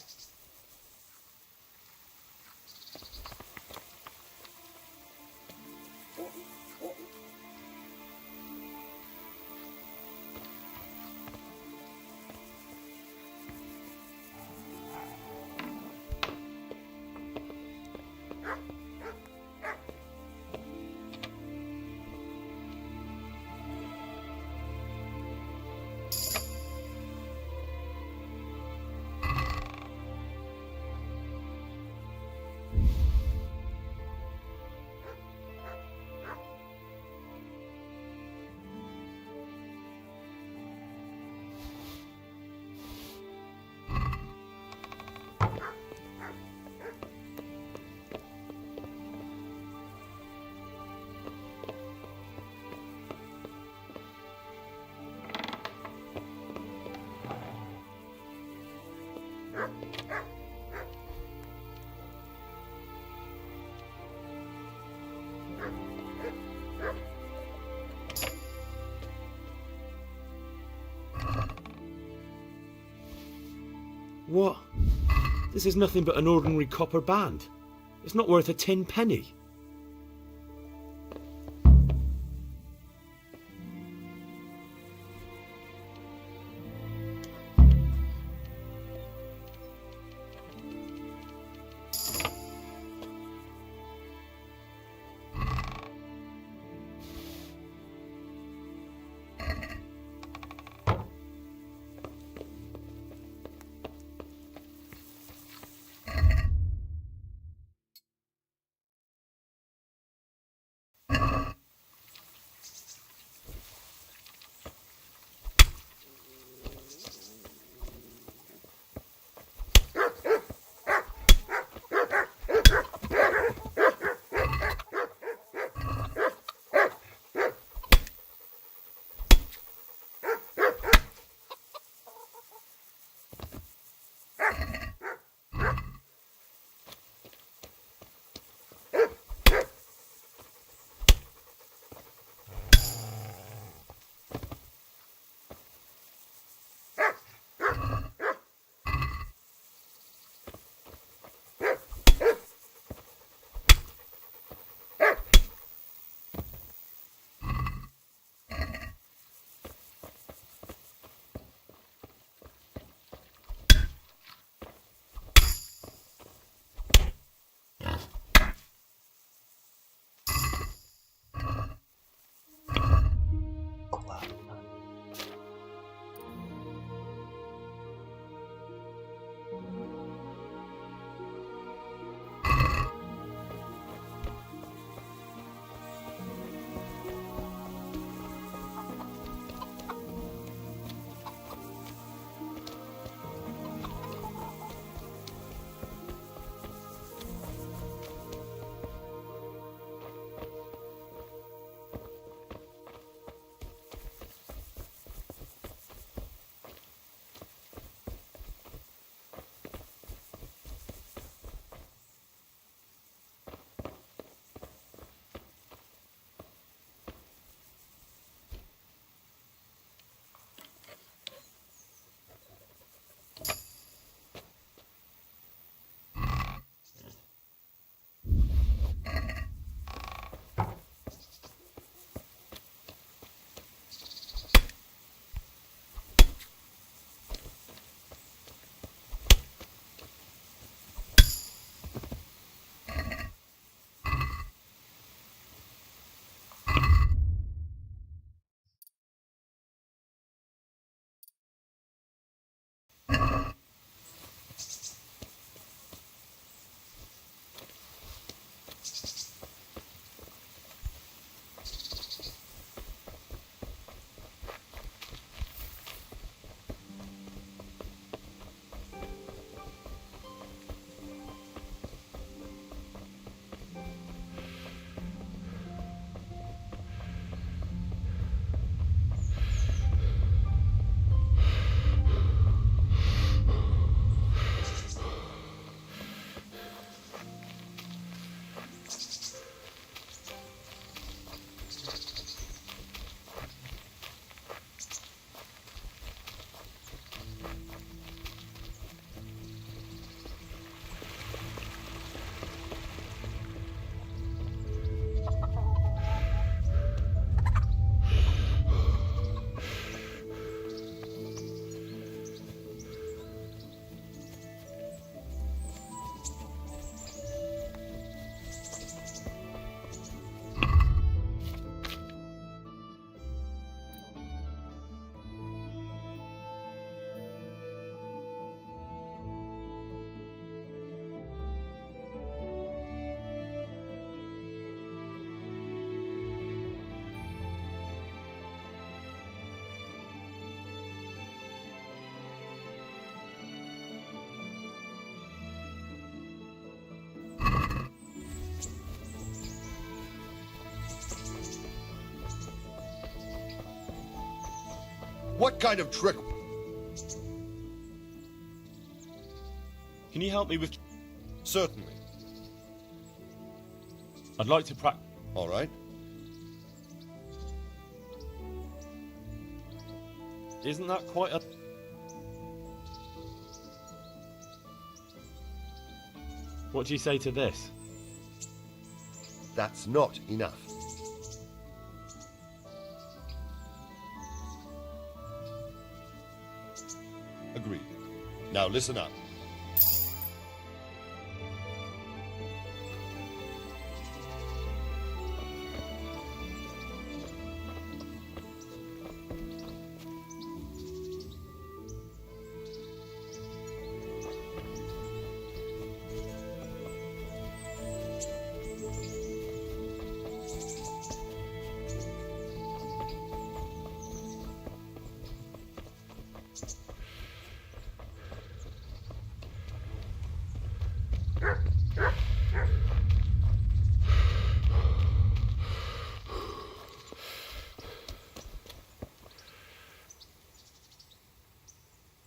What? This is nothing but an ordinary copper band. It's not worth a 10 penny. What kind of trick? Can you help me with... Certainly. I'd like to practice... All right. Isn't that quite a... What do you say to this? That's not enough. Agreed. Now listen up.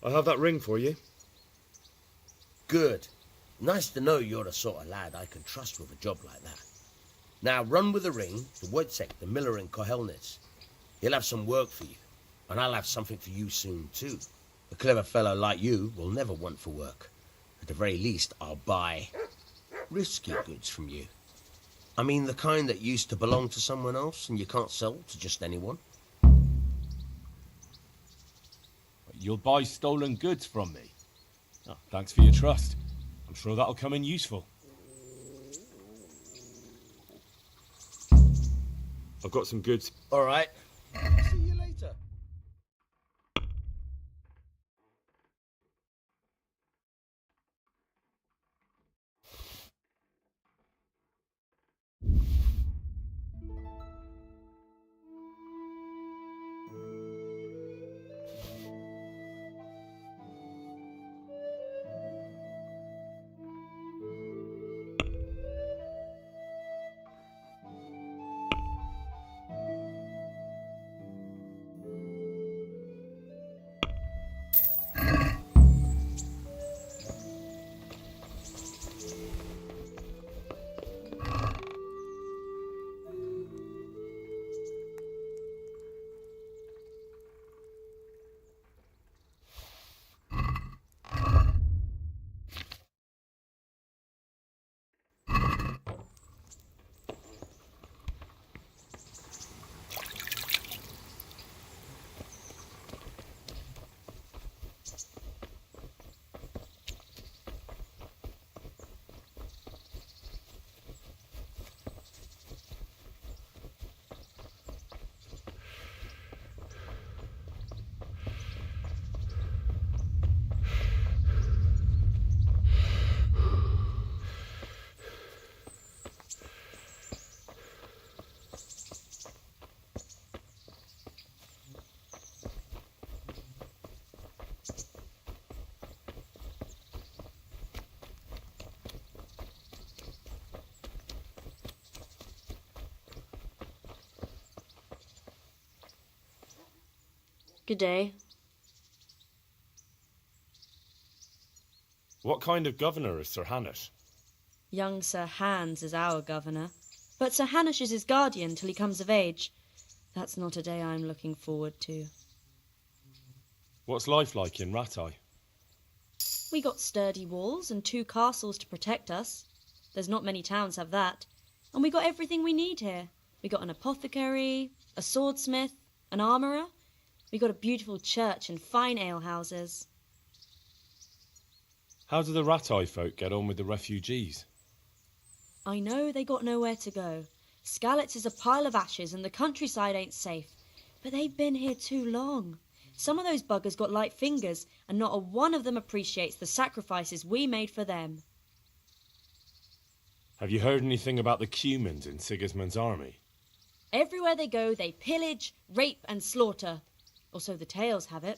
I have that ring for you. Good. Nice to know you're the sort of lad I can trust with a job like that. Now run with the ring to Wojciech, the miller in Kohelnitz. He'll have some work for you, and I'll have something for you soon too. A clever fellow like you will never want for work. At the very least, I'll buy risky goods from you. I mean the kind that used to belong to someone else and you can't sell to just anyone. You'll buy stolen goods from me. Oh, thanks for your trust. I'm sure that'll come in useful. I've got some goods. All right. See you later. Good day. What kind of governor is Sir Hanush? Young Sir Hans is our governor, but Sir Hanush is his guardian till he comes of age. That's not a day I'm looking forward to. What's life like in Rattay? We got sturdy walls and 2 castles to protect us. There's not many towns have that. And we got everything we need here. We got an apothecary, a swordsmith, an armourer. We got a beautiful church and fine alehouses. How do the Rattay folk get on with the refugees? I know they got nowhere to go. Skalitz is a pile of ashes and the countryside ain't safe. But they've been here too long. Some of those buggers got light fingers and not a one of them appreciates the sacrifices we made for them. Have you heard anything about the Cumans in Sigismund's army? Everywhere they go, they pillage, rape and slaughter. Or so the tales have it.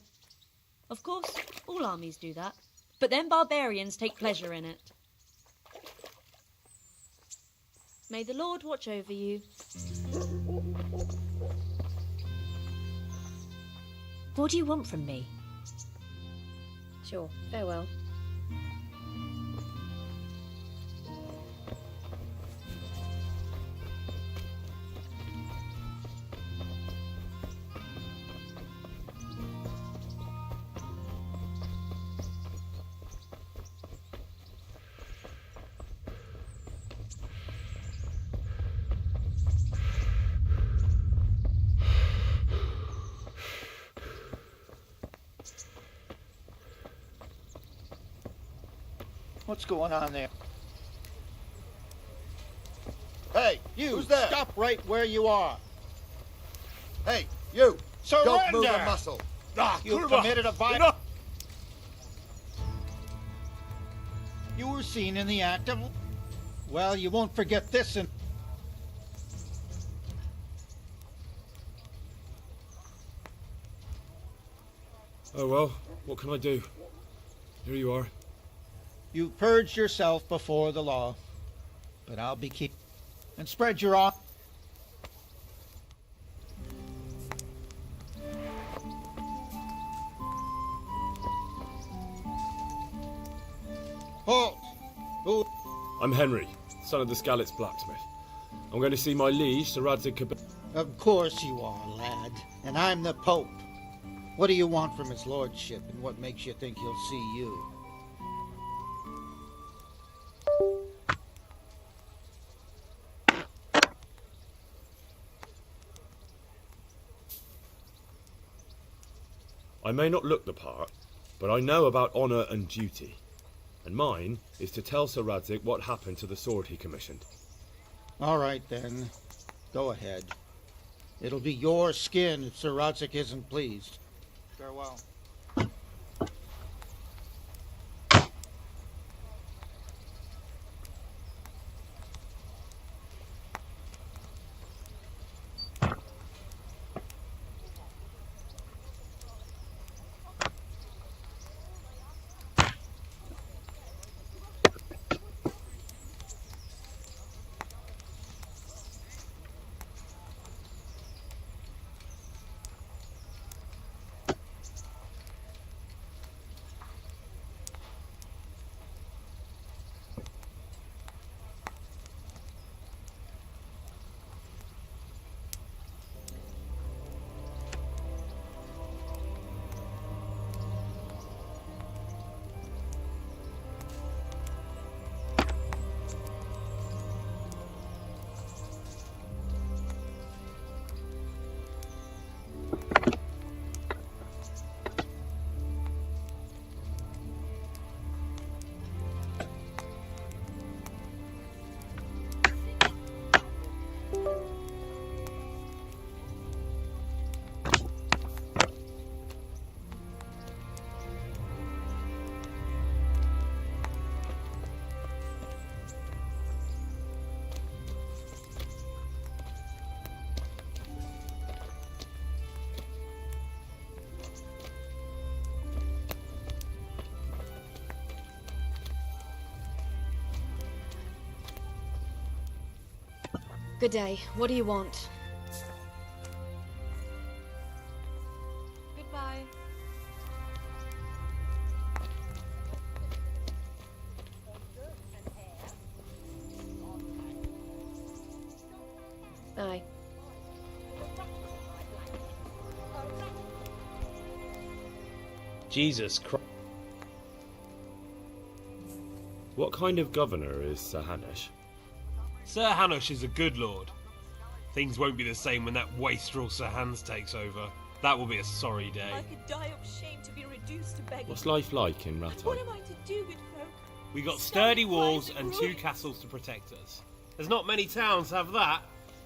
Of course, all armies do that. But them barbarians take pleasure in it. May the Lord watch over you. What do you want from me? Sure, farewell. What's going on there? Hey, You, who's there? stop right where you are. Hey, you! Surrender! Don't move a muscle. Ah, You kurwa. committed a violence. Enough. You were seen in the act of... Well, you won't forget this and... Oh well, what can I do? Here you are. You purged yourself before the law. But I'll be keep... And spread your off... Halt! Who... I'm Henry, son of the Skalitz blacksmith. I'm going to see my liege, Sir Radzig Kab... Of course you are, lad. And I'm the Pope. What do you want from his lordship, and what makes you think he'll see you? I may not look the part, but I know about honour and duty. And mine is to tell Sir Radzig what happened to the sword he commissioned. All right, then. Go ahead. It'll be your skin if Sir Radzig isn't pleased. Farewell. Good day. What do you want? Goodbye. Bye. Jesus Christ. What kind of governor is Sir Hanush? Sir Hanush is a good lord. Things won't be the same when that wastrel Sir Hans takes over. That will be a sorry day. I could die of shame to be reduced to begging. What's life like in What Rattay? am I to do, good folk? We got sturdy walls and 2 castles to protect us. There's not many towns have that,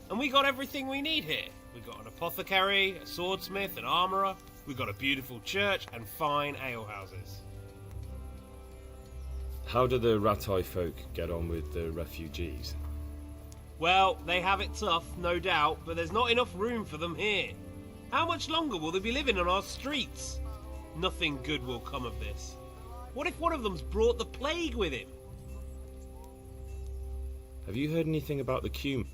and we got everything we need here. We got an apothecary, a swordsmith, an armourer. We got a beautiful church and fine alehouses. How do the Rattay folk get on with the refugees? Well, they have it tough, no doubt, but there's not enough room for them here. How much longer will they be living on our streets? Nothing good will come of this. What if one of them's brought the plague with him? Have you heard anything about the Cume?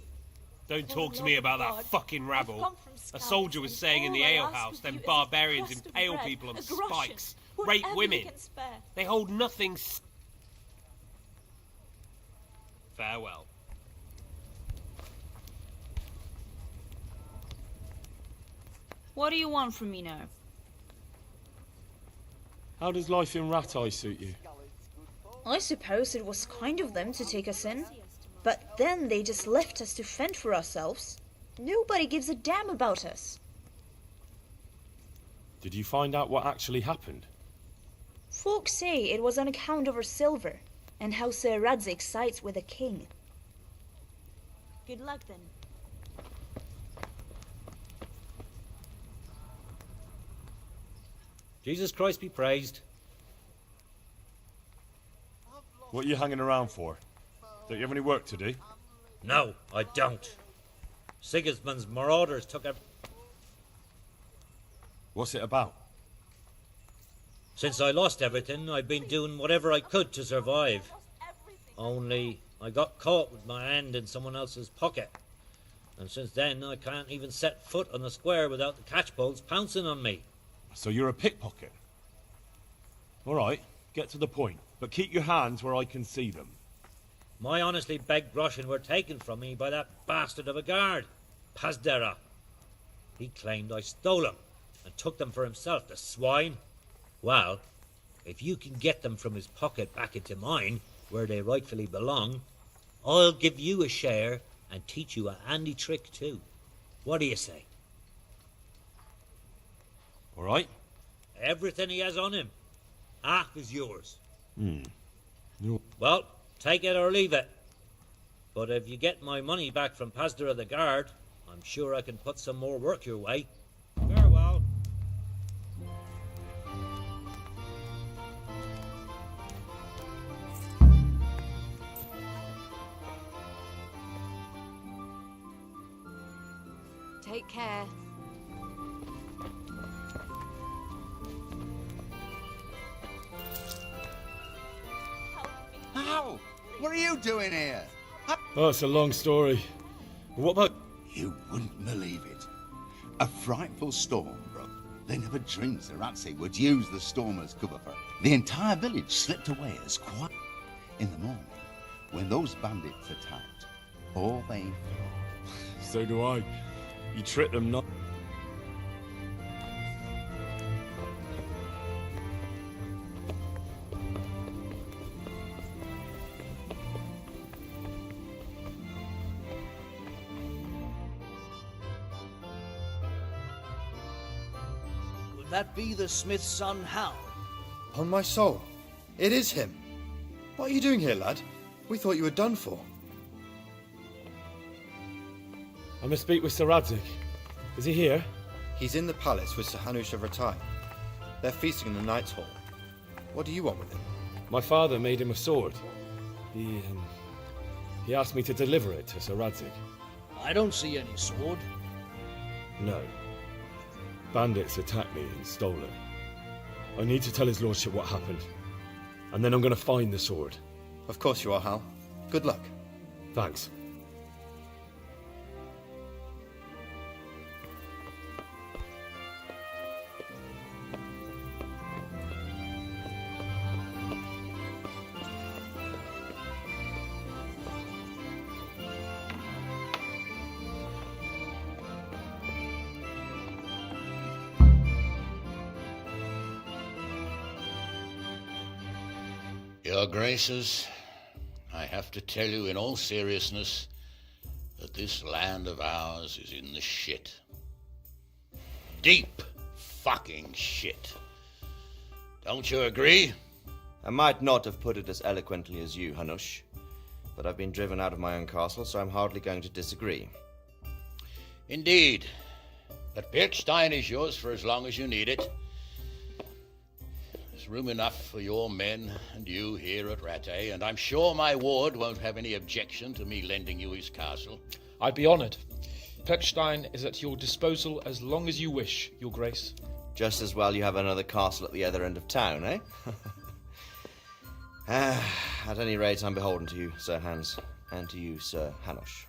Don't talk to me about that fucking rabble. A soldier was saying in the alehouse, them barbarians impale people on spikes, rape women. They hold nothing. Farewell. What do you want from me now? How does life in Rat Eye suit you? I suppose it was kind of them to take us in. But then they just left us to fend for ourselves. Nobody gives a damn about us. Did you find out what actually happened? Folks say it was on account of our silver, and how Sir Radzig sides with the king. Good luck then. Jesus Christ be praised. What are you hanging around for? Don't you have any work to do? No, I don't. Sigismund's marauders took everything. What's it about? Since I lost everything, I've been doing whatever I could to survive. Only I got caught with my hand in someone else's pocket. And since then, I can't even set foot on the square without the catchpoles pouncing on me. So you're a pickpocket? All right, get to the point. But keep your hands where I can see them. My honestly begged groschen were taken from me by that bastard of a guard, Pazdera. He claimed I stole them and took them for himself, the swine. Well, if you can get them from his pocket back into mine, where they rightfully belong, I'll give you a share and teach you a handy trick too. What do you say? All right. Everything he has on him, half is yours. You... Well, take it or leave it. But if you get my money back from Pazdera the guard, I'm sure I can put some more work your way. Farewell. Take care. How? What are you doing here? Oh, it's a long story. What about... You wouldn't believe it. A frightful storm broke. They never dreamed the Ratsey would use the storm as cover for it. The entire village slipped away as quiet. In the morning, when those bandits attacked, all they fell. So do I. You tricked them not... Could that be the smith's son, Hal? On my soul, it is him. What are you doing here, lad? We thought you were done for. I must speak with Sir Radzig. Is he here? He's in the palace with Sir Hanush of Ratai. They're feasting in the Knight's Hall. What do you want with him? My father made him a sword. He asked me to deliver it to Sir Radzig. I don't see any sword. No. Bandits attacked me and stole it. I need to tell his lordship what happened. And then I'm going to find the sword. Of course you are, Hal. Good luck. Thanks. Your Graces, I have to tell you in all seriousness that this land of ours is in the shit. Deep fucking shit. Don't you agree? I might not have put it as eloquently as you, Hanush, but I've been driven out of my own castle, so I'm hardly going to disagree. Indeed. But Pirkstein is yours for as long as you need it. There's room enough for your men and you here at Rattay, and I'm sure my ward won't have any objection to me lending you his castle. I'd be honoured. Pirkstein is at your disposal as long as you wish, Your Grace. Just as well you have another castle at the other end of town, eh? At any rate, I'm beholden to you, Sir Hans, and to you, Sir Hanush.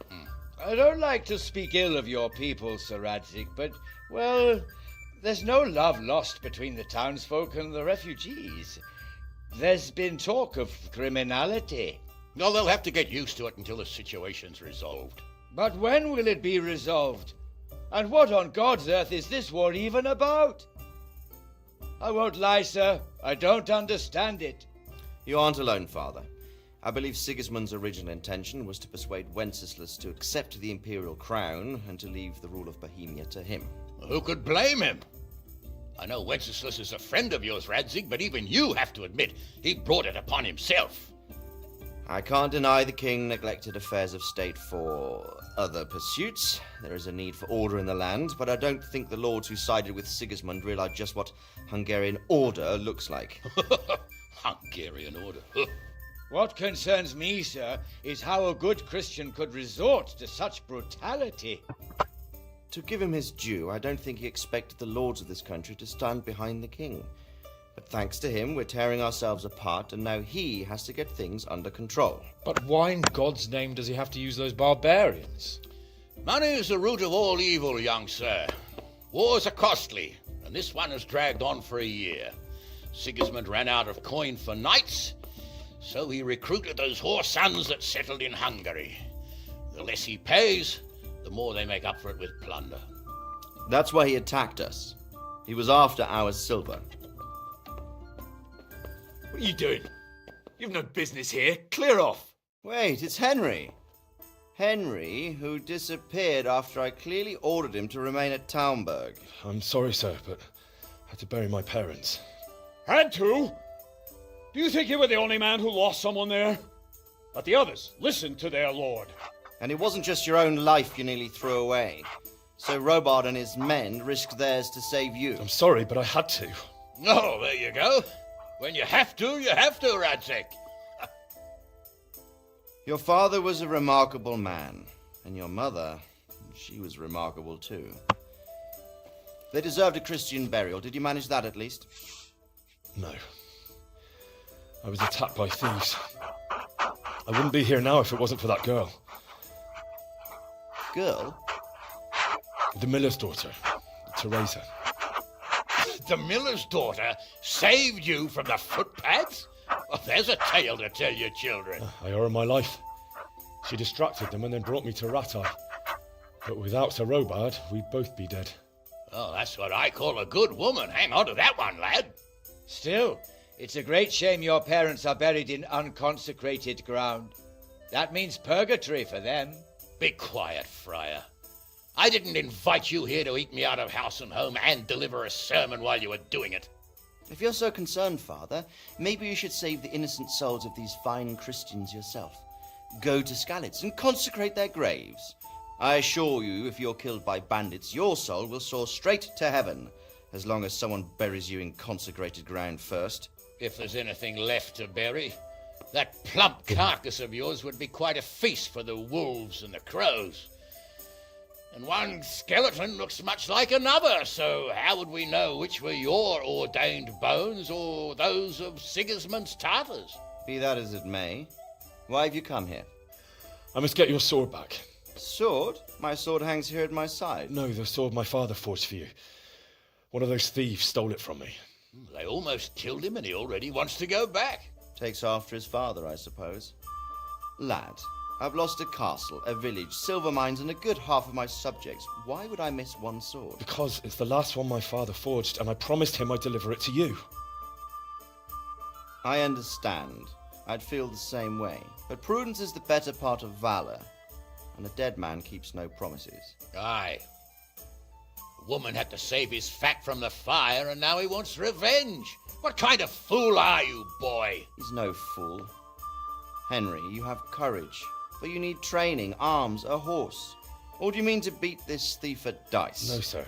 I don't like to speak ill of your people, Sir Radzig, but, well, there's no love lost between the townsfolk and the refugees. There's been talk of criminality. No, they'll have to get used to it until the situation's resolved. But when will it be resolved? And what on God's earth is this war even about? I won't lie, sir. I don't understand it. You aren't alone, Father. I believe Sigismund's original intention was to persuade Wenceslas to accept the imperial crown and to leave the rule of Bohemia to him. Who could blame him? I know Wenceslas is a friend of yours, Radzig, but even you have to admit he brought it upon himself. I can't deny the king neglected affairs of state for other pursuits. There is a need for order in the land, but I don't think the lords who sided with Sigismund realized just what Hungarian order looks like. Hungarian order? What concerns me, sir, is how a good Christian could resort to such brutality. To give him his due, I don't think he expected the lords of this country to stand behind the king. But thanks to him, we're tearing ourselves apart, and now he has to get things under control. But why in God's name does he have to use those barbarians? Money is the root of all evil, young sir. Wars are costly, and this one has dragged on for a year. Sigismund ran out of coin for knights, so he recruited those whore sons that settled in Hungary. The less he pays, the more they make up for it with plunder. That's why he attacked us. He was after our silver. What are you doing? You've no business here. Clear off. Wait, it's Henry. Henry, who disappeared after I clearly ordered him to remain at Taumberg. I'm sorry, sir, but I had to bury my parents. Had to? Do you think you were the only man who lost someone there? But the others listened to their lord. And it wasn't just your own life you nearly threw away. So Robard and his men risked theirs to save you. I'm sorry, but I had to. Oh, there you go. When you have to, Radzig. Your father was a remarkable man, and your mother, she was remarkable too. They deserved a Christian burial. Did you manage that at least? No. I was attacked by thieves. I wouldn't be here now if it wasn't for that girl. Girl? The miller's daughter, Teresa. The miller's daughter saved you from the footpads? Well, there's a tale to tell your children. I owe her my life. She distracted them and then brought me to Rattay. But without Sir Robard, we'd both be dead. Oh, that's what I call a good woman. Hang on to that one, lad. Still, it's a great shame your parents are buried in unconsecrated ground. That means purgatory for them. Be quiet, Friar. I didn't invite you here to eat me out of house and home and deliver a sermon while you were doing it. If you're so concerned, Father, maybe you should save the innocent souls of these fine Christians yourself. Go to Skalitz and consecrate their graves. I assure you, if you're killed by bandits, your soul will soar straight to heaven, as long as someone buries you in consecrated ground first. If there's anything left to bury, that plump carcass of yours would be quite a feast for the wolves and the crows. And one skeleton looks much like another, so how would we know which were your ordained bones or those of Sigismund's Tartars? Be that as it may, why have you come here? I must get your sword back. Sword? My sword hangs here at my side. No, the sword my father forged for you. One of those thieves stole it from me. They almost killed him and he already wants to go back. Takes after his father, I suppose. Lad, I've lost a castle, a village, silver mines, and a good half of my subjects. Why would I miss one sword? Because it's the last one my father forged, and I promised him I'd deliver it to you. I understand. I'd feel the same way. But prudence is the better part of valor, and a dead man keeps no promises. Aye. The woman had to save his fat from the fire, and now he wants revenge. What kind of fool are you, boy? He's no fool. Henry, you have courage, but you need training, arms, a horse. Or do you mean to beat this thief at dice? No, sir.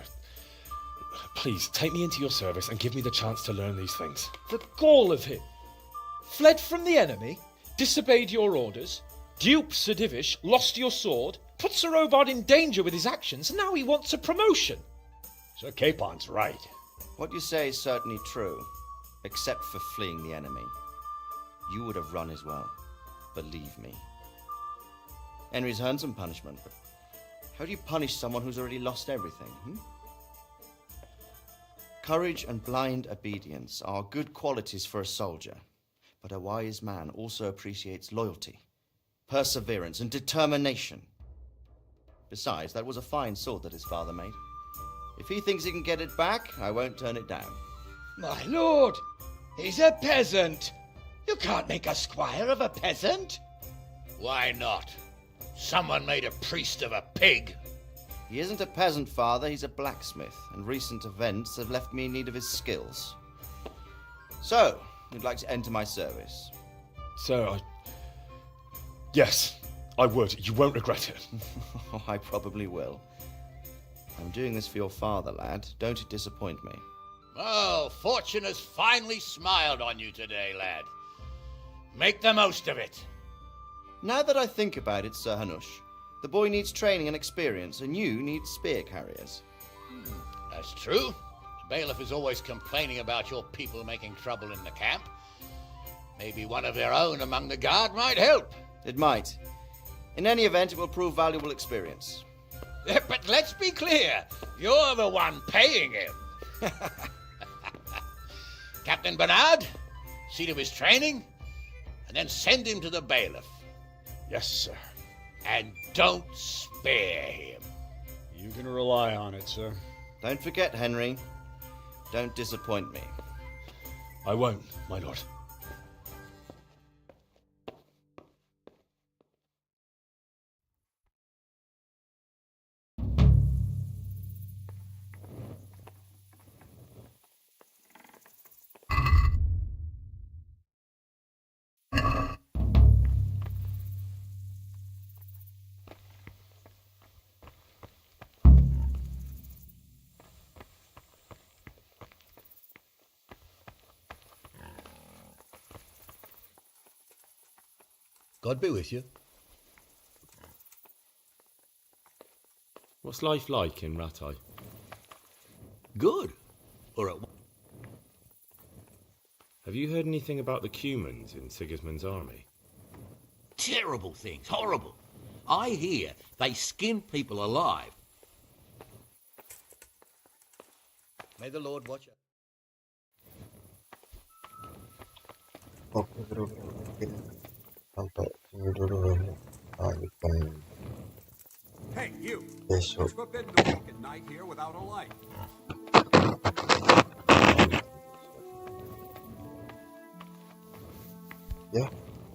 Please, take me into your service and give me the chance to learn these things. The gall of him! Fled from the enemy, disobeyed your orders, duped Sir Divish, lost your sword, put Sir Robard in danger with his actions, and now he wants a promotion. Sir Capon's right. What you say is certainly true, except for fleeing the enemy. You would have run as well, believe me. Henry's earned some punishment, but How do you punish someone who's already lost everything? Courage and blind obedience are good qualities for a soldier, but a wise man also appreciates loyalty, perseverance, and determination. Besides, that was a fine sword that his father made. If he thinks he can get it back, I won't turn it down. My lord, he's a peasant. You can't make a squire of a peasant. Why not? Someone made a priest of a pig. He isn't a peasant, father. He's a blacksmith, and recent events have left me in need of his skills. So, you'd like to enter my service? Sir, Yes, I would. You won't regret it. Oh, I probably will. I'm doing this for your father, lad. Don't disappoint me. Oh, fortune has finally smiled on you today, lad. Make the most of it. Now that I think about it, Sir Hanush, the boy needs training and experience, and you need spear carriers. That's true. The bailiff is always complaining about your people making trouble in the camp. Maybe one of their own among the guard might help. It might. In any event, it will prove valuable experience. But let's be clear. You're the one paying him. Captain Bernard, see to his training, and then send him to the bailiff. Yes, sir. And don't spare him. You can rely on it, sir. Don't forget, Henry. Don't disappoint me. I won't, my lord. God be with you. What's life like in Rattay? Good. Or at... Have you heard anything about the Cumans in Sigismund's army? Terrible things. Horrible. I hear they skin people alive. May the Lord watch us. Sampai Sahurrrrrr. Hey, you! Besok. It's forbidden to walk at night here without a light. Yeah, You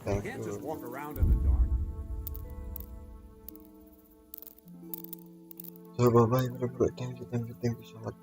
thank can't you. just walk around in the dark. So bye bye, thank you so much.